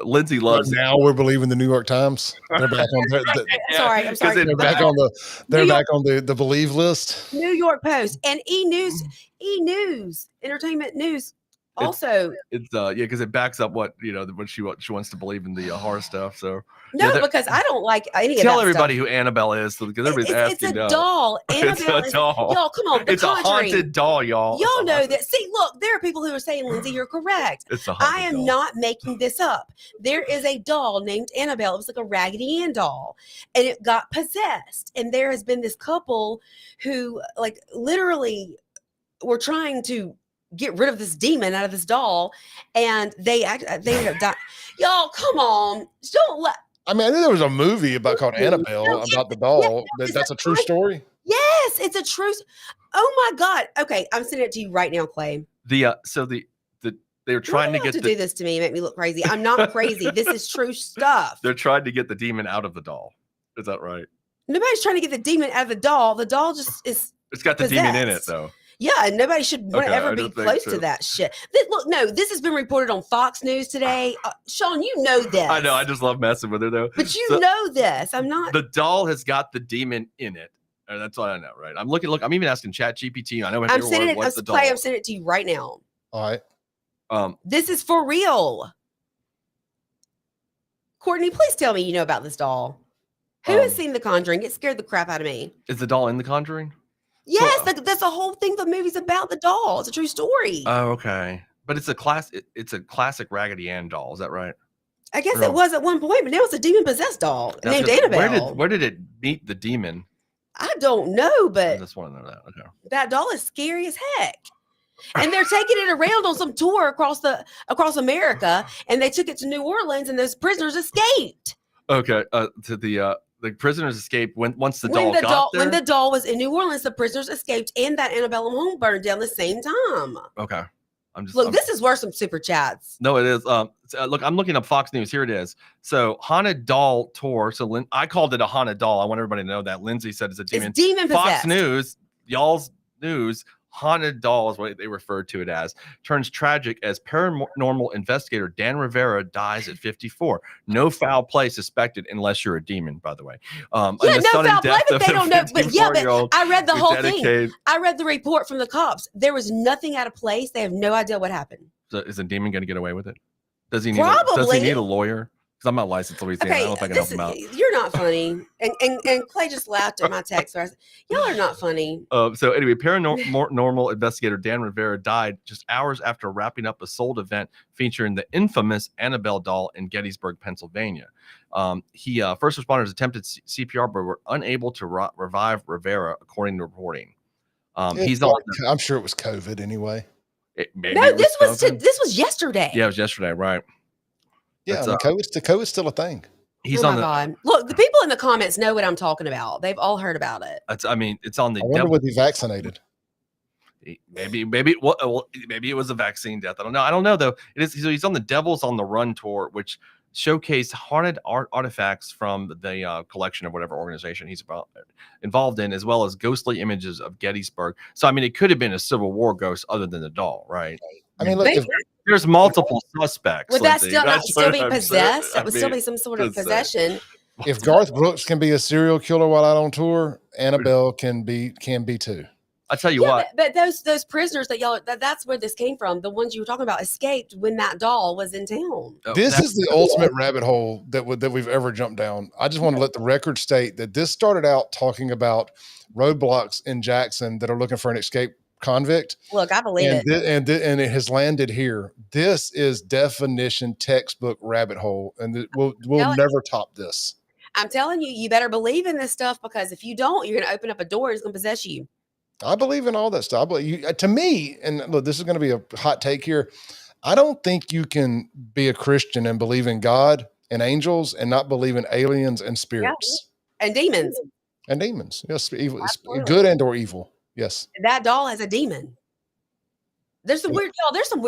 Lindsey loves. Right now we're believing the New York Times. They're back on. Sorry, I'm sorry. They're back on the. They're back on the believe list. New York Post and E News, Entertainment News. Also, it's because it backs up what she wants to believe in the horror stuff. So because I don't like any of that. Tell everybody who Annabelle is, because everybody's asking. It's a doll. Annabelle it's a doll. Y'all, come on. It's a haunted doll, y'all. Y'all know that. See, look, there are people who are saying, Lindsey, you're correct. It's a haunted I am doll. not making this up. There is a doll named Annabelle. It was like a Raggedy Ann doll, and it got possessed. And there has been this couple who, like, literally were trying to get rid of this demon out of this doll, and they ended up dying. Y'all, come on, don't let. I mean, I knew there was a movie called Annabelle about the doll. That's a true story. Yes, it's a true. Oh my God. Okay, I'm sending it to you right now, Clay. They were trying to get do this to me, make me look crazy. I'm not crazy. This is true stuff. They're trying to get the demon out of the doll. Is that right? Nobody's trying to get the demon out of the doll. The doll just is. It's got the demon in it, though. Yeah, and nobody should ever be close to that shit. Look, no, this has been reported on Fox News today. Shaun, you know this. I know. I just love messing with her, though. But you know this. I'm not. The doll has got the demon in it. That's what I know, right? I'm looking. Look, I'm even asking ChatGPT. I know. I'm sending it. I'm sending it to you right now. All right. This is for real. Courtney, please tell me you know about this doll. Who has seen The Conjuring? It scared the crap out of me. Is the doll in The Conjuring? Yes, that's the whole thing. The movie's about the doll. It's a true story. Oh, okay. But it's a classic Raggedy Ann doll. Is that right? I guess it was at one point, but now it's a demon possessed doll named Annabelle. Where did it meet the demon? I don't know, but I just want to know that. Okay. That doll is scary as heck. And they're taking it around on some tour across America, and they took it to New Orleans, and those prisoners escaped. Okay. To the the prisoners escaped once the doll got there. When the doll was in New Orleans, the prisoners escaped and that antebellum home burned down the same time. Okay. This is worth some super chats. No, it is. Look, I'm looking up Fox News. Here it is. So haunted doll tour. So I called it a haunted doll. I want everybody to know that. Lindsay said it's a demon. It's demon possessed. Fox News, y'all's news. Haunted doll is what they refer to it as. Turns tragic as paranormal investigator Dan Rivera dies at 54. No foul play suspected unless you're a demon, by the way. No foul play, but they don't know. But I read the whole thing. I read the report from the cops. There was nothing out of place. They have no idea what happened. So is a demon going to get away with it? Does he need a lawyer? Because I'm not licensed in Louisiana. I don't think I can help him out. You're not funny. And Clay just laughed at my text. Y'all are not funny. So anyway, paranormal investigator Dan Rivera died just hours after wrapping up a sold event featuring the infamous Annabelle doll in Gettysburg, Pennsylvania. First responders attempted CPR but were unable to revive Rivera, according to reporting. I'm sure it was COVID anyway. This was yesterday. Yeah, it was yesterday, right? Yeah, COVID's still a thing. God. Look, the people in the comments know what I'm talking about. They've all heard about it. It's on the. I wonder was he vaccinated? Maybe it was a vaccine death. I don't know though. He's on the Devils on the Run tour, which showcased haunted artifacts from the collection of whatever organization he's involved in, as well as ghostly images of Gettysburg. So I mean, it could have been a Civil War ghost other than the doll, right? I mean, look, there's multiple suspects. Would that still be possessed? That would still be some sort of possession. If Garth Brooks can be a serial killer while out on tour, Annabelle can be too. I tell you what. But those prisoners that's where this came from. The ones you were talking about escaped when that doll was in town. This is the ultimate rabbit hole that we've ever jumped down. I just want to let the record state that this started out talking about roadblocks in Jackson that are looking for an escaped convict. Look, I believe it. And it has landed here. This is definition textbook rabbit hole, and we'll never top this. I'm telling you, you better believe in this stuff, because if you don't, you're going to open up a door and it's going to possess you. I believe in all that stuff. To me, and look, this is going to be a hot take here. I don't think you can be a Christian and believe in God and angels and not believe in aliens and spirits. Yeah. And demons. And demons. Yes, evil, good and or evil. Yes. That doll has a demon. There's some weird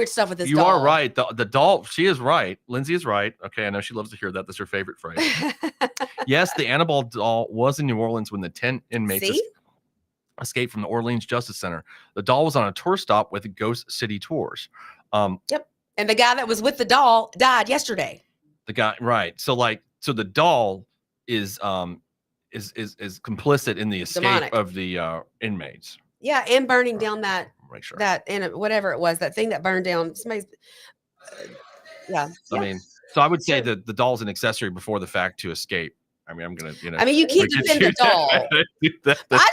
stuff with this doll. You are right. The doll, she is right. Lindsay is right. Okay, I know she loves to hear that. That's her favorite phrase. Yes, the Annabelle doll was in New Orleans when the 10 inmates escaped from the Orleans Justice Center. The doll was on a tour stop with Ghost City Tours. Yep. And the guy that was with the doll died yesterday. The guy, right. So the doll is complicit in the escape of the inmates. Yeah, and burning down whatever it was, that thing that burned down. Somebody's I mean, so I would say that the doll's an accessory before the fact to escape. I mean, I'm gonna, you can't defend the doll. I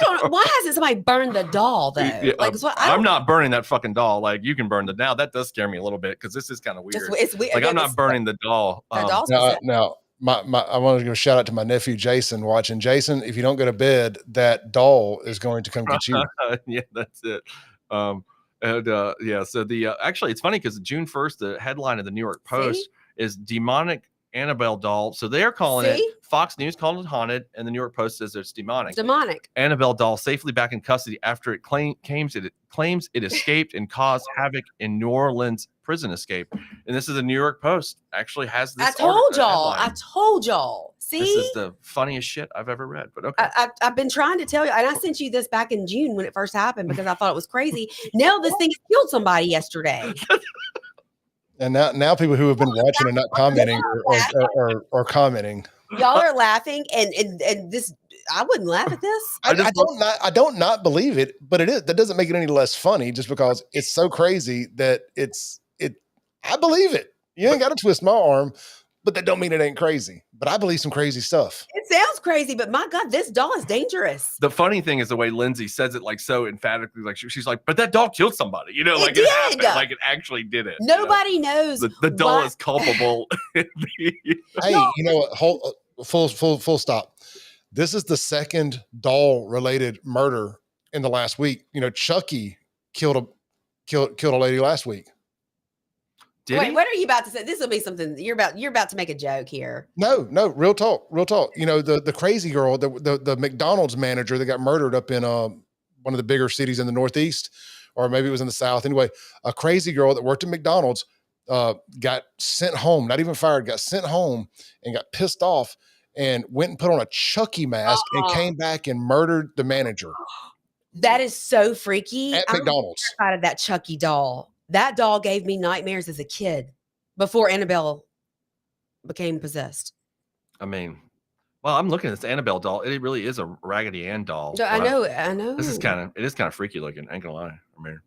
don't know. Why hasn't somebody burned the doll though? I'm not burning that fucking doll. Like, you can burn the now. That does scare me a little bit, because this is kind of weird. It's weird. Like, I'm not burning the doll. Now, I want to give a shout out to my nephew Jason watching. Jason, if you don't go to bed, that doll is going to come get you. Yeah, that's it. So actually, it's funny because June 1st, the headline of the New York Post is demonic Annabelle doll. So they're calling it, Fox News called it haunted, and the New York Post says it's demonic. Annabelle doll safely back in custody after it claims it escaped and caused havoc in New Orleans prison escape. And this is the New York Post actually has this. I told y'all. See, this is the funniest shit I've ever read. But okay, I've been trying to tell you, and I sent you this back in June when it first happened because I thought it was crazy. Now this thing killed somebody yesterday. And now people who have been watching and not commenting are commenting. Y'all are laughing, and this, I wouldn't laugh at this. I don't not believe it, but it is. That doesn't make it any less funny just because it's so crazy that I believe it. You ain't got to twist my arm, but that don't mean it ain't crazy. But I believe some crazy stuff. It sounds crazy, but my God, this doll is dangerous. The funny thing is the way Lindsay says it, like, so emphatically, like she's like, but that dog killed somebody, it happened, like it actually did it. Nobody knows. The doll is culpable. Hey, you know what? Full stop. This is the second doll related murder in the last week. Chucky killed a lady last week. Did Wait, he? what are you about to say? This will be something you're about to make a joke here. No, real talk. You know, the crazy girl, the McDonald's manager that got murdered up in one of the bigger cities in the Northeast, or maybe it was in the South. Anyway, a crazy girl that worked at McDonald's got sent home, not even fired, got sent home and got pissed off and went and put on a Chucky mask and came back and murdered the manager. That is so freaky. At McDonald's. I'm terrified of that Chucky doll. That doll gave me nightmares as a kid before Annabelle became possessed. I mean, well, I'm looking at this Annabelle doll. It really is a Raggedy Ann doll. I know. This is kind of freaky looking. Ain't gonna lie. I mean,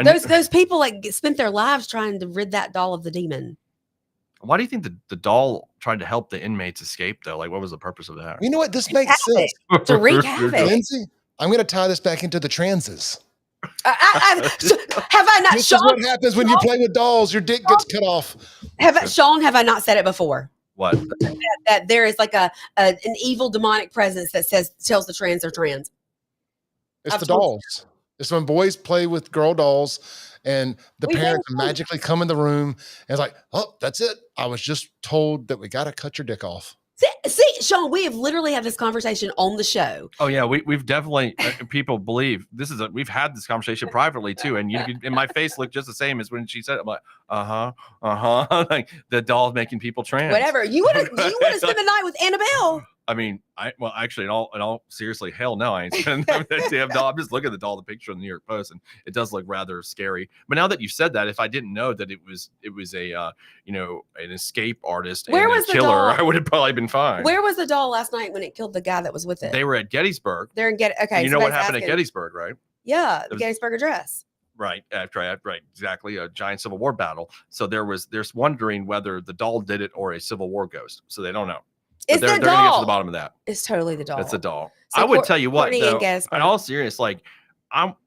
those people like spent their lives trying to rid that doll of the demon. Why do you think the doll tried to help the inmates escape though? Like, what was the purpose of that? You know what? This makes sense. To wreak havoc. Lindsay, I'm going to tie this back into the transes. Have I not? This Shaun, is what happens when you play with dolls. Your dick gets cut off. Shaun, have I not said it before? What? That there is like an evil demonic presence that tells the trans are trans. It's the dolls. It's when boys play with girl dolls and the parents magically come in the room and it's like, oh, that's it. I was just told that we got to cut your dick off. See, Shaun, we have literally had this conversation on the show. Oh yeah, we've definitely people believe this is we've had this conversation privately too, and and my face looked just the same as when she said it. I'm like, like the doll's making people trans. Whatever. You want to spend the night with Annabelle? I mean, actually, in all seriously, hell no, I ain't spending that damn doll. I'm just looking at the doll, the picture in the New York Post, and it does look rather scary. But now that you said that, if I didn't know that it was a an escape artist and a killer, I would have probably been fine. Where was the doll last night when it killed the guy that was with it? They were at Gettysburg. They're in okay. You know what happened at Gettysburg, right? Yeah, the Gettysburg Address. Right, right, exactly. A giant Civil War battle. So there's wondering whether the doll did it or a Civil War ghost. So they don't know. It's they're the going to get to doll. the bottom of that. It's totally the doll. It's a doll. So I would tell you what, Courtney though, and in all serious, like,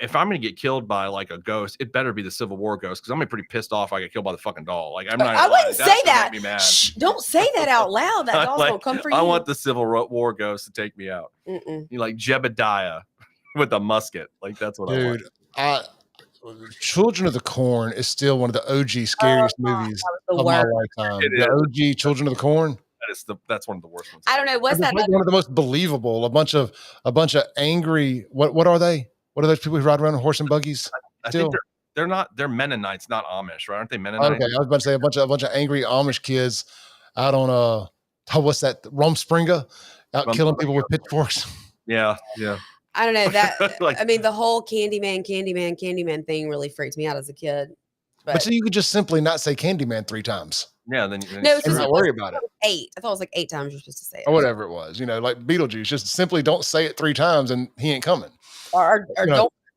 if I'm going to get killed by like a ghost, it better be the Civil War ghost because I'm gonna be pretty pissed off if I get killed by the fucking doll. Like, I'm not. I wouldn't say that. Make me mad. Shh, don't say that out loud. That doll's gonna come for you. I want the Civil War ghost to take me out. You like Jebediah with a musket. Like that's what I want. Children of the Corn is still one of the OG scariest movies of my lifetime. The OG Children of the Corn. That's one of the worst ones. I don't know. What's that? Like one of the most believable. A bunch of angry. What are they? What are those people who ride around on horse and buggies? I think they're not. They're Mennonites, not Amish, right? Aren't they Mennonites? Okay, I was about to say a bunch of angry Amish kids out on what's that? Rumspringa, out killing people with pitchforks. Yeah. I don't know that. I mean, the whole Candyman thing really freaked me out as a kid. But so you could just simply not say Candyman 3 times. Yeah, then and not worry about it. 8. I thought it was like 8 times you're supposed to say it. Or whatever it was, like Beetlejuice. Just simply don't say it 3 times and he ain't coming. Or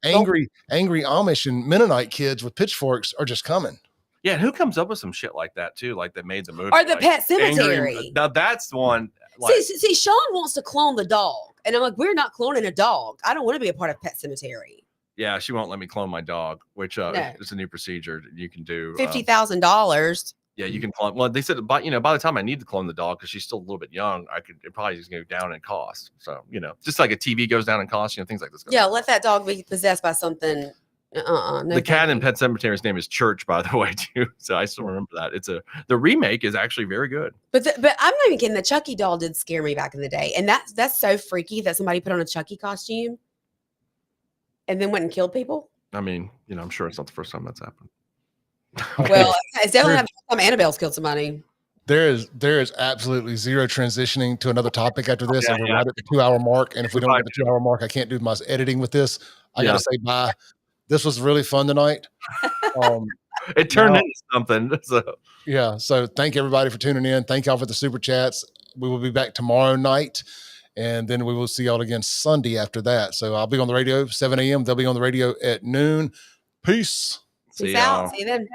angry Amish and Mennonite kids with pitchforks are just coming. Yeah, and who comes up with some shit like that too? Like that made the movie. Or the Pet Cemetery. Now that's the one. Like, see, Shaun wants to clone the dog. And I'm like, we're not cloning a dog. I don't want to be a part of Pet Cemetery. Yeah, she won't let me clone my dog, which is a new procedure you can do. $50,000. Yeah, you can clone. Well, they said, by the time I need to clone the dog, because she's still a little bit young, it probably is going to go down in cost. So, just like a TV goes down in cost, things like this. Yeah, let that dog be possessed by something. No, the cat in Pet Cemetery's name is Church, by the way, too. So I still remember that. The remake is actually very good. But I'm not even kidding. The Chucky doll did scare me back in the day, and that's so freaky that somebody put on a Chucky costume and then went and killed people. I mean, I'm sure it's not the first time that's happened. Well, it's definitely not the first time Annabelle's killed somebody. There is absolutely zero transitioning to another topic after this. And we're right at the 2-hour mark. And if we don't get the 2-hour mark, I can't do my editing with this. I got to say bye. This was really fun tonight. It turned into something. So thank everybody for tuning in. Thank y'all for the super chats. We will be back tomorrow night, and then we will see y'all again Sunday after that. So I'll be on the radio 7 a.m. They'll be on the radio at noon. Peace. Peace out. See you then.